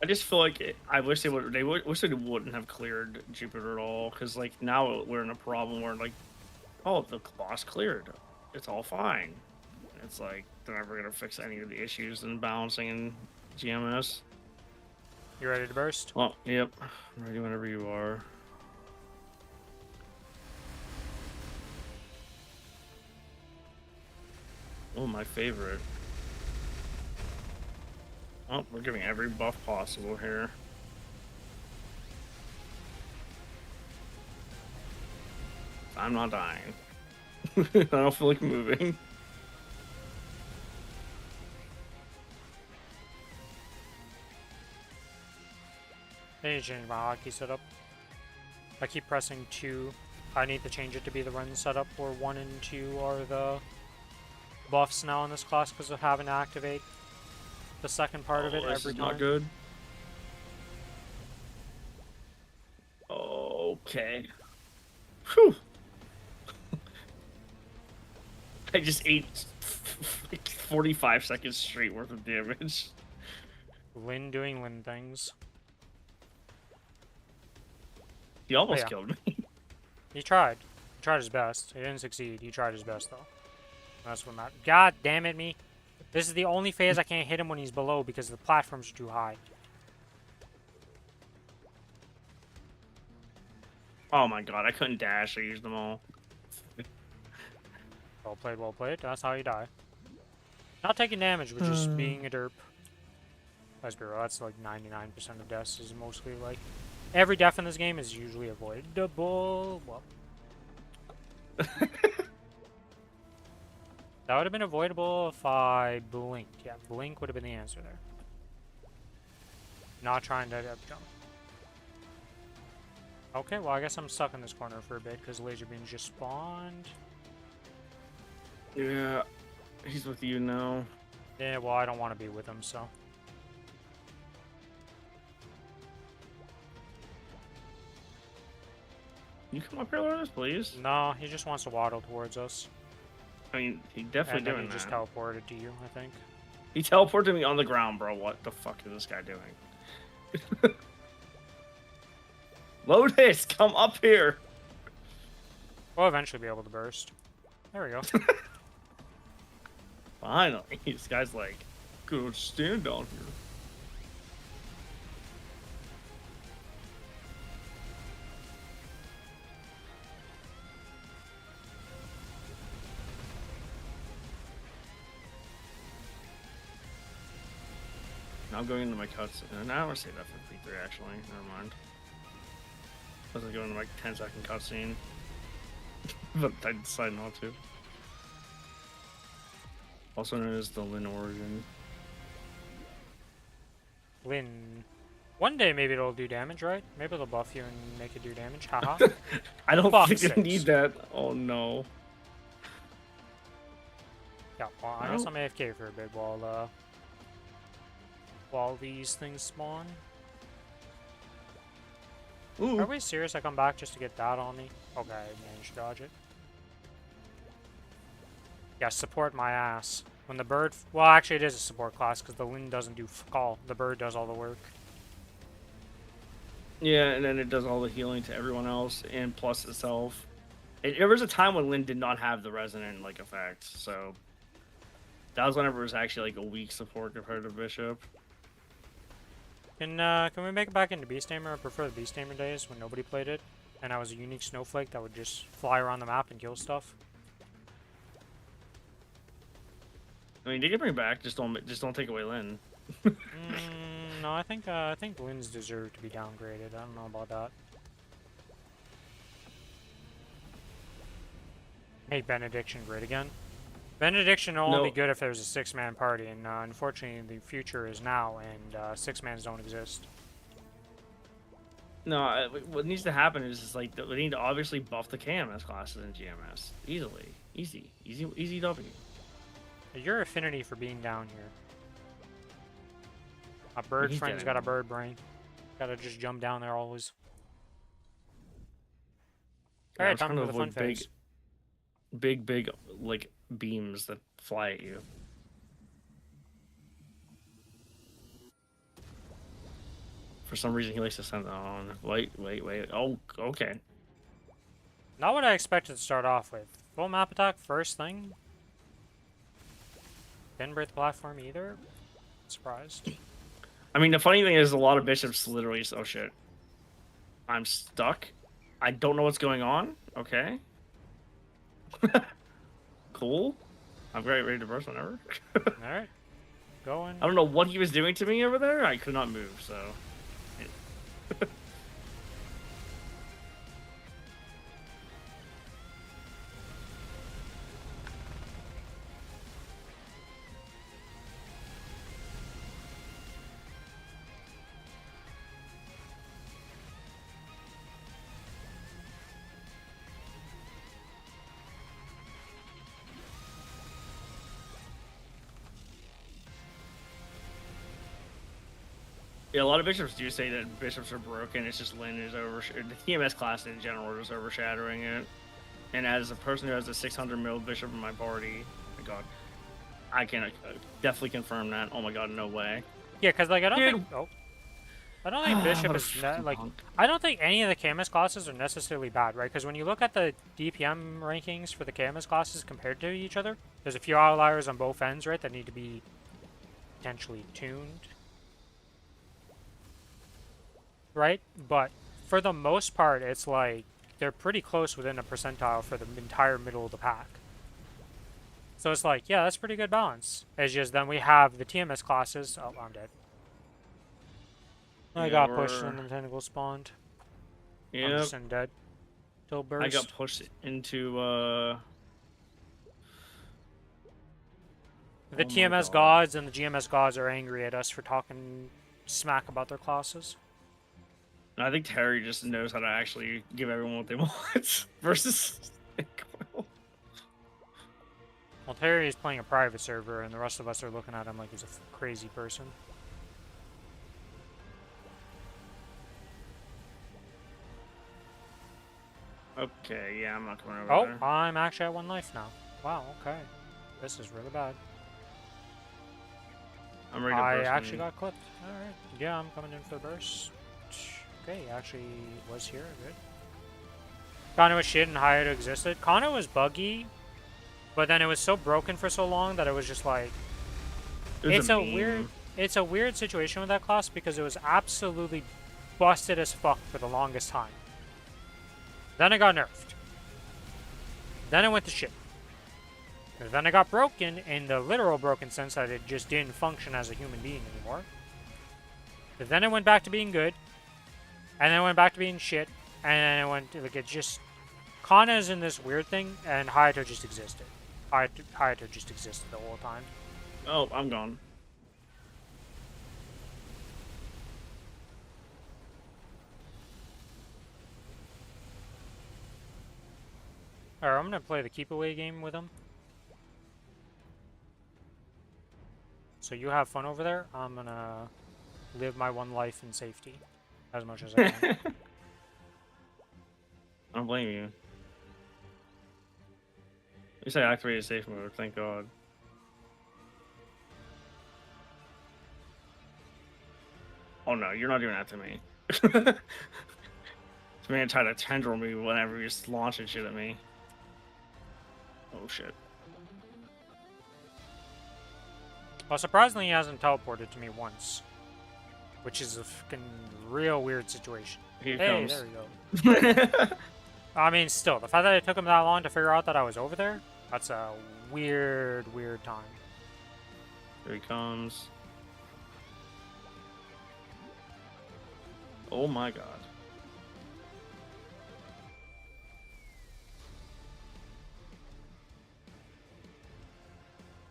I just feel like I wish they would. Wish they wouldn't have cleared Jupiter at all, because like now we're in a problem where like, oh, the boss cleared, it's all fine. It's like they're never gonna fix any of the issues in balancing in GMS. You ready to burst? Oh, yep. I'm ready whenever you are. Oh, my favorite. Oh, we're giving every buff possible here. I'm not dying. I don't feel like moving. I need to change my hotkey setup. I keep pressing 2. I need to change it to be the run setup where 1 and 2 are the buffs now in this class because of having to activate the second part of it every time. Not good. Okay. Whew. I just ate like 45 seconds straight worth of damage. Lin doing Lin things. He almost killed me. He tried. He tried his best. He didn't succeed. He tried his best, though. That's what matters. God damn it, me. This is the only phase I can't hit him when he's below because the platforms are too high. Oh my god, I couldn't dash. I used them all. Well played, well played. That's how you die. Not taking damage, but just being a derp. Let's be real, that's like 99% of deaths is mostly like... Every death in this game is usually avoidable. Well... That would have been avoidable if I blinked. Yeah, blink would have been the answer there. Not trying to jump. Okay, well I guess I'm stuck in this corner for a bit because laser beams just spawned. Yeah, he's with you now. Yeah, well I don't want to be with him, so... Can you come up here, Lotus, please? No, he just wants to waddle towards us. I mean, he definitely And then doing he just that. teleported to you, I think. He teleported me on the ground, bro. What the fuck is this guy doing? Lotus, come up here. We'll eventually be able to burst. There we go. Finally, this guy's like, go stand down here. Now I'm going into my cuts. Now I want to save that for P3 actually. Never mind. I was going into my 10-second cutscene, but I decided not to. Also known as the Lin origin. Lin. One day maybe it'll do damage, right? Maybe it'll buff you and make it do damage. Haha. I don't Fuck think you sakes. need that. Oh no. Yeah, well, I guess I'm AFK for a bit while these things spawn. Ooh. Are we serious? I come back just to get that on me? Okay, I managed to dodge it. Yeah, support my ass. When the bird... Well, actually it is a support class because the Lin doesn't do fuck all. The bird does all the work. Yeah, and then it does all the healing to everyone else and plus itself. There was a time when Lin did not have the resonant like effect, so that was whenever it was actually like a weak support compared to Bishop. Can we make it back into Beast Tamer? I prefer the Beast Tamer days when nobody played it, and I was a unique snowflake that would just fly around the map and kill stuff. I mean, you can bring it back. Just don't take away Lin. No, I think Lins deserve to be downgraded. I don't know about that. Make Benediction great again. Benediction will only be good if there's a 6-man party, and unfortunately the future is now, and 6-mans don't exist. No, what needs to happen is like we need to obviously buff the KMS classes in GMS easily, easy W. Your affinity for being down here. My bird He's friend's dead. got a bird brain. Gotta just jump down there always. Yeah, Alright, I'm time trying for to the fun avoid phase. big like beams that fly at you. For some reason, he likes to send on. Wait. Oh, okay. Not what I expected to start off with. Full map attack first thing. Didn't break the platform either. Surprised. I mean, the funny thing is, a lot of bishops literally. Oh shit. I'm stuck. I don't know what's going on. Okay. Cool. I'm very ready to burst whenever. Alright. Going. I don't know what he was doing to me over there. I could not move, so. Yeah, a lot of bishops do say that bishops are broken. It's just Lin is the TMS class in general is overshadowing it. And as a person who has a 600 mil bishop in my party, oh my god, I can definitely confirm that. Oh my god, no way. Yeah, because like I don't Dude. think. Oh. I don't think Bishop What a is fucking like. punk. I don't think any of the KMS classes are necessarily bad, right? Because when you look at the DPM rankings for the KMS classes compared to each other, there's a few outliers on both ends, right? That need to be potentially tuned. Right? But for the most part, it's like they're pretty close within a percentile for the entire middle of the pack. So it's like, yeah, that's pretty good balance. It's just then we have the TMS classes. Oh, I'm dead. I Yeah, got pushed we're- and the tentacle spawned. I'm Yep. just in dead. Till burst. I got pushed into The oh my TMS God. gods and the GMS gods are angry at us for talking smack about their classes. I think Terry just knows how to actually give everyone what they want versus Coil. Well, Terry is playing a private server, and the rest of us are looking at him like he's a crazy person. Okay, yeah, I'm not coming over Oh, there. I'm actually at 1 life now. Wow, okay. This is really bad. I'm ready to I burst actually in. got clipped. Alright. Yeah, I'm coming in for the burst. Okay, actually was here. Good. Kana was shit and Hayato existed. Kana was buggy, but then it was so broken for so long that it was just like... It was It's a meme. weird... It's a weird situation with that class because it was absolutely busted as fuck for the longest time. Then it got nerfed. Then it went to shit. Then it got broken in the literal broken sense that it just didn't function as a human being anymore. But then it went back to being good. And then it went back to being shit. And then it went to, like, it just... Kana is in this weird thing, and Hayato just existed. Hayato just existed the whole time. Oh, I'm gone. Alright, I'm gonna play the keep away game with him. So you have fun over there. I'm gonna live my 1 life in safety as much as I can. I don't blame you. At least I activated safe mode, thank God. Oh no, you're not doing that to me. This man tried to tendril me whenever he was launching shit at me. Oh shit. Well, surprisingly, he hasn't teleported to me once. Which is a fucking real weird situation. Here Hey, comes. there we go. I mean, still, the fact that it took him that long to figure out that I was over there, that's a weird, weird time. Here he comes. Oh my God.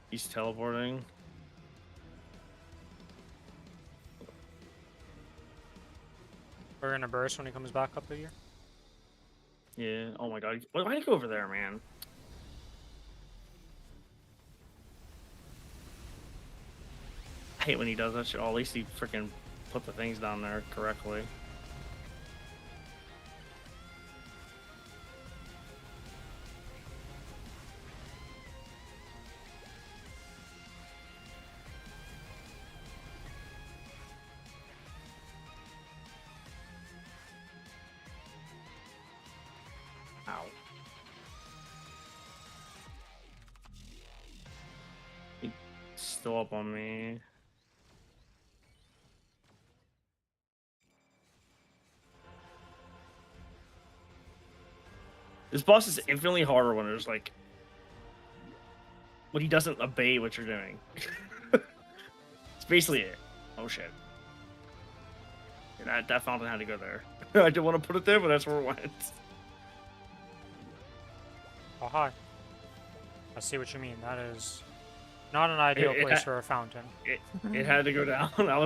He's teleporting. We're gonna burst when he comes back up here. Yeah. Oh my God. Why'd he go over there, man? I hate when he does that shit. Oh, at least he freaking put the things down there correctly. Ow. He's still up on me. This boss is infinitely harder when there's like when he doesn't obey what you're doing. It's basically it. Oh shit. Yeah, that fountain had to go there. I didn't want to put it there, but that's where it went. Oh, hi. I see what you mean. That is not an ideal It- it place ha- for a fountain. It had to go down. I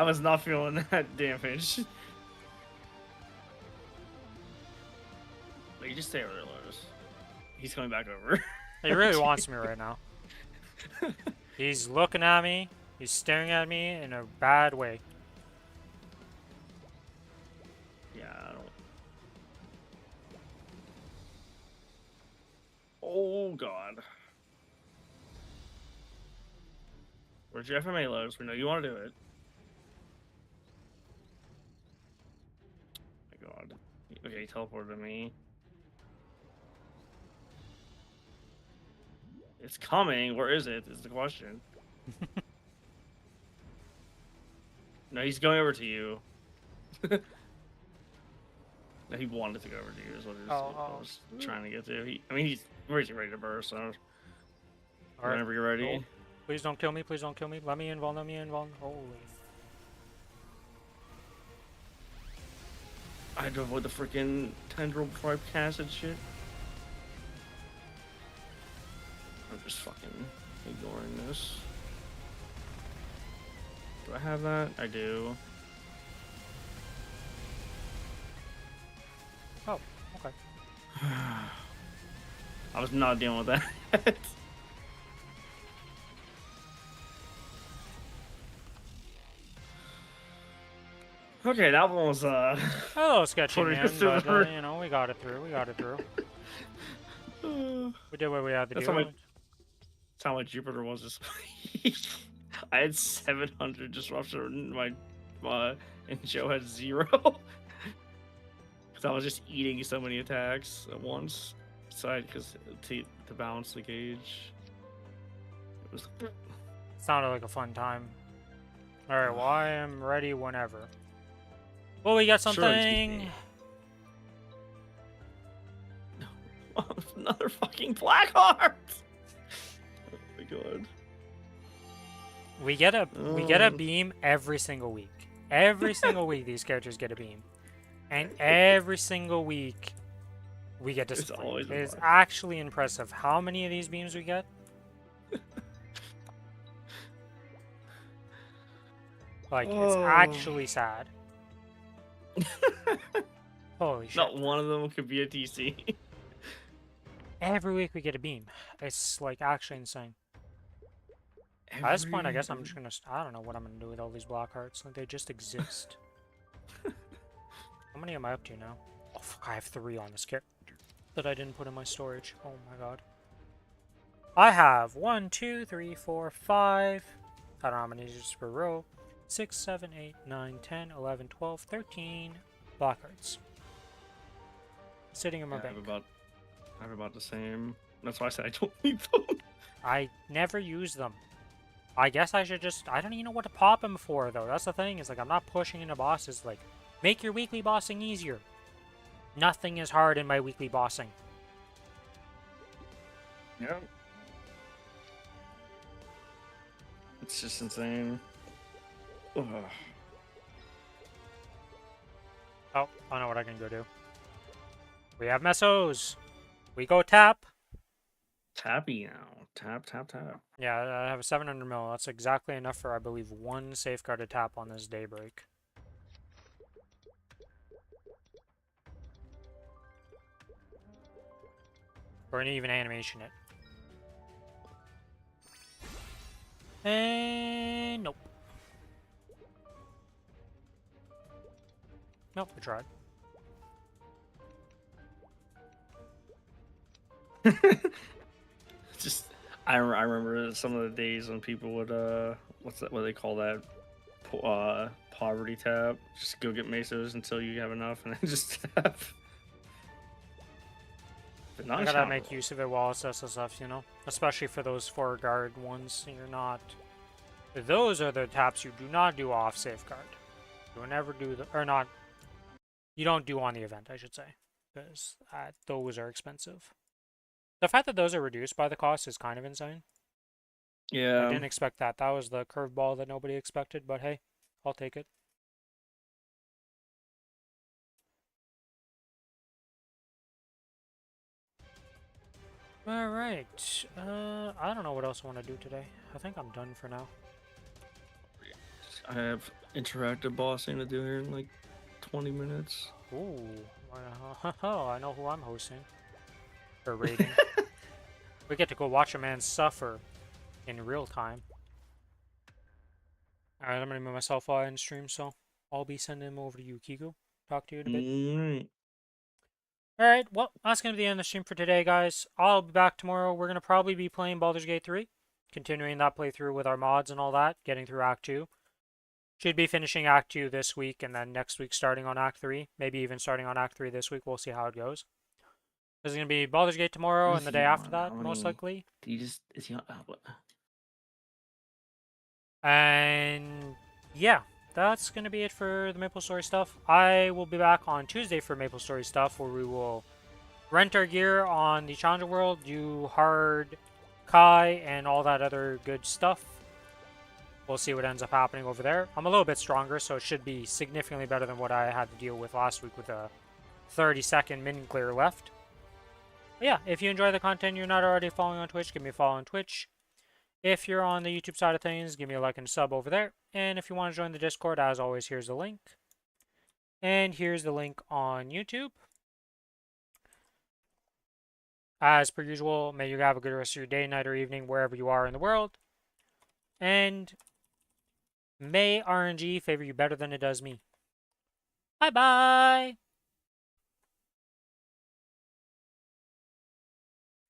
was not feeling that damage. But you just stay over there, Lotus. He's coming back over. He really wants me right now. He's looking at me. He's staring at me in a bad way. Yeah, I don't. Oh god. Where's your FMA, Lotus? We know you want to do it. My god. Okay, he teleported to me. It's coming. Where is it? Is the question. No, he's going over to you. No, he wanted to go over to you. Is what it is. I was trying to get to. I mean, he's ready to burst. So Alright. whenever you're ready. Cool. Please don't kill me. Please don't kill me. Let me invuln. Let me invuln. Holy. I had to avoid the freaking tendril before I cast and shit. I'm just fucking ignoring this. Do I have that? I do. Oh, okay. I was not dealing with that. Okay, that one was A little sketchy, Pretty man, but similar. you know, we got it through. We got it through. We did what we had to That's do. how my Jupiter was this week. I had 700 disruption in and Joe had 0. Because I was just eating so many attacks at once. Because to balance the gauge. It was. Sounded like a fun time. Alright, well, I am ready whenever. Well, we got Sure, something. Another fucking black heart. Oh my god. We get a beam every single week. Every single week, these characters get a beam, and every single week, we get It's disappointed. always a It is black. actually impressive how many of these beams we get. Like, it's actually sad. Holy shit. Not one of them could be a TC. Every week we get a beam. It's, like, actually insane. At this point, I guess I'm just gonna... I don't know what I'm gonna do with all these black hearts. Like, they just exist. How many am I up to now? Oh, fuck, I have 3 on this character that I didn't put in my storage. Oh my god. I have 1, 2, 3, 4, 5. I don't know how many just per row. 6, 7, 8, 9, 10, 11, 12, 13 black hearts. Sitting in my bank. I have about the same. That's why I said I don't need them. I never use them. I guess I should just... I don't even know what to pop them for, though. That's the thing, is like, I'm not pushing into bosses. Like, make your weekly bossing easier. Nothing is hard in my weekly bossing. Yeah. It's just insane. Ugh. Oh, I know what I can go do. We have mesos. We go tap. Tappy now. Tap, tap, tap. Yeah, I have a 700 mil. That's exactly enough for, I believe, 1 safeguarded tap on this daybreak. Or even animation it. And nope. Nope, we tried. Just, I remember some of the days when people would what's that? What do they call that? Poverty tap. Just go get mesos until you have enough, and then just tap. But I gotta make use of it while it's SSF, you know? Especially for those 4 guard ones. You're not... Those are the taps you do not do off safeguard. You will never do the... Or not... You don't do on the event, I should say. Because those are expensive. The fact that those are reduced by the cost is kind of insane. Yeah. I didn't expect that. That was the curveball that nobody expected, but hey, I'll take it. Alright. I don't know what else I want to do today. I think I'm done for now. I have interactive bossing to do here in like 20 minutes. Ooh. I know who I'm hosting. Or raiding. We get to go watch a man suffer in real time. Alright, I'm gonna move myself out in stream, so I'll be sending him over to you, Kiku. Talk to you in a bit. Alright. Alright, well, that's going to be the end of the stream for today, guys. I'll be back tomorrow. We're going to probably be playing Baldur's Gate 3. Continuing that playthrough with our mods and all that. Getting through Act 2. Should be finishing Act 2 this week, and then next week starting on Act 3. Maybe even starting on Act 3 this week. We'll see how it goes. There's going to be Baldur's Gate tomorrow and the day after that, most likely. Is he on... And yeah, that's going to be it for the Maplestory stuff. I will be back on Tuesday for Maplestory stuff, where we will rent our gear on the Challenger World, do hard Kai, and all that other good stuff. We'll see what ends up happening over there. I'm a little bit stronger, so it should be significantly better than what I had to deal with last week with a 30-second min clear left. But yeah, if you enjoy the content, you're not already following on Twitch, give me a follow on Twitch. If you're on the YouTube side of things, give me a like and a sub over there. And if you want to join the Discord, as always, here's the link. And here's the link on YouTube. As per usual, may you have a good rest of your day, night, or evening, wherever you are in the world. And may RNG favor you better than it does me. Bye-bye!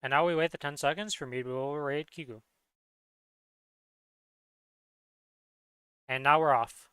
And now we wait the 10 seconds for me to overraid Kiku. And now we're off.